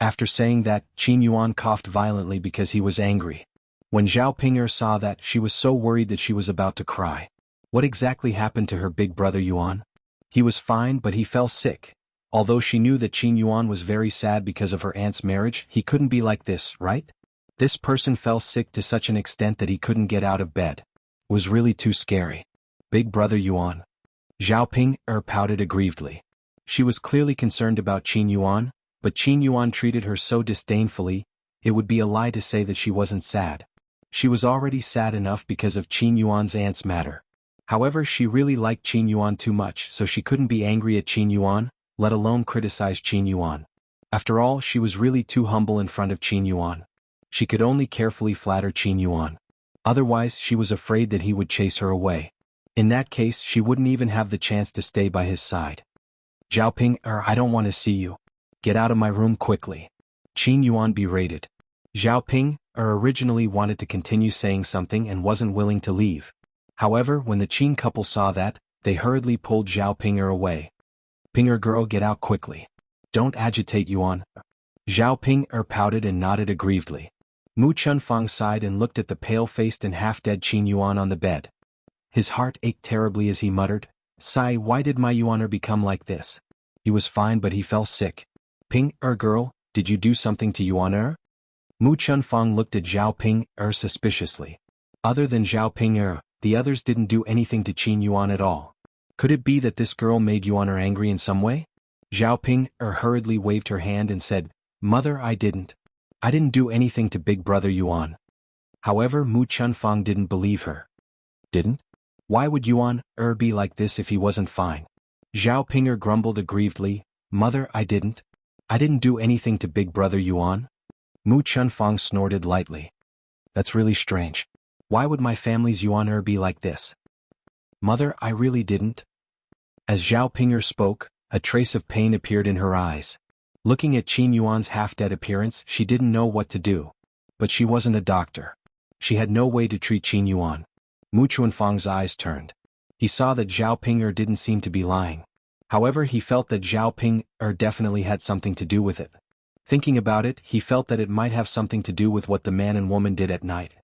After saying that, Qin Yuan coughed violently because he was angry. When Zhao Ping'er saw that, she was so worried that she was about to cry. What exactly happened to her big brother Yuan? He was fine, but he fell sick. Although she knew that Qin Yuan was very sad because of her aunt's marriage, he couldn't be like this, right? This person fell sick to such an extent that he couldn't get out of bed. It was really too scary. Big brother Yuan. Zhao Ping'er pouted aggrievedly. She was clearly concerned about Qin Yuan, but Qin Yuan treated her so disdainfully, it would be a lie to say that she wasn't sad. She was already sad enough because of Qin Yuan's aunt's matter. However, she really liked Qin Yuan too much, so she couldn't be angry at Qin Yuan, let alone criticize Qin Yuan. After all, she was really too humble in front of Qin Yuan. She could only carefully flatter Qin Yuan. Otherwise, she was afraid that he would chase her away. In that case, she wouldn't even have the chance to stay by his side. "Zhao Ping'er, I don't want to see you. Get out of my room quickly." Qin Yuan berated. Zhao Ping'er originally wanted to continue saying something and wasn't willing to leave. However, when the Qin couple saw that, they hurriedly pulled Zhao Ping'er away. "Ping'er girl, get out quickly. Don't agitate Yuan." Zhao Ping'er pouted and nodded aggrievedly. Mu Chunfang sighed and looked at the pale-faced and half-dead Qin Yuan on the bed. His heart ached terribly as he muttered, "Sigh, why did my Yuaner become like this? He was fine but he fell sick. Ping'er girl, did you do something to Yuaner?" Mu Chunfang looked at Zhao Ping'er suspiciously. Other than Zhao Ping'er, the others didn't do anything to Qin Yuan at all. Could it be that this girl made Yuaner angry in some way? Zhao Ping'er hurriedly waved her hand and said, "Mother, I didn't do anything to big brother Yuan." However, Mu Chunfang didn't believe her. "Didn't? Why would Yuan be like this if he wasn't fine?" Zhao Ping'er grumbled aggrievedly, "Mother, I didn't do anything to big brother Yuan." Mu Chunfang snorted lightly. "That's really strange. Why would my family's Yuaner be like this?" "Mother, I really didn't." As Zhao Ping'er spoke, a trace of pain appeared in her eyes. Looking at Qin Yuan's half-dead appearance, she didn't know what to do. But she wasn't a doctor. She had no way to treat Qin Yuan. Mu Chunfang's eyes turned. He saw that Zhao Ping'er didn't seem to be lying. However, he felt that Zhao Ping'er definitely had something to do with it. Thinking about it, he felt that it might have something to do with what the man and woman did at night.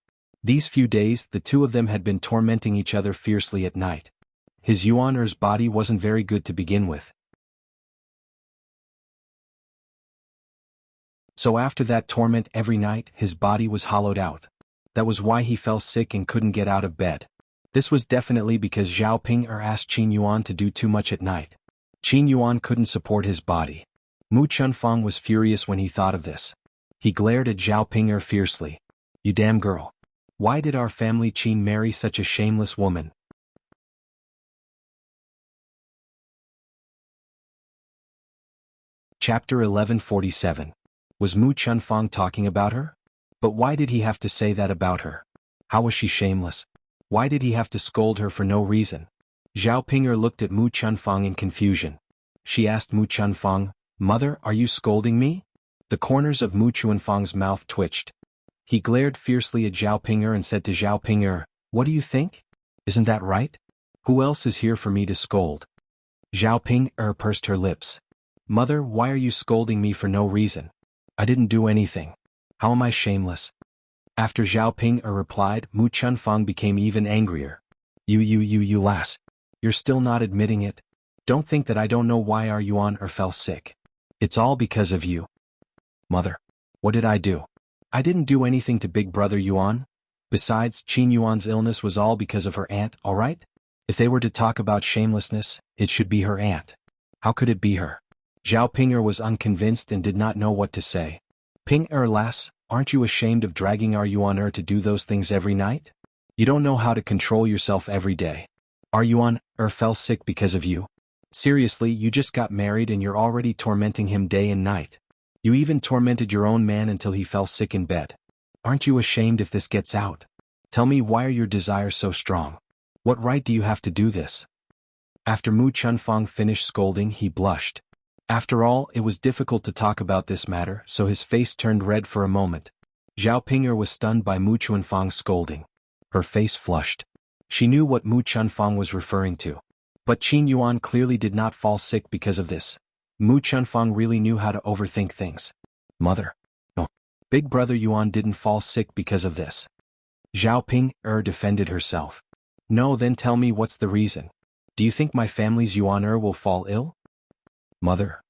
These few days, the two of them had been tormenting each other fiercely at night. His Yuaner's body wasn't very good to begin with. So after that torment every night, his body was hollowed out. That was why he fell sick and couldn't get out of bed. This was definitely because Zhao Ping'er asked Qin Yuan to do too much at night. Qin Yuan couldn't support his body. Mu Chunfang was furious when he thought of this. He glared at Zhao Ping'er fiercely. "You damn girl. Why did our family Qin marry such a shameless woman?" Chapter 1147. Was Mu Chunfang talking about her? But why did he have to say that about her? How was she shameless? Why did he have to scold her for no reason? Zhao Ping'er looked at Mu Chunfang in confusion. She asked Mu Chunfang, "Mother, are you scolding me?" The corners of Mu Chunfang's mouth twitched. He glared fiercely at Zhao Ping'er and said to Zhao Ping'er, "What do you think? Isn't that right? Who else is here for me to scold?" Zhao Ping'er pursed her lips. "Mother, why are you scolding me for no reason? I didn't do anything. How am I shameless?" After Zhao Ping'er replied, Mu Chunfang became even angrier. You lass. You're still not admitting it. Don't think that I don't know why our Yuaner fell sick. It's all because of you." "Mother, what did I do? I didn't do anything to big brother Yuan. Besides, Qin Yuan's illness was all because of her aunt, alright? If they were to talk about shamelessness, it should be her aunt. How could it be her?" Zhao Ping'er was unconvinced and did not know what to say. "Ping'er lass, aren't you ashamed of dragging our Yuaner to do those things every night? You don't know how to control yourself every day. Our Yuaner fell sick because of you. Seriously, you just got married and you're already tormenting him day and night. You even tormented your own man until he fell sick in bed. Aren't you ashamed if this gets out? Tell me, why are your desires so strong? What right do you have to do this? After Mu Chunfang finished scolding, he blushed. After all, it was difficult to talk about this matter, so his face turned red for a moment. Zhao Ping'er was stunned by Mu Chunfang's scolding. Her face flushed. She knew what Mu Chunfang was referring to. But Qin Yuan clearly did not fall sick because of this. Mu Chunfang really knew how to overthink things. Mother. No. Big brother Yuan didn't fall sick because of this. Zhao Ping'er defended herself. No, then tell me, what's the reason? Do you think my family's Yuan will fall ill? Mother.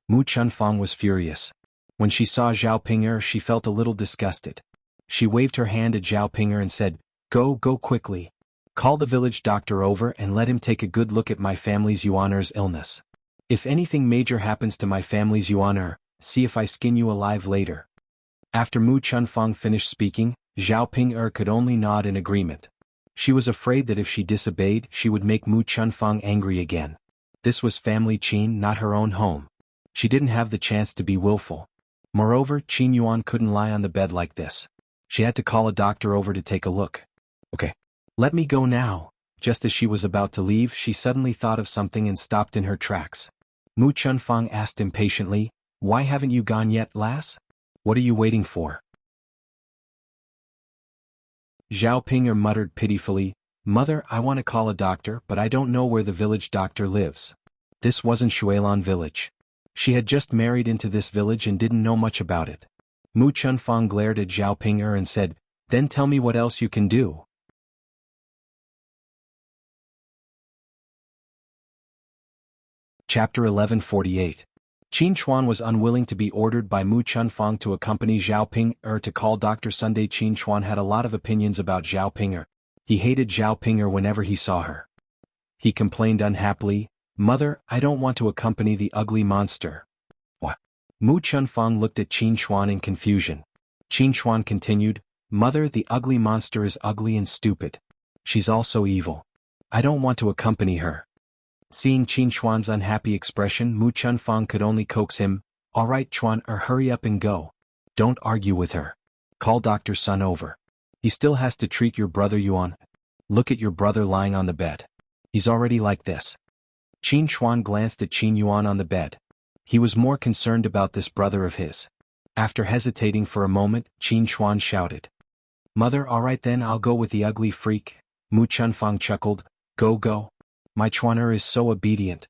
Mu Chunfang was furious. When she saw Zhao Ping'er, she felt a little disgusted. She waved her hand at Zhao Ping'er and said, Go quickly. Call the village doctor over and let him take a good look at my family's Yuan's illness. If anything major happens to my family's Yuan, see if I skin you alive later. After Mu Chunfang finished speaking, Zhao Ping'er could only nod in agreement. She was afraid that if she disobeyed, she would make Mu Chunfang angry again. This was family Qin, not her own home. She didn't have the chance to be willful. Moreover, Qin Yuan couldn't lie on the bed like this. She had to call a doctor over to take a look. Okay. Let me go now. Just as she was about to leave, she suddenly thought of something and stopped in her tracks. Mu Chunfang asked impatiently, Why haven't you gone yet, lass? What are you waiting for? Zhao Ping'er muttered pitifully, Mother, I want to call a doctor, but I don't know where the village doctor lives. This wasn't Shuilan village. She had just married into this village and didn't know much about it. Mu Chunfang glared at Zhao Ping'er and said, Then tell me what else you can do. Chapter 1148. Qin Chuan was unwilling to be ordered by Mu Chunfang to accompany Zhao Ping'er to call Dr. Sunday. Qin Chuan had a lot of opinions about Zhao Ping'er. He hated Zhao Ping'er whenever he saw her. He complained unhappily, Mother, I don't want to accompany the ugly monster. What? Mu Chunfang looked at Qin Chuan in confusion. Qin Chuan continued, Mother, the ugly monster is ugly and stupid. She's also evil. I don't want to accompany her. Seeing Qin Chuan's unhappy expression, Mu Chunfang could only coax him, All right, Chuan, hurry up and go. Don't argue with her. Call Dr. Sun over. He still has to treat your brother Yuan. Look at your brother lying on the bed. He's already like this. Qin Chuan glanced at Qin Yuan on the bed. He was more concerned about this brother of his. After hesitating for a moment, Qin Chuan shouted. Mother, all right then, I'll go with the ugly freak. Mu Chunfang chuckled, Go. My Chuaner is so obedient.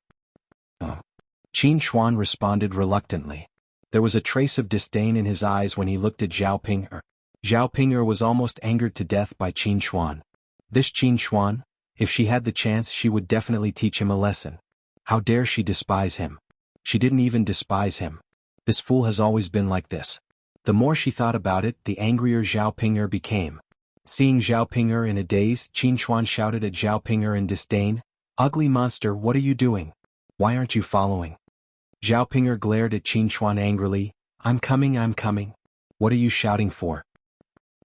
Qin Chuan responded reluctantly. There was a trace of disdain in his eyes when he looked at Zhao Ping'er. Zhao Ping'er was almost angered to death by Qin Chuan. This Qin Chuan, if she had the chance, she would definitely teach him a lesson. How dare she despise him? She didn't even despise him. This fool has always been like this. The more she thought about it, the angrier Zhao Ping'er became. Seeing Zhao Ping'er in a daze, Qin Chuan shouted at Zhao Ping'er in disdain, Ugly monster, what are you doing? Why aren't you following? Zhao Ping'er glared at Qin Chuan angrily, I'm coming. What are you shouting for?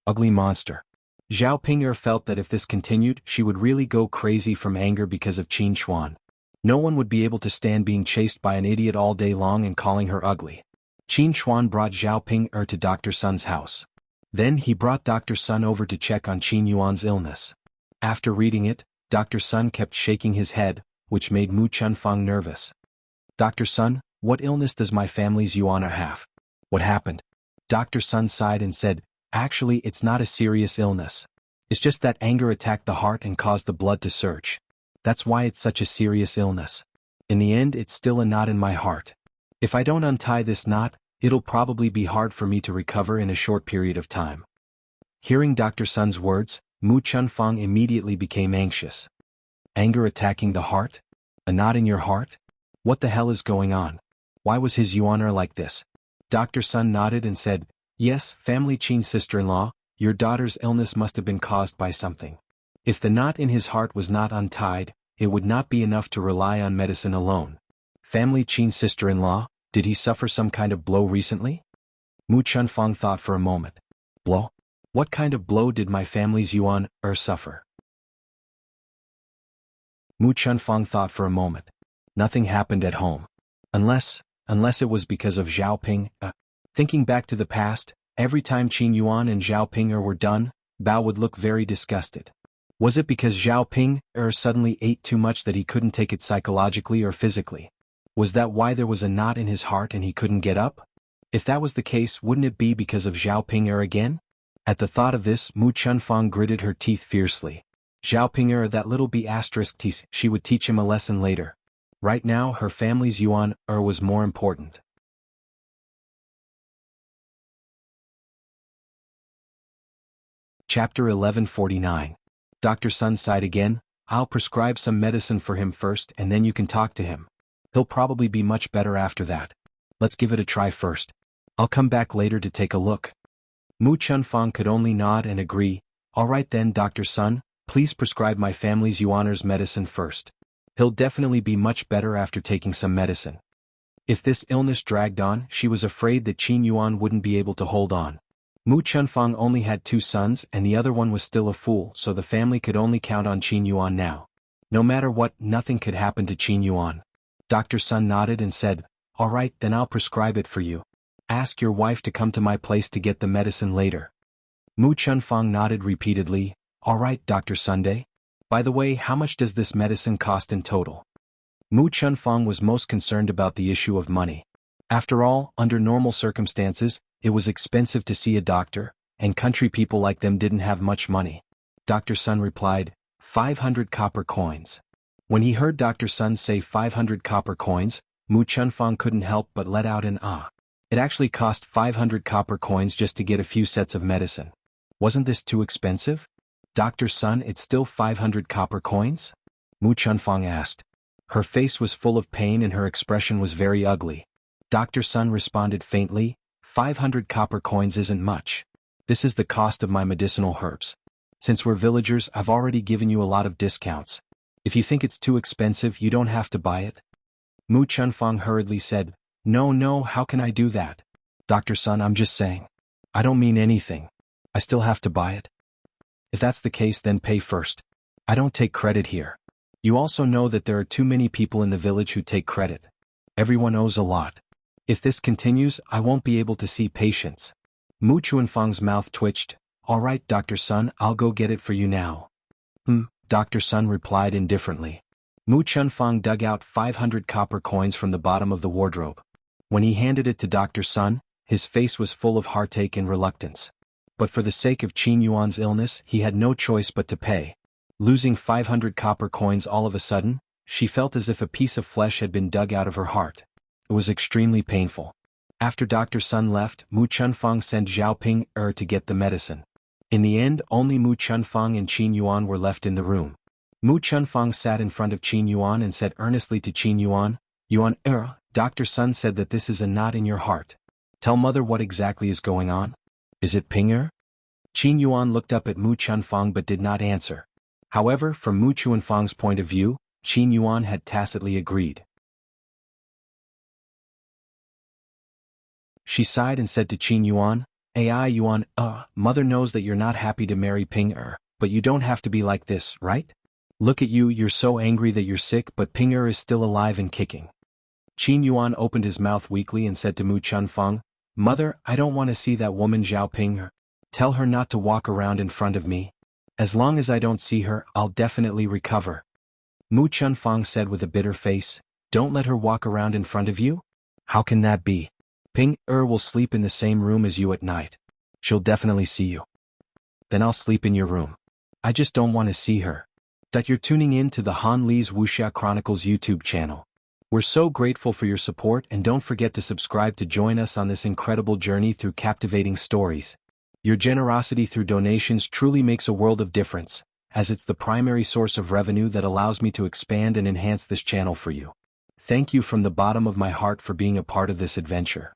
Ugly monster. Zhao Ping'er felt that if this continued, she would really go crazy from anger because of Qin Chuan. No one would be able to stand being chased by an idiot all day long and calling her ugly. Qin Chuan brought Zhao Ping'er to Dr. Sun's house. Then he brought Dr. Sun over to check on Qin Yuan's illness. After reading it, Dr. Sun kept shaking his head, which made Mu Chunfang nervous. Dr. Sun, what illness does my family's Yuan have? What happened? Dr. Sun sighed and said, Actually, it's not a serious illness. It's just that anger attacked the heart and caused the blood to surge. That's why it's such a serious illness. In the end, it's still a knot in my heart. If I don't untie this knot, it'll probably be hard for me to recover in a short period of time. Hearing Dr. Sun's words, Mu Chunfang immediately became anxious. Anger attacking the heart? A knot in your heart? What the hell is going on? Why was his Yuaner like this? Dr. Sun nodded and said, Yes, family Qin sister-in-law, your daughter's illness must have been caused by something. If the knot in his heart was not untied, it would not be enough to rely on medicine alone. Family Qin sister-in-law, did he suffer some kind of blow recently? Mu Chunfang thought for a moment. Blow? What kind of blow did my family's Yuan suffer? Mu Chunfang thought for a moment. Nothing happened at home. Unless it was because of Zhao Ping. Thinking back to the past, Every time Qin Yuan and Zhao Ping'er were done, Bao would look very disgusted. Was it because Zhao Ping'er suddenly ate too much that he couldn't take it psychologically or physically? Was that why there was a knot in his heart and he couldn't get up? If that was the case, wouldn't it be because of Zhao Ping'er again? At the thought of this, Mu Chunfang gritted her teeth fiercely. Zhao Ping'er, that little B*teeth, she would teach him a lesson later. Right now, her family's Yuan was more important. Chapter 1149. Dr. Sun sighed again. I'll prescribe some medicine for him first and then you can talk to him. He'll probably be much better after that. Let's give it a try first. I'll come back later to take a look. Mu Chunfang could only nod and agree. All right then, Dr. Sun, please prescribe my family's Yuaner's medicine first. He'll definitely be much better after taking some medicine. If this illness dragged on, she was afraid that Qin Yuan wouldn't be able to hold on. Mu Chunfang only had 2 sons and the other one was still a fool, so the family could only count on Qin Yuan now. No matter what, nothing could happen to Qin Yuan. Dr. Sun nodded and said, all right, then I'll prescribe it for you. Ask your wife to come to my place to get the medicine later. Mu Chunfang nodded repeatedly. All right, Dr. Sunday. By the way, how much does this medicine cost in total? Mu Chunfang was most concerned about the issue of money. After all, under normal circumstances, it was expensive to see a doctor, and country people like them didn't have much money. Dr. Sun replied, 500 copper coins. When he heard Dr. Sun say 500 copper coins, Mu Chunfang couldn't help but let out an ah. It actually cost 500 copper coins just to get a few sets of medicine. Wasn't this too expensive? Dr. Sun, it's still 500 copper coins? Mu Chunfang asked. Her face was full of pain and her expression was very ugly. Dr. Sun responded faintly, 500 copper coins isn't much. This is the cost of my medicinal herbs. Since we're villagers, I've already given you a lot of discounts. If you think it's too expensive, you don't have to buy it. Mu Chunfang hurriedly said, No, how can I do that? Dr. Sun, I'm just saying. I don't mean anything. I still have to buy it. If that's the case, then pay first. I don't take credit here. You also know that there are too many people in the village who take credit. Everyone owes a lot. If this continues, I won't be able to see patients. Mu Chunfang's mouth twitched. All right, Dr. Sun, I'll go get it for you now. Dr. Sun replied indifferently. Mu Chunfang dug out 500 copper coins from the bottom of the wardrobe. When he handed it to Dr. Sun, his face was full of heartache and reluctance. But for the sake of Qin Yuan's illness, he had no choice but to pay. Losing 500 copper coins all of a sudden, she felt as if a piece of flesh had been dug out of her heart. It was extremely painful. After Dr. Sun left, Mu Chunfang sent Zhao Ping'er to get the medicine. In the end, only Mu Chunfang and Qin Yuan were left in the room. Mu Chunfang sat in front of Qin Yuan and said earnestly to Qin Yuan, Dr. Sun said that this is a knot in your heart. Tell mother what exactly is going on. Is it Ping'er? Qin Yuan looked up at Mu Chunfang but did not answer. However, from Mu Chunfang's point of view, Qin Yuan had tacitly agreed. She sighed and said to Qin Yuan, Yuan, mother knows that you're not happy to marry Ping'er, but you don't have to be like this, right? Look at you, you're so angry that you're sick, but Ping'er is still alive and kicking. Qin Yuan opened his mouth weakly and said to Mu Chunfang, Mother, I don't want to see that woman Zhao Ping'er. Tell her not to walk around in front of me. As long as I don't see her, I'll definitely recover. Mu Chunfang said with a bitter face, Don't let her walk around in front of you? How can that be? Ping'er will sleep in the same room as you at night. She'll definitely see you. Then I'll sleep in your room. I just don't want to see her. That you're tuning in to the Han Li's Wuxia Chronicles YouTube channel. We're so grateful for your support and don't forget to subscribe to join us on this incredible journey through captivating stories. Your generosity through donations truly makes a world of difference, as it's the primary source of revenue that allows me to expand and enhance this channel for you. Thank you from the bottom of my heart for being a part of this adventure.